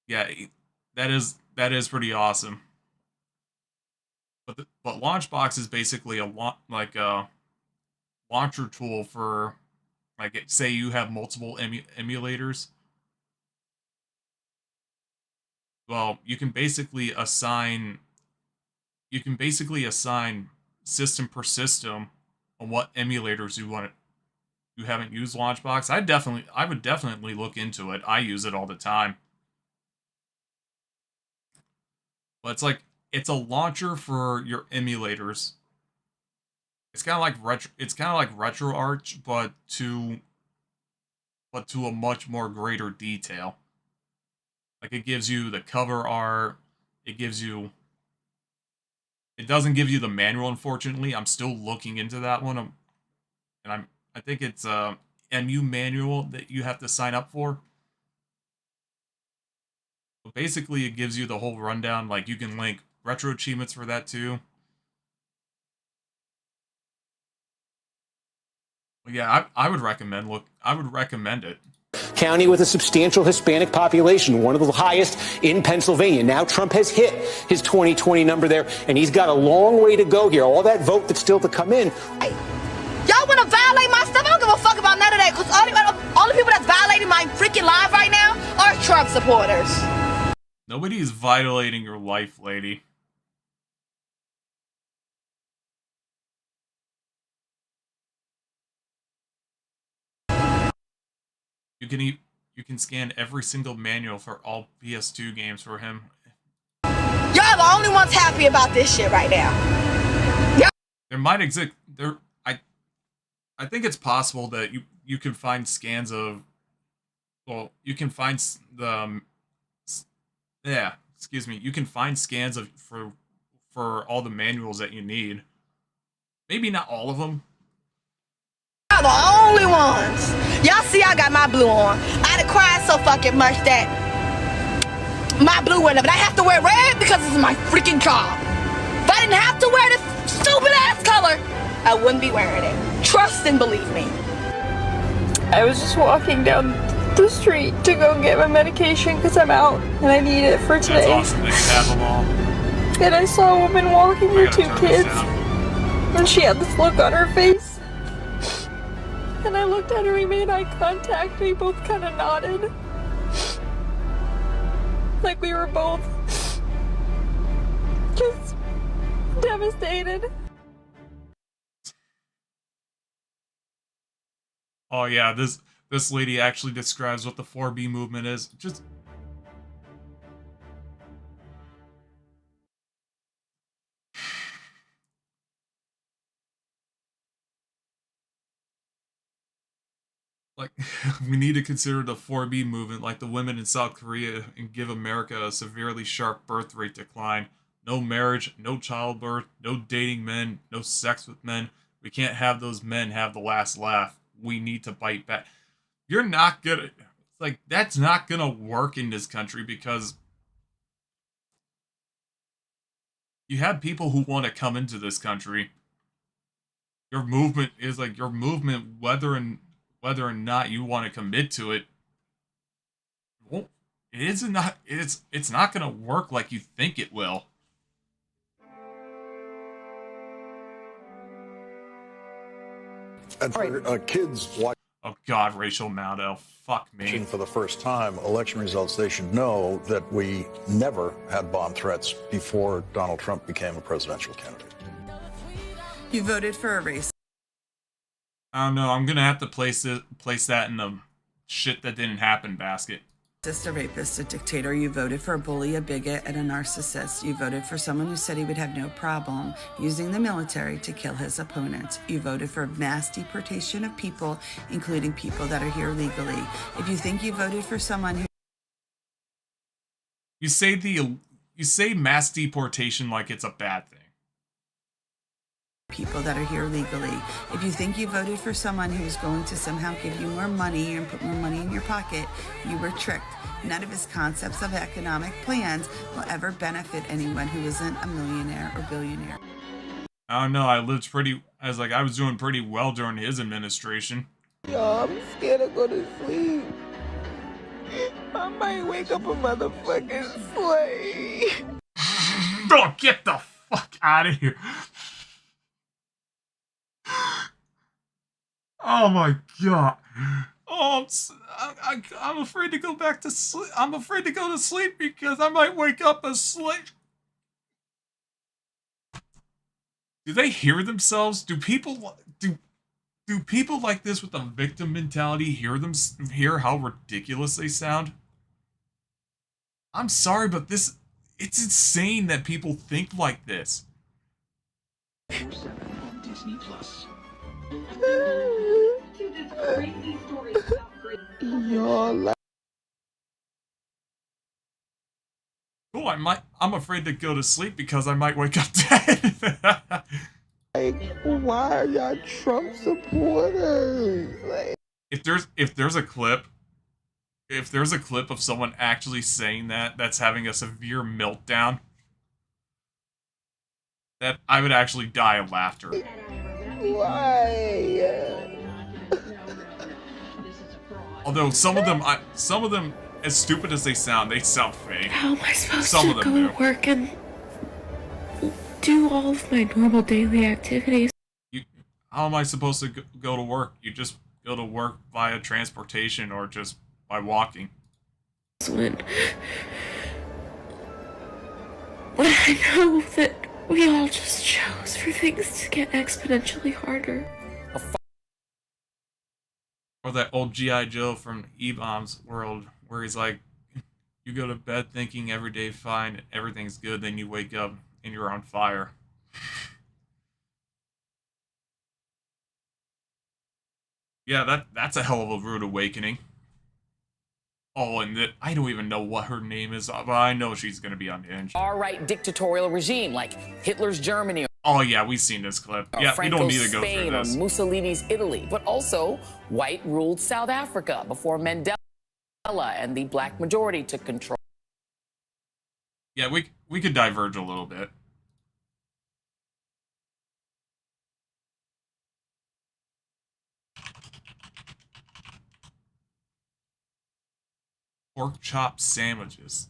yeah, that is pretty awesome. But Launchbox is basically a launcher tool for, like, say you have multiple emulators. Well, you can basically assign system per system on what emulators you haven't used Launchbox. I would definitely look into it. I use it all the time. But it's a launcher for your emulators. It's kind of like RetroArch, but to a much more greater detail. Like, it gives you the cover art, it doesn't give you the manual, unfortunately. I'm still looking into that one. I think it's a MU manual that you have to sign up for. But basically, it gives you the whole rundown. Like, you can link retro achievements for that too. But yeah, I would recommend it. County with a substantial Hispanic population, one of the highest in Pennsylvania. Now Trump has hit his 2020 number there, and he's got a long way to go here. All that vote that's still to come in. Y'all want to violate my stuff? I don't give a fuck about none of that, because all the people that's violating my freaking life right now are Trump supporters. Nobody is violating your life, lady. You can scan every single manual for all PS2 games for him. Y'all the only ones happy about this shit right now. There might exist I think it's possible that you can find scans of, well, you can find you can find scans of for all the manuals that you need. Maybe not all of them. Y'all the only ones. Y'all see I got my blue on. I done cried so fucking much that my blue went up. And I have to wear red because this is my freaking job. If I didn't have to wear this stupid ass color, I wouldn't be wearing it. Trust and believe me. I was just walking down the street to go get my medication because I'm out and I need it for today. That's awesome that you have them all. And I saw a woman walking with 2 kids. And she had this look on her face. And I looked at her, we made eye contact, we both kind of nodded. Like we were both just devastated. Oh yeah, this lady actually describes what the 4B movement is. Just like, we need to consider the 4B movement like the women in South Korea and give America a severely sharp birth rate decline. No marriage, no childbirth, no dating men, no sex with men. We can't have those men have the last laugh. We need to bite back. You're not gonna, like, that's not gonna work in this country because You have people who want to come into this country. Your movement is like your movement, whether or not you want to commit to it. Well, it's not gonna work like you think it will. And for kids watching, oh God, Rachel Maddow, fuck me. For the first time, election results, they should know that we never had bomb threats before Donald Trump became a presidential candidate. You voted for a race. I don't know. I'm gonna have to place that in the shit that didn't happen basket. A rapist, a dictator. You voted for a bully, a bigot, and a narcissist. You voted for someone who said he would have no problem using the military to kill his opponents. You voted for mass deportation of people, including people that are here legally. If you think you voted for someone who... You say mass deportation like it's a bad thing. People that are here legally. If you think you voted for someone who's going to somehow give you more money and put more money in your pocket, you were tricked. None of his concepts of economic plans will ever benefit anyone who isn't a millionaire or billionaire. I don't know. I was doing pretty well during his administration. Yo, I'm scared to go to sleep. I might wake up a motherfucking slave. Oh, get the fuck out of here. Oh my God. Oh, I'm afraid to go back to sleep. I'm afraid to go to sleep because I might wake up asleep. Do they hear themselves? Do people like this with a victim mentality hear how ridiculous they sound? I'm sorry, but it's insane that people think like this. Disney Plus. Oh, I'm afraid to go to sleep because I might wake up dead. Like, why are y'all Trump supporters? Like, if there's a clip of someone actually saying that's having a severe meltdown, that I would actually die of laughter. why? Although some of them, as stupid as they sound fake. How am I supposed Some to of them go do. to work and do all of my normal daily activities? How am I supposed to go to work? You just go to work via transportation or just by walking. When I know that we all just chose for things to get exponentially harder. Or that old G.I. Joe from E-Bomb's world, where he's like, you go to bed thinking every day fine, everything's good, then you wake up and you're on fire. Yeah, that's a hell of a rude awakening. Oh, and I don't even know what her name is, but I know she's gonna be unhinged. Far-right dictatorial regime like Hitler's Germany. Oh yeah, we've seen this clip. Yeah, we don't need to go Spain through this. or Mussolini's Italy, but also white-ruled South Africa before Mandela and the black majority took control. Yeah, we could diverge a little bit. Pork chop sandwiches.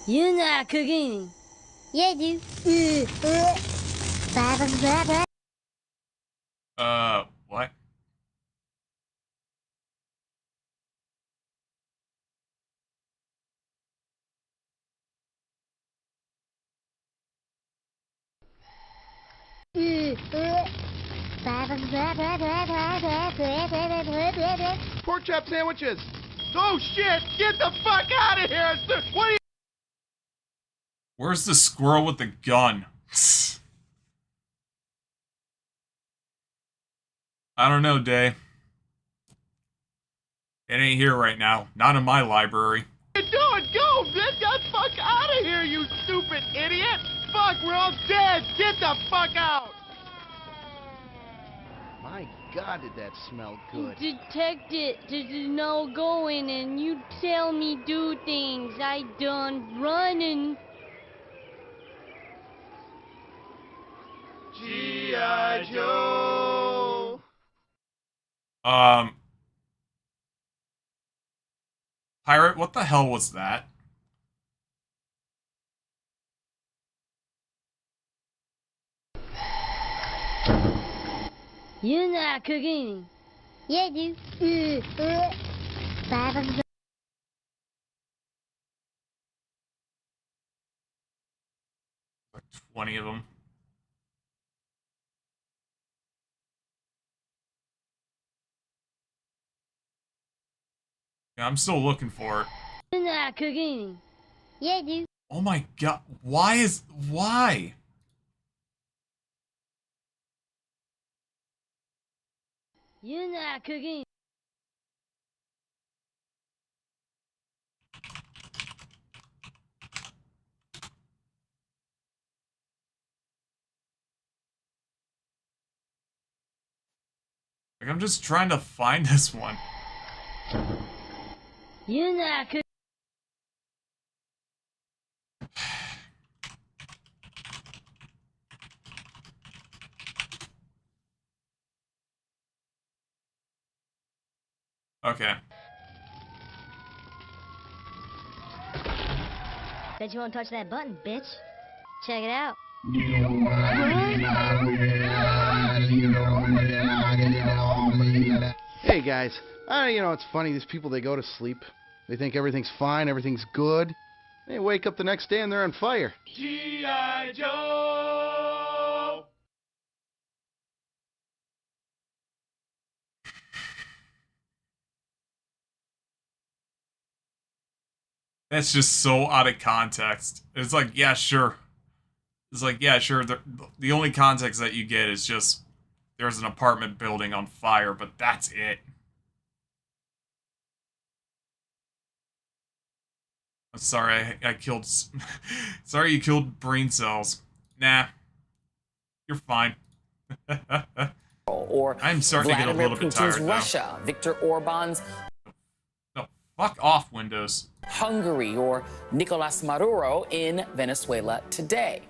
You're not cooking. Yeah, dude. What? Pork chop sandwiches. Oh shit! Get the fuck out of here! What are you? Where's the squirrel with the gun? I don't know, Day. It ain't here right now. Not in my library. What are you doing? Go! Get the fuck out of here, you stupid idiot! Fuck, we're all dead! Get the fuck out! My God, did that smell good. Detect it. There's no going and you tell me do things. I done running. G.I. Joe. Pirate, what the hell was that? You're not cooking. Yeah, dude. Like 20 of them. Yeah, I'm still looking for it. You're not cooking. Yeah, dude. Oh my god, why? You're not cooking. Like, I'm just trying to find this one. You're not cooking. Okay. Bet you won't touch that button, bitch. Check it out. Hey guys, you know, it's funny, these people, they go to sleep. They think everything's fine, everything's good. They wake up the next day and they're on fire. G.I. Joe! That's just so out of context. It's like, yeah, sure. It's like, yeah, sure. The only context that you get is just there's an apartment building on fire, but that's it. I'm sorry, I killed... sorry you killed brain cells. Nah. You're fine. Or I'm starting to get a Vladimir little bit Putin's tired now. Russia, Viktor Orban's No, fuck off, Windows. Hungary, or Nicolas Maduro in Venezuela today.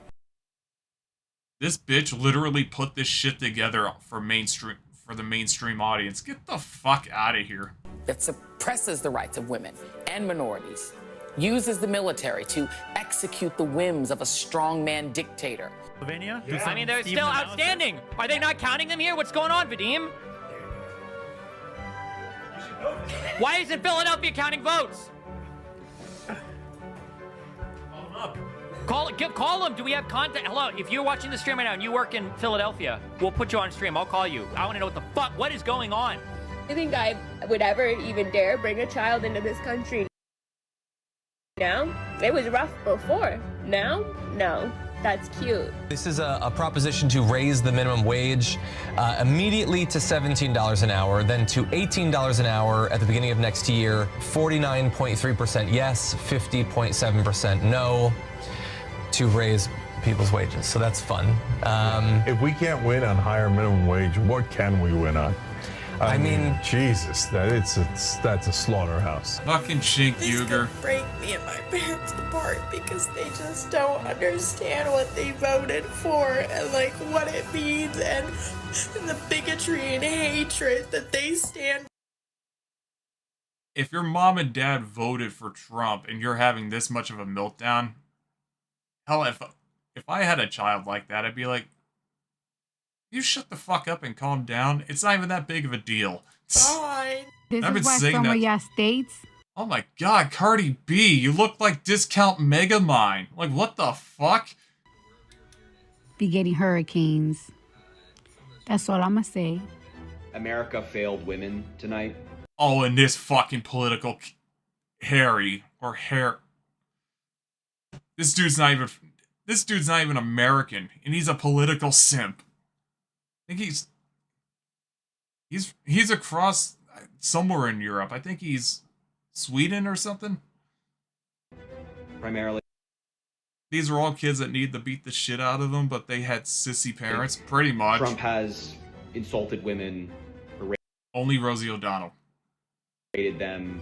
This bitch literally put this shit together for the mainstream audience. Get the fuck out of here. That suppresses the rights of women and minorities, uses the military to execute the whims of a strongman dictator. Yeah. I mean, they're still outstanding. Are they not counting them here? What's going on, Vadim? Why isn't Philadelphia counting votes? Call them. Do we have contact? Hello, if you're watching the stream right now and you work in Philadelphia, we'll put you on stream. I'll call you. I want to know what is going on. I think I would ever even dare bring a child into this country. Now, it was rough before. Now, no. That's cute. This is a proposition to raise the minimum wage immediately to $17 an hour, then to $18 an hour at the beginning of next year. 49.3% yes, 50.7% no to raise people's wages. So that's fun. If we can't win on higher minimum wage, what can we win on? I mean, Jesus, that's a slaughterhouse. Fucking Shink Uger. Break me and my parents apart because they just don't understand what they voted for and like what it means and the bigotry and hatred that they stand. If your mom and dad voted for Trump and you're having this much of a meltdown, hell, if I had a child like that, I'd be like, you shut the fuck up and calm down. It's not even that big of a deal. Fine. This I've been is where saying some of that- your states. Oh my god, Cardi B, you look like Discount Megamind. Like, what the fuck? Be getting hurricanes. That's all I'm gonna say. America failed women tonight. Oh, and this fucking political Harry or hair. This dude's not even American, and he's a political simp. I think he's across somewhere in Europe. I think he's Sweden or something. Primarily. These are all kids that need to beat the shit out of them, but they had sissy parents, pretty much. Trump has insulted women, only Rosie O'Donnell. berated them.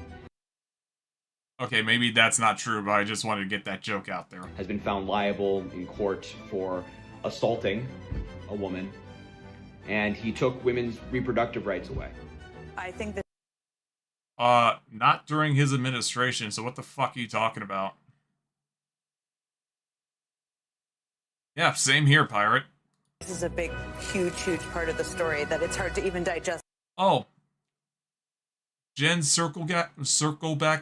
Okay, maybe that's not true, but I just wanted to get that joke out there. Has been found liable in court for assaulting a woman, and he took women's reproductive rights away. I think that. Not during his administration, so what the fuck are you talking about? Yeah, same here, Pirate. This is a big, huge part of the story that it's hard to even digest. Oh. Jen Circleback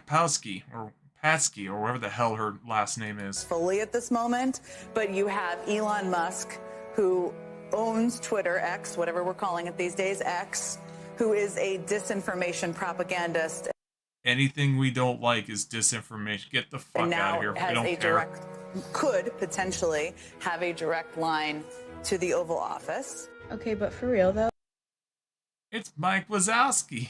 Paskey, or Paskey, or whatever the hell her last name is. Fully at this moment, but you have Elon Musk, who owns Twitter, X, whatever we're calling it these days, X, who is a disinformation propagandist. Anything we don't like is disinformation. Get the fuck out of here. I don't care. Could potentially have a direct line to the Oval Office. Okay, but for real though, it's Mike Wazowski.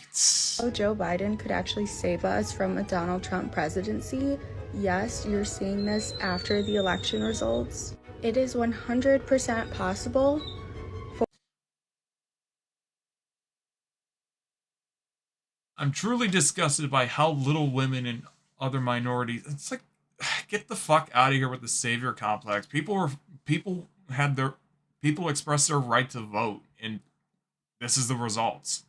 Oh, Joe Biden could actually save us from a Donald Trump presidency. Yes, you're seeing this after the election results. It is 100% possible. I'm truly disgusted by how little women and other minorities. It's like, get the fuck out of here with the savior complex. People expressed their right to vote, and this is the results.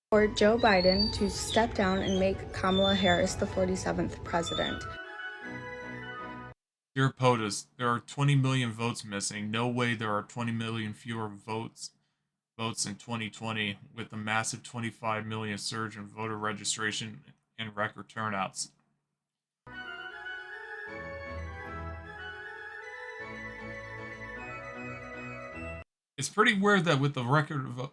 For Joe Biden to step down and make Kamala Harris the 47th president. Dear POTUS, there are 20 million votes missing. No way there are 20 million fewer votes in 2020 with a massive 25 million surge in voter registration and record turnouts. It's pretty weird that with the record of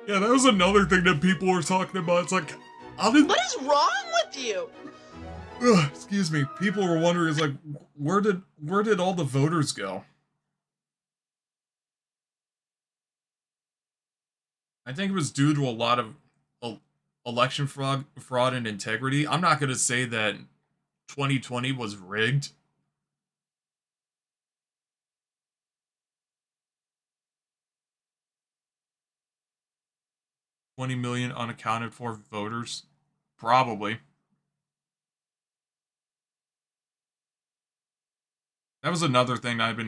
yeah, that was another thing that people were talking about. It's like, What is wrong with you? Excuse me. People were wondering, it's like, where did all the voters go? I think it was due to a lot of election fraud and integrity. I'm not going to say that 2020 was rigged. $20 million unaccounted for voters, probably. That was another thing that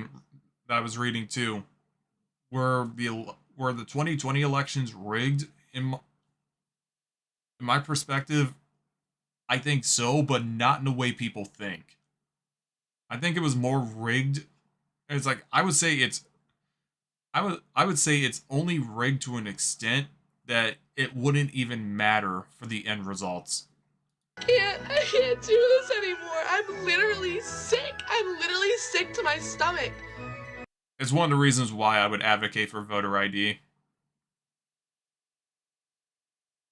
I was reading too, where the 2020 elections rigged in my perspective. I think so, but not in the way people think. I think it was more rigged. It's like I would say it's only rigged to an extent that it wouldn't even matter for the end results. I can't do this anymore. I'm literally sick. I'm literally sick to my stomach. It's one of the reasons why I would advocate for voter ID.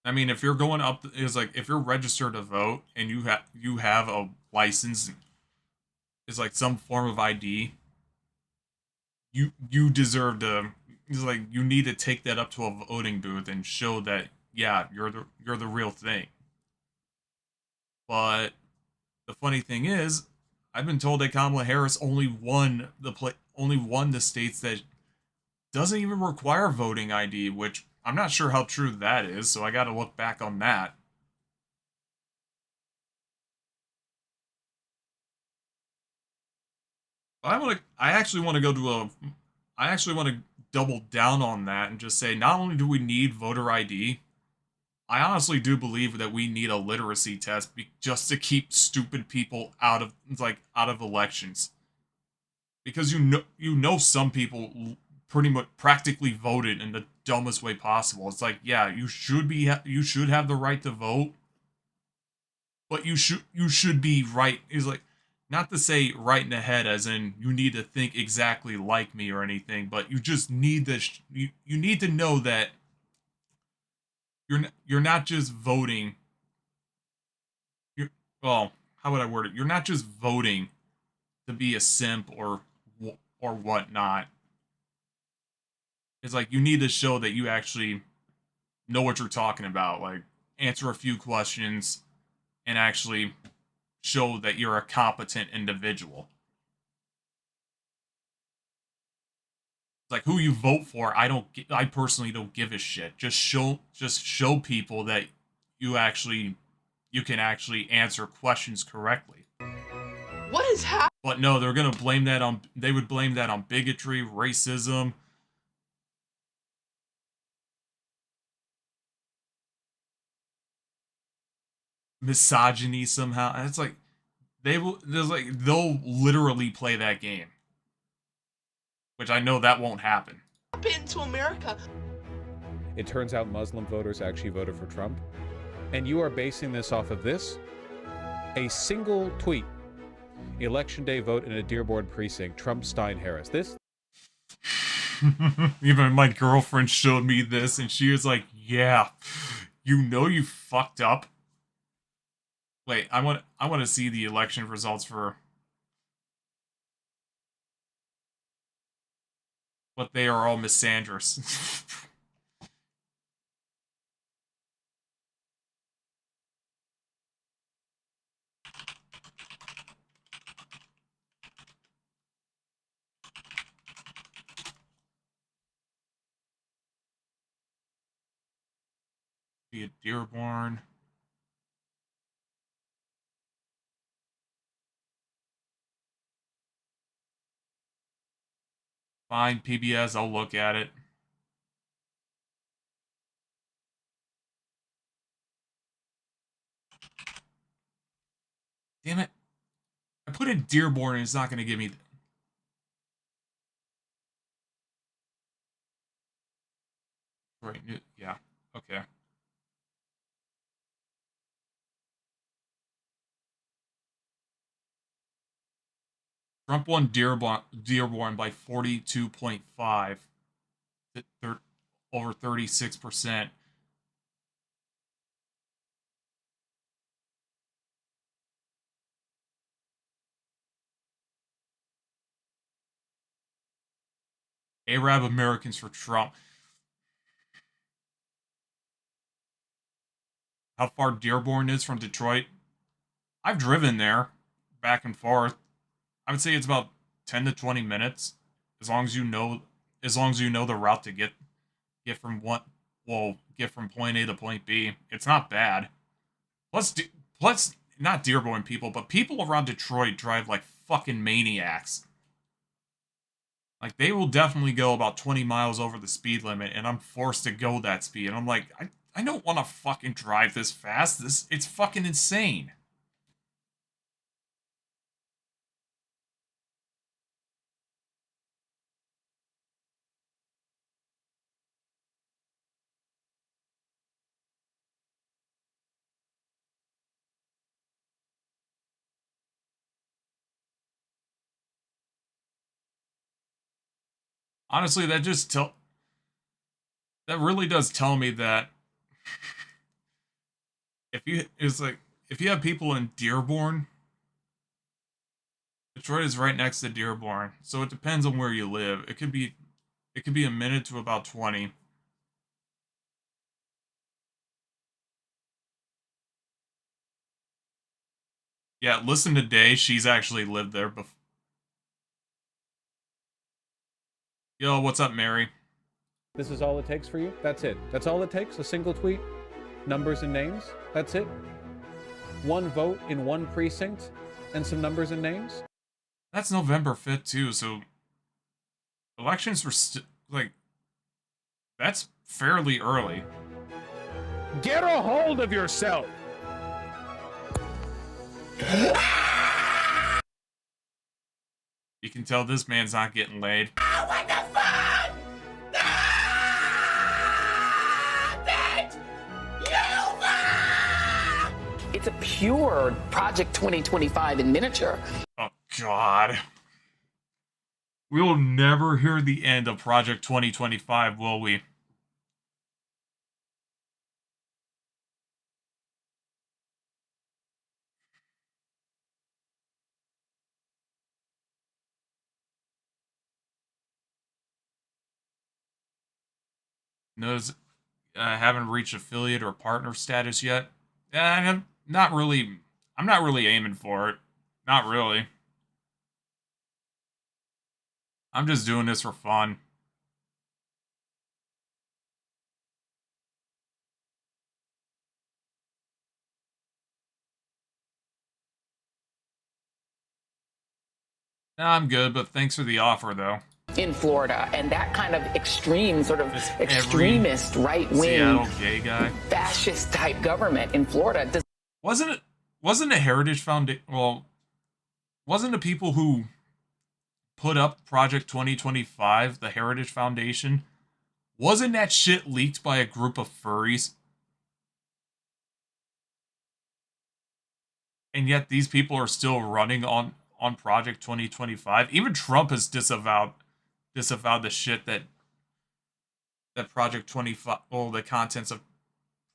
I mean, if you're going up, it's like if you're registered to vote and you have a license, it's like some form of ID. You deserve to. It's like you need to take that up to a voting booth and show that yeah, you're the real thing. But the funny thing is, I've been told that Kamala Harris only won the states that doesn't even require voting ID, which I'm not sure how true that is, so I got to look back on that. I actually want to double down on that and just say not only do we need voter ID, I honestly do believe that we need a literacy test just to keep stupid people out of elections. Because you know some people pretty much practically voted in the dumbest way possible. It's like, yeah, you should have the right to vote, but you should be right. It's like not to say right in the head as in you need to think exactly like me or anything, but you just need this. You need to know that you're not just voting. Well, how would I word it? You're not just voting to be a simp or whatnot. It's like you need to show that you actually know what you're talking about. Like, answer a few questions and actually show that you're a competent individual. Like, who you vote for, I personally don't give a shit. Just show people that you can actually answer questions correctly. What is happening? But no, they would blame that on bigotry, racism, misogyny somehow. And it's like they'll literally play that game. Which I know that won't happen. Happened to America. It turns out Muslim voters actually voted for Trump. And you are basing this off of this? A single tweet. Election day vote in a Dearborn precinct. Trump, Stein, Harris. This? Even my girlfriend showed me this and she was like, yeah, you fucked up. Wait, I want to see the election results for... But they are all misandrous. Be a Dearborn. Fine, PBS, I'll look at it. Damn it. I put in Dearborn and it's not going to give me... Right, yeah, okay. Trump won Dearborn by 42.5. Over 36%. Arab Americans for Trump. How far Dearborn is from Detroit? I've driven there, back and forth. I would say it's about 10 to 20 minutes, as long as you know the route to get from get from point A to point B. It's not bad. Plus, not Dearborn people, but people around Detroit drive like fucking maniacs. Like, they will definitely go about 20 miles over the speed limit, and I'm forced to go that speed. And I'm like, I don't want to fucking drive this fast. It's fucking insane. Honestly, that really does tell me that if you have people in Dearborn, Detroit is right next to Dearborn, so it depends on where you live. It could be a minute to about 20. Yeah, listen to Day. She's actually lived there before. Yo, what's up, Mary? This is all it takes for you? That's it. That's all it takes? A single tweet? Numbers and names? That's it? One vote in one precinct? And some numbers and names? That's November 5th, too, so... Elections were that's fairly early. Get a hold of yourself! You can tell this man's not getting laid. Oh, what the fuck? It's a pure Project 2025 in miniature. Oh, God. We'll never hear the end of Project 2025, will we? Knows haven't reached affiliate or partner status yet. I'm not really. I'm not really aiming for it. Not really. I'm just doing this for fun. Nah, I'm good, but thanks for the offer, though. In Florida, and that kind of extreme, sort of extremist, right-wing, Seattle gay guy, fascist-type government in Florida does. Wasn't a Heritage Foundation? Well, wasn't the people who put up Project 2025, the Heritage Foundation, wasn't that shit leaked by a group of furries? And yet these people are still running on Project 2025. Even Trump has disavowed the shit that Project 25, well, the contents of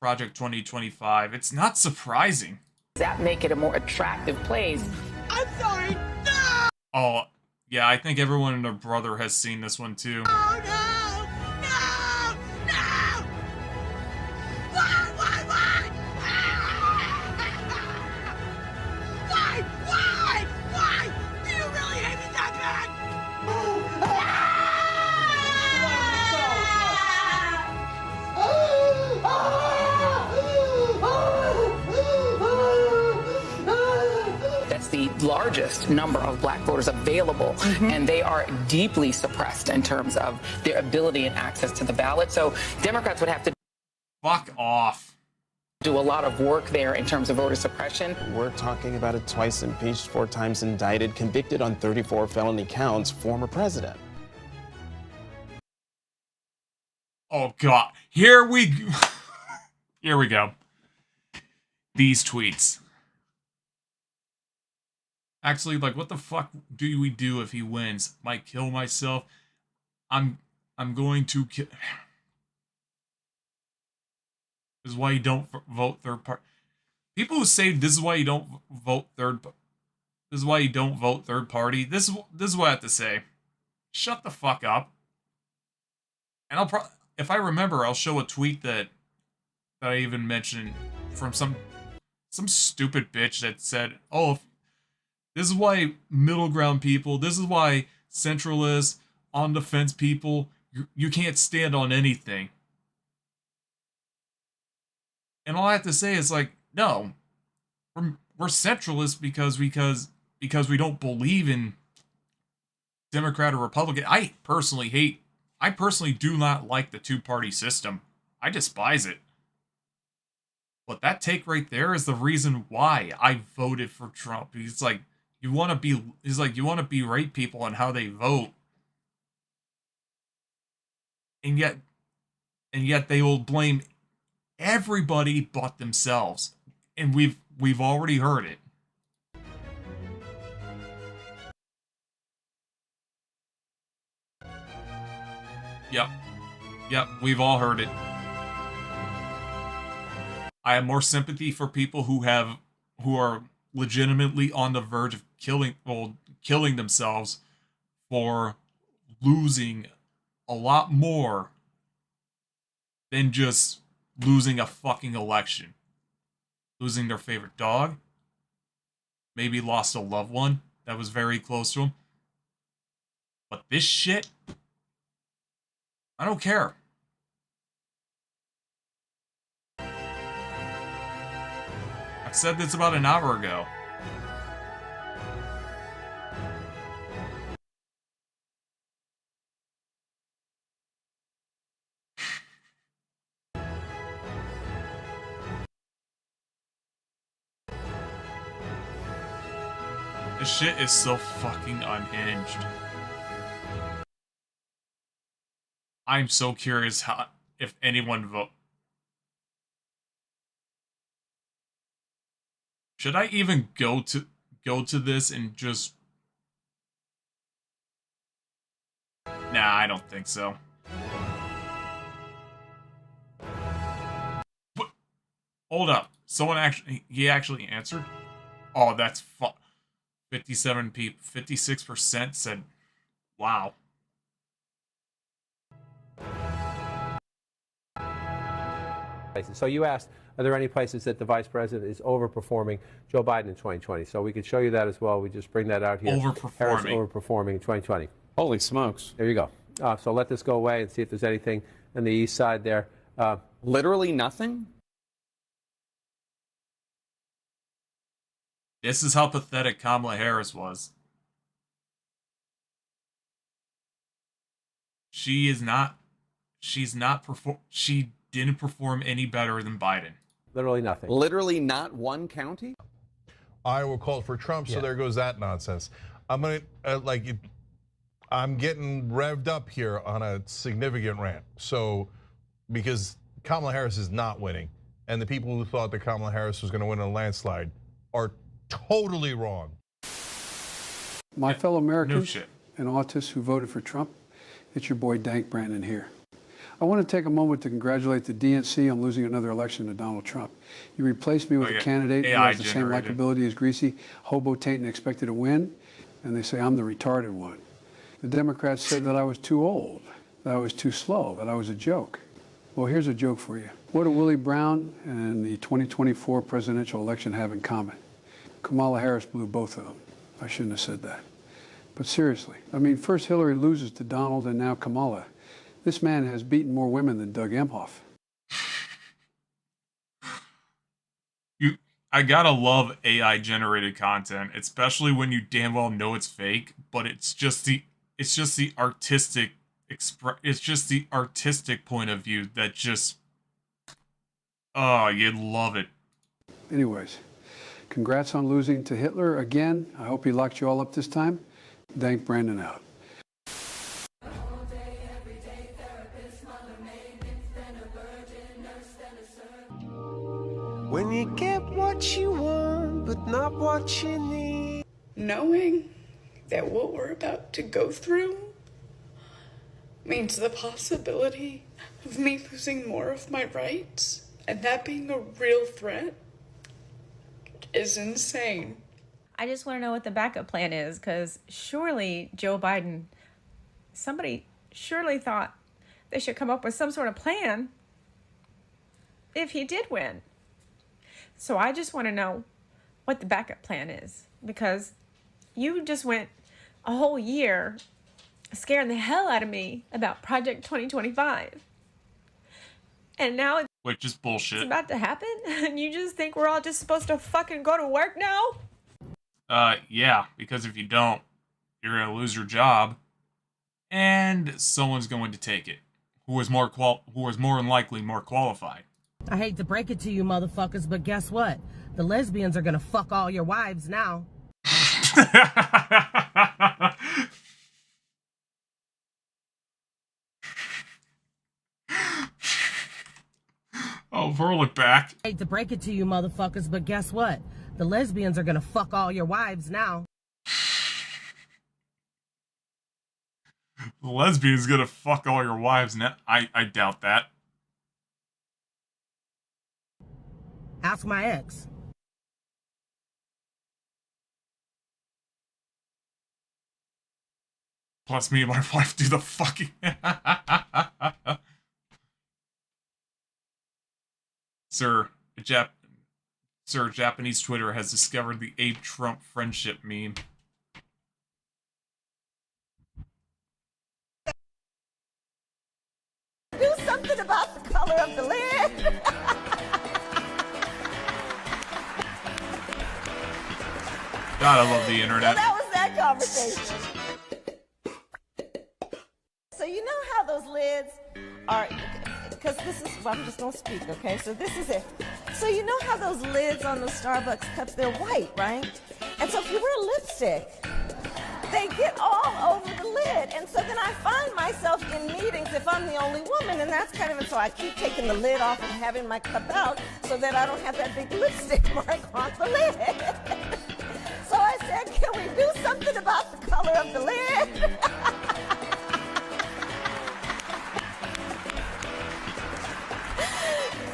Project 2025. It's not surprising. Does that make it a more attractive place? I'm sorry. No! Oh, yeah, I think everyone and their brother has seen this one too. Oh, no! No! No! Why? Why? Why? Why? Why? Why? Do you really hate me that bad? That's the largest number of black voters available, and they are deeply suppressed in terms of their ability and access to the ballot. So Democrats would have to fuck off. Do a lot of work there in terms of voter suppression. We're talking about a twice impeached, 4 times indicted, convicted on 34 felony counts, former president. Oh god, here we go. These tweets. Actually, like, what the fuck do we do if he wins? Might kill myself. I'm going to kill. This is why you don't vote third party. People who say this is why you don't vote third. This is why you don't vote third party. This is what I have to say. Shut the fuck up. And if I remember, I'll show a tweet that I even mentioned from some stupid bitch that said, "Oh, this is why middle ground people. This is why centralists, on the fence people. You can't stand on anything." And all I have to say is like, no, we're centralists because we don't believe in Democrat or Republican. I personally do not like the two-party system. I despise it. But that take right there is the reason why I voted for Trump. He's like, you want to berate people on how they vote. And yet they will blame everybody but themselves. And we've already heard it. Yep, we've all heard it. I have more sympathy for people who are legitimately on the verge of killing themselves for losing a lot more than just losing a fucking election. Losing their favorite dog. Maybe lost a loved one that was very close to them. But this shit, I don't care. I said this about an hour ago. This shit is so fucking unhinged. I'm so curious if anyone vote. Should I even go to this and just? Nah, I don't think so. But hold up, he actually answered. Oh, that's 57 people, 56% said, "Wow." places. So you asked, are there any places that the vice president is overperforming Joe Biden in 2020? So we could show you that as well. We just bring that out here. Harris overperforming in 2020. Holy smokes. There you go. So let this go away and see if there's anything on the east side there. Literally nothing? This is how pathetic Kamala Harris was. She didn't perform any better than Biden. Literally nothing. Literally not one county? Iowa called for Trump, so there goes that nonsense. I'm getting revved up here on a significant rant. So, because Kamala Harris is not winning, and the people who thought that Kamala Harris was going to win a landslide are totally wrong. My fellow Americans and autists who voted for Trump, it's your boy Dank Brandon here. I want to take a moment to congratulate the DNC on losing another election to Donald Trump. You replaced me with a candidate who has the same likability as Greasy, Hobo Tate, and expected to win, and they say I'm the retarded one. The Democrats said that I was too old, that I was too slow, that I was a joke. Well, here's a joke for you. What do Willie Brown and the 2024 presidential election have in common? Kamala Harris blew both of them. I shouldn't have said that. But seriously, I mean, first Hillary loses to Donald and now Kamala. This man has beaten more women than Doug Emhoff. I gotta love AI generated content, especially when you damn well know it's fake, but it's just the artistic point of view that just, oh, you'd love it. Anyways, congrats on losing to Hitler again. I hope he locked you all up this time. Dank Brandon out. When you get what you want, but not what you need. Knowing that what we're about to go through means the possibility of me losing more of my rights and that being a real threat is insane. I just want to know what the backup plan is, because surely Joe Biden, somebody surely thought they should come up with some sort of plan if he did win. So I just want to know what the backup plan is, because you just went a whole year scaring the hell out of me about Project 2025. And now which is bullshit. It's about to happen, and you just think we're all just supposed to fucking go to work now? Yeah, because if you don't, you're gonna lose your job, and someone's going to take it, who is more than likely more qualified. I hate to break it to you motherfuckers, but guess what? The lesbians are gonna fuck all your wives now. Oh, roll it back. I hate to break it to you motherfuckers, but guess what? The lesbians are gonna fuck all your wives now. The lesbian's gonna fuck all your wives now. I doubt that. Ask my ex. Plus me and my wife do the fucking... Sir, Japanese Twitter has discovered the Abe Trump friendship meme. Do something about the color of the lid. God, I love the internet. So that was that conversation. So you know how those lids are, because this is, well, I'm just going to speak, okay? So this is it. So you know how those lids on the Starbucks cups, they're white, right? And so if you wear lipstick, they get all over the lid. And so then I find myself in meetings if I'm the only woman, and that's kind of it. So I keep taking the lid off and having my cup out so that I don't have that big lipstick mark on the lid. So I said, can we do something about the color of the lid?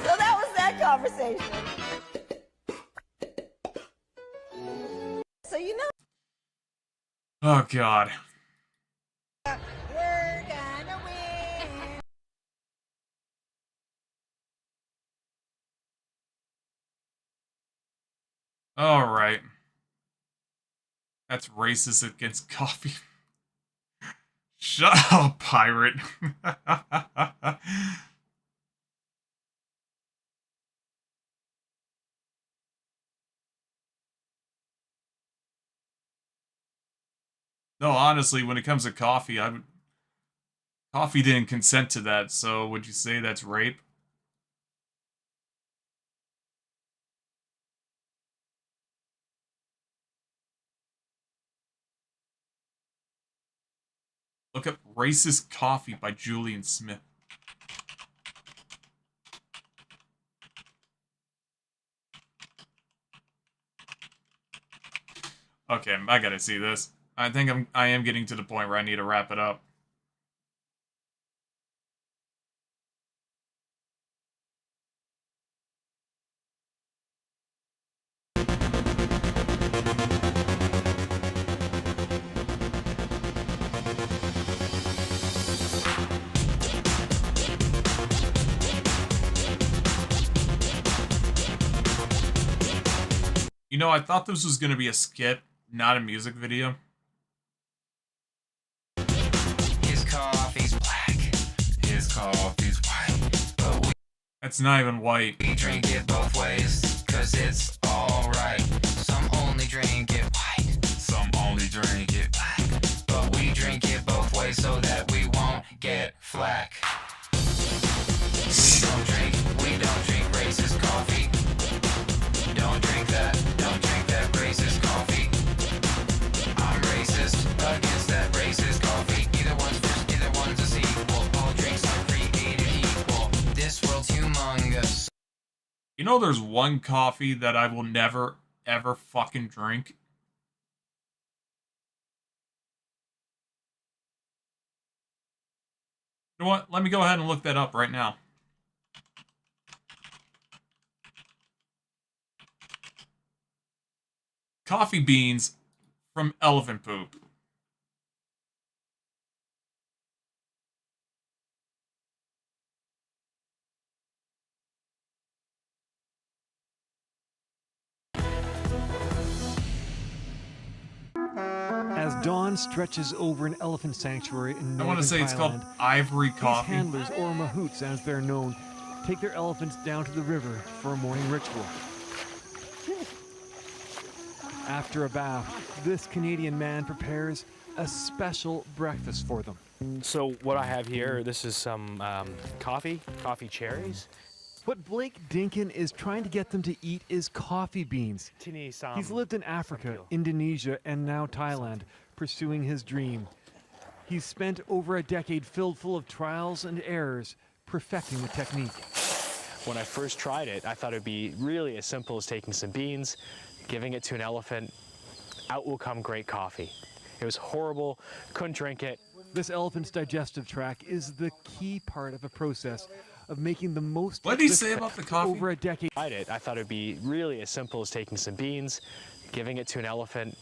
So that was that conversation. So you know. Oh, God. Alright. That's racist against coffee. Shut up, pirate. No, honestly, when it comes to coffee, coffee didn't consent to that, so would you say that's rape? Look up Racist Coffee by Julian Smith. Okay, I gotta see this. I think I am getting to the point where I need to wrap it up. You know, I thought this was gonna be a skit, not a music video. His coffee's black, his coffee's white, but That's not even white. we drink it both ways, cause it's alright. Some only drink it white, some only drink it black, but we drink it both ways so that we won't get flack. We don't drink racist coffee. Don't drink that racist coffee. I'm racist against that racist coffee. Either one's first, either one's a sequel. All drinks are created equal. This world's humongous. You know there's one coffee that I will never, ever fucking drink? You know what? Let me go ahead and look that up right now. Coffee beans from elephant poop. As dawn stretches over an elephant sanctuary in northern I want to say it's called Thailand, ivory these coffee. handlers, or mahouts as they're known, take their elephants down to the river for a morning ritual. After a bath, this Canadian man prepares a special breakfast for them. So what I have here, this is some coffee cherries. What Blake Dinkin is trying to get them to eat is coffee beans. He's lived in Africa, Indonesia, and now Thailand, pursuing his dream. He's spent over a decade filled full of trials and errors, perfecting the technique. When I first tried it, I thought it'd be really as simple as taking some beans, giving it to an elephant, out will come great coffee. It was horrible, couldn't drink it. This elephant's digestive tract is the key part of a process of making the most. What did he say about the coffee? Over a decade. I thought it'd be really as simple as taking some beans, giving it to an elephant,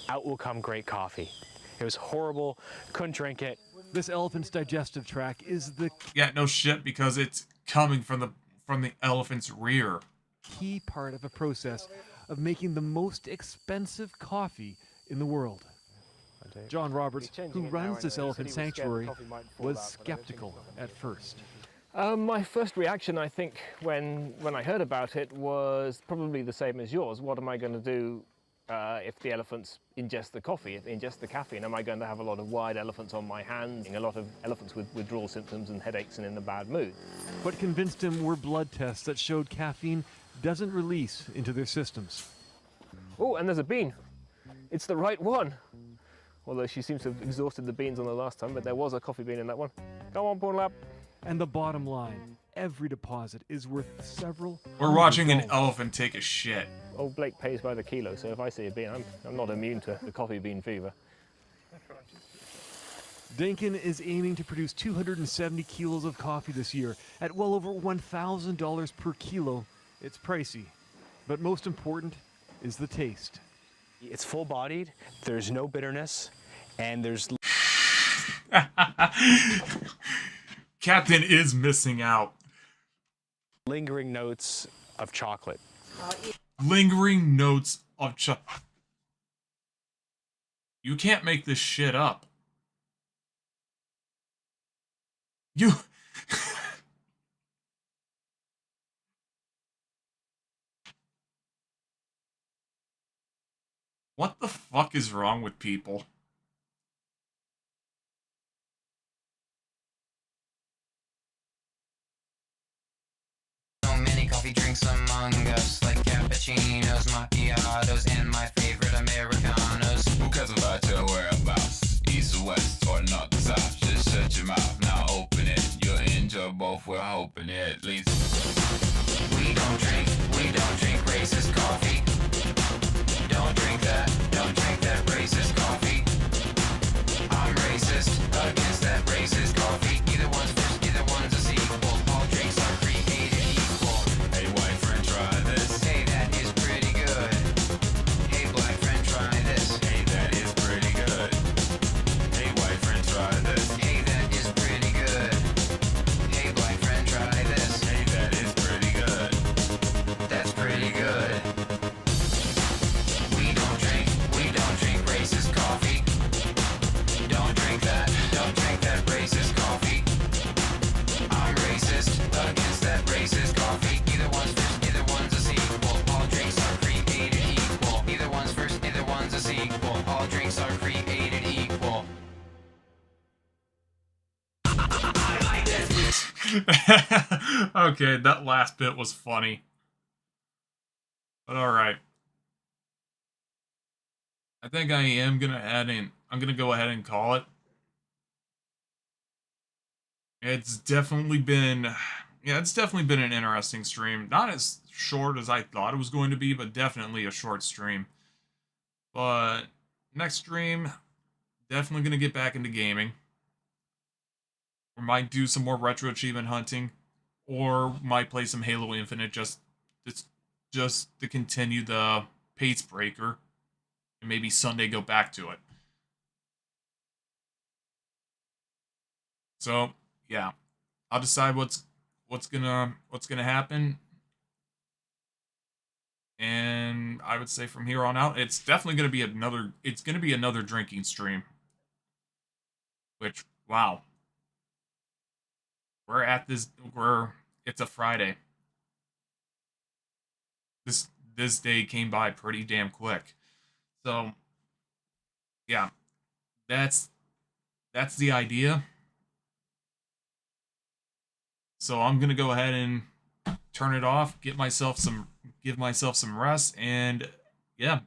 out will come great coffee. It was horrible, couldn't drink it. This elephant's digestive tract is the Yeah, no shit, because it's coming from the elephant's rear. Key part of a process of making the most expensive coffee in the world. John Roberts, who runs this elephant sanctuary, was skeptical at first. My first reaction, I think, when I heard about it was probably the same as yours. What am I going to do if the elephants ingest the coffee, if they ingest the caffeine? Am I going to have a lot of wild elephants on my hands, a lot of elephants with withdrawal symptoms and headaches and in a bad mood? What convinced him were blood tests that showed caffeine doesn't release into their systems. Oh, and there's a bean. It's the right one. Although she seems to have exhausted the beans on the last time, but there was a coffee bean in that one. Come on, Porn Lab. And the bottom line, every deposit is worth several. We're watching an elephant take a shit. Old Blake pays by the kilo, so if I see a bean, I'm not immune to the coffee bean fever. Dinkin is aiming to produce 270 kilos of coffee this year at well over $1,000 per kilo. It's pricey, but most important is the taste. It's full-bodied, there's no bitterness, and there's... Captain is missing out. Lingering notes of chocolate. Lingering notes of You can't make this shit up. You... What the fuck is wrong with people? Many coffee drinks among us, like cappuccinos, macchiatos, and my favorite Americanos. Who cares about your whereabouts? East or west or north or south? Just shut your mouth, now open it. You'll enjoy both, we're hoping at least. We don't drink racist coffee. Don't drink that racist coffee. I'm racist against that racist coffee. Either one's first, either one's a sequel. All drinks are created equal. Hey, white friend, try this. Hey, that is pretty good. Hey, black friend, try this. Hey, that is pretty good. Hey, white friend, try this. Hey, that is pretty good. Hey, black friend, try this. Hey, that is pretty good. That's pretty good. We don't drink racist coffee. Don't drink that racist coffee. I'm racist against that racist coffee. Either one's first, either one's a sequel. All drinks are created equal. Either one's first, either one's a sequel. All drinks are created equal. Okay, that last bit was funny. But alright. I think I'm gonna go ahead and call it. It's definitely been an interesting stream. Not as short as I thought it was going to be, but definitely a short stream. But next stream, definitely gonna get back into gaming. Or might do some more retro achievement hunting. Or might play some Halo Infinite just to continue the pace breaker. And maybe Sunday go back to it. So, yeah. I'll decide what's gonna happen. And I would say from here on out, it's definitely gonna be another drinking stream. Which, wow. It's a Friday. This day came by pretty damn quick. So, yeah, that's the idea. So I'm gonna go ahead and turn it off, give myself some rest, and yeah,